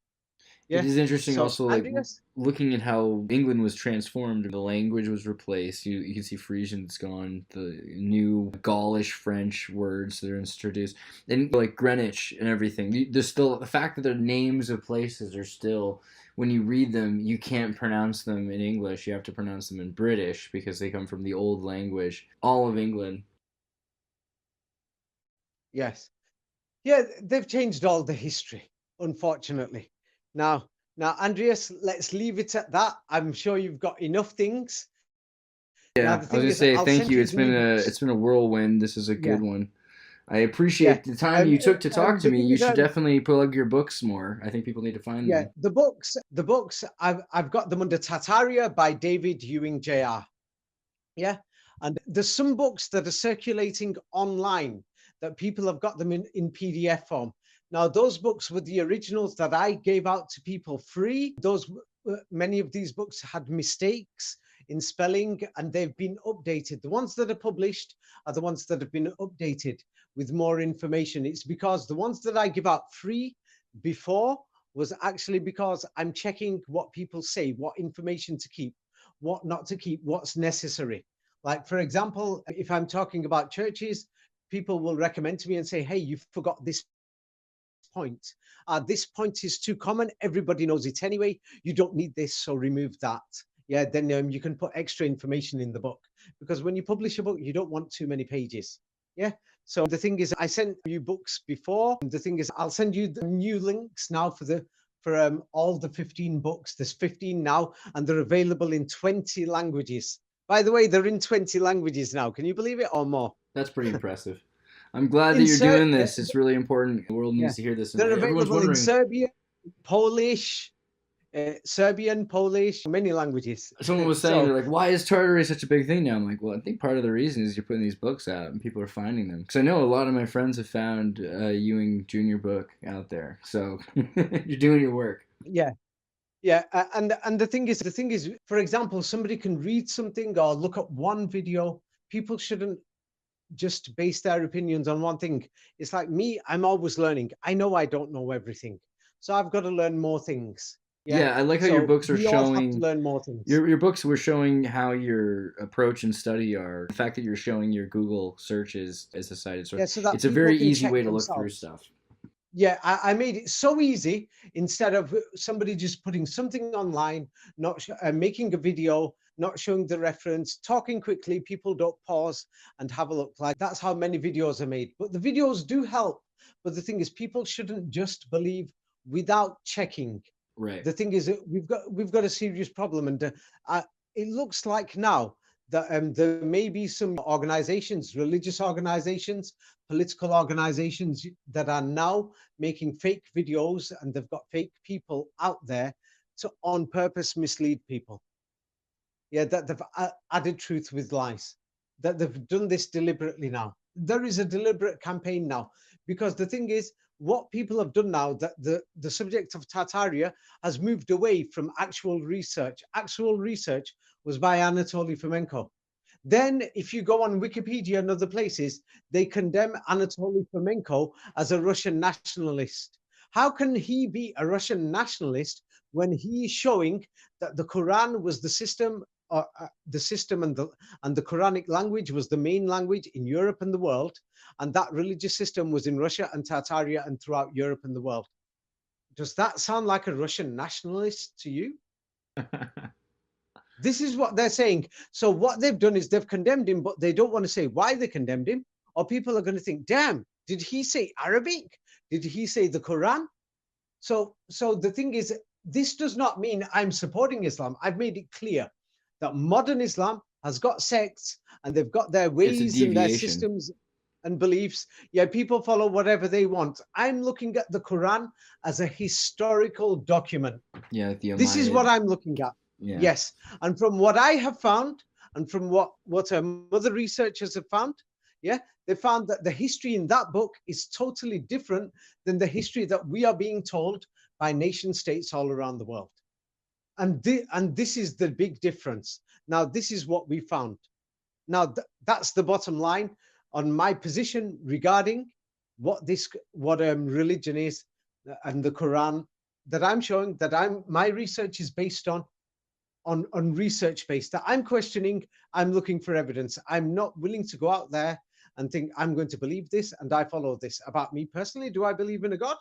Yeah. It is interesting So, also, like, Andreas? looking at how England was transformed. The language was replaced. You can see Frisian's gone. The new Gaulish French words that are introduced. And like Greenwich and everything. There's still the fact that the names of places are still, when you read them, you can't pronounce them in English. You have to pronounce them in British because they come from the old language. All of England. Yes. Yeah, they've changed all the history, unfortunately. Now, Andreas, let's leave it at that. I'm sure you've got enough things. Yeah, Now, I was gonna say thank you. It's been a whirlwind. This is a good one. I appreciate the time you took to talk to me. You should definitely plug your books more. I think people need to find them. Yeah, the books. I've got them under Tartaria by David Ewing Jr. Yeah, and there's some books that are circulating online that people have got them in PDF form. Now, those books were the originals that I gave out to people free. Many of these books had mistakes in spelling and they've been updated. The ones that are published are the ones that have been updated with more information. It's because the ones that I give out free before was actually because I'm checking what people say, what information to keep, what not to keep, what's necessary. Like, for example, if I'm talking about churches, people will recommend to me and say, hey, you forgot this point. This point is too common. Everybody knows it anyway. You don't need this, so remove that. Yeah, then you can put extra information in the book. Because when you publish a book, you don't want too many pages. Yeah. So the thing is, I sent you books before. The thing is, I'll send you the new links now for all the 15 books. There's 15 now, and they're available in 20 languages. By the way, they're in 20 languages now. Can you believe it, or more? That's pretty impressive. I'm glad that you're doing this. It's really important. The world needs to hear this. They're available in Serbian, Polish, Serbian, Polish, many languages. Someone was saying, they're like, why is Tartary such a big thing now? I'm like, well, I think part of the reason is you're putting these books out and people are finding them. Because I know a lot of my friends have found a Ewing Jr. book out there. So you're doing your work. Yeah. Yeah, and the thing is, for example, somebody can read something or look at one video. People shouldn't just base their opinions on one thing. It's like me, I'm always learning. I know I don't know everything, so I've got to learn more things. Yeah, I like how your books are showing. Have to learn more things. Your books were showing how your approach and study are. The fact that you're showing your Google searches as a cited source. So it's a very easy way to look through stuff. Yeah, I made it so easy. Instead of somebody just putting something online, not making a video, not showing the reference, talking quickly, people don't pause and have a look. Like, that's how many videos are made. But the videos do help. But the thing is, people shouldn't just believe without checking. Right. The thing is, we've got a serious problem, and it looks like now that there may be some organizations, religious organizations, political organizations that are now making fake videos, and they've got fake people out there to on purpose mislead people. Yeah, that they've added truth with lies, that they've done this deliberately now. There is a deliberate campaign now, because the thing is, what people have done now, that the subject of Tartaria has moved away from actual research. Actual research was by Anatoly Fomenko. Then if you go on Wikipedia and other places, they condemn Anatoly Fomenko as a Russian nationalist. How can he be a Russian nationalist when he is showing that the Quran was the system, and the Quranic language was the main language in Europe and the world, and that religious system was in Russia and Tartaria and throughout Europe and the world? Does that sound like a Russian nationalist to you? This is what they're saying. So what they've done is they've condemned him, but they don't want to say why they condemned him, or people are going to think, damn, did he say Arabic? Did he say the Quran? So the thing is, this does not mean I'm supporting Islam. I've made it clear that modern Islam has got sects and they've got their ways and their systems and beliefs. Yeah, people follow whatever they want. I'm looking at the Quran as a historical document. Yeah, this is what I'm looking at. Yeah. Yes, and from what I have found, and from what other researchers have found, yeah, they found that the history in that book is totally different than the history that we are being told by nation states all around the world. And this is the big difference. Now, this is what we found. Now, that's the bottom line on my position regarding what religion is and the Quran that I'm showing, that my research is based on research based, that I'm questioning. I'm looking for evidence. I'm not willing to go out there and think I'm going to believe this and I follow this. About me personally, do I believe in a God?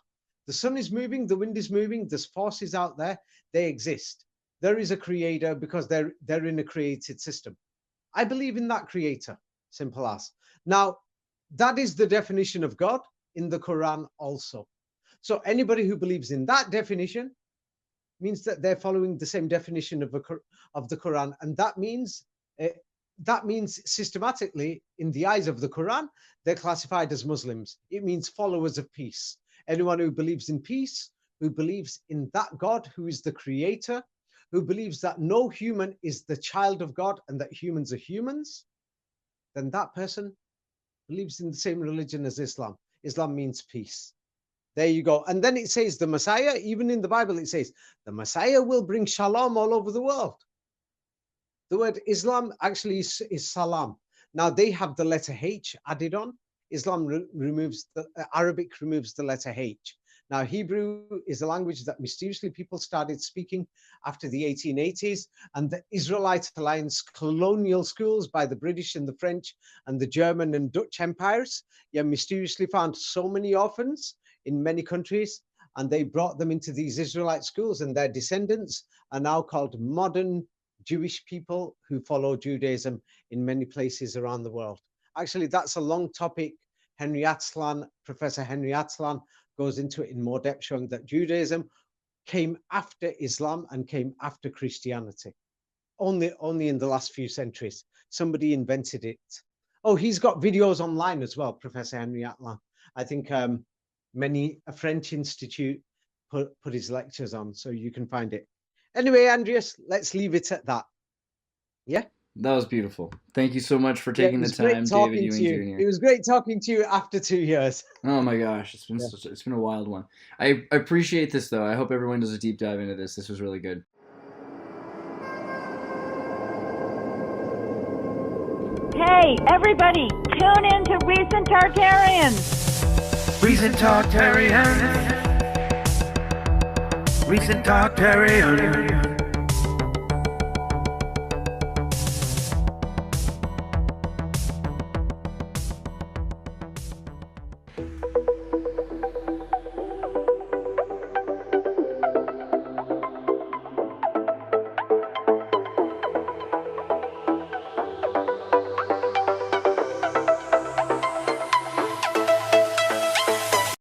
The sun is moving, the wind is moving, there's forces out there, they exist. There is a creator because they're in a created system. I believe in that creator, simple as. Now, that is the definition of God in the Quran also. So anybody who believes in that definition means that they're following the same definition of the Quran, and that means systematically, in the eyes of the Quran, they're classified as Muslims. It means followers of peace. Anyone who believes in peace, who believes in that God who is the creator, who believes that no human is the child of God and that humans are humans, then that person believes in the same religion as Islam. Islam means peace. There you go. And then it says the Messiah, even in the Bible, it says the Messiah will bring shalom all over the world. The word Islam actually is salam. Now they have the letter H added on. Islam Arabic removes the letter H. Now Hebrew is a language that mysteriously people started speaking after the 1880s, and the Israelite Alliance colonial schools by the British and the French and the German and Dutch empires, mysteriously found so many orphans in many countries, and they brought them into these Israelite schools, and their descendants are now called modern Jewish people who follow Judaism in many places around the world. Actually, that's a long topic. Professor Henry Atslan goes into it in more depth, showing that Judaism came after Islam and came after Christianity. Only in the last few centuries. Somebody invented it. Oh, he's got videos online as well, Professor Henry Atslan. I think a French institute put his lectures on, so you can find it. Anyway, Andreas, let's leave it at that. Yeah? That was beautiful. Thank you so much for taking the time, David Ewing Jr. It was great talking to you after 2 years. Oh my gosh, it's been a wild one. I appreciate this though. I hope everyone does a deep dive into this. This was really good. Hey, everybody, tune in to Recent Tartarians. Recent Tartarians. Recent Tartarians.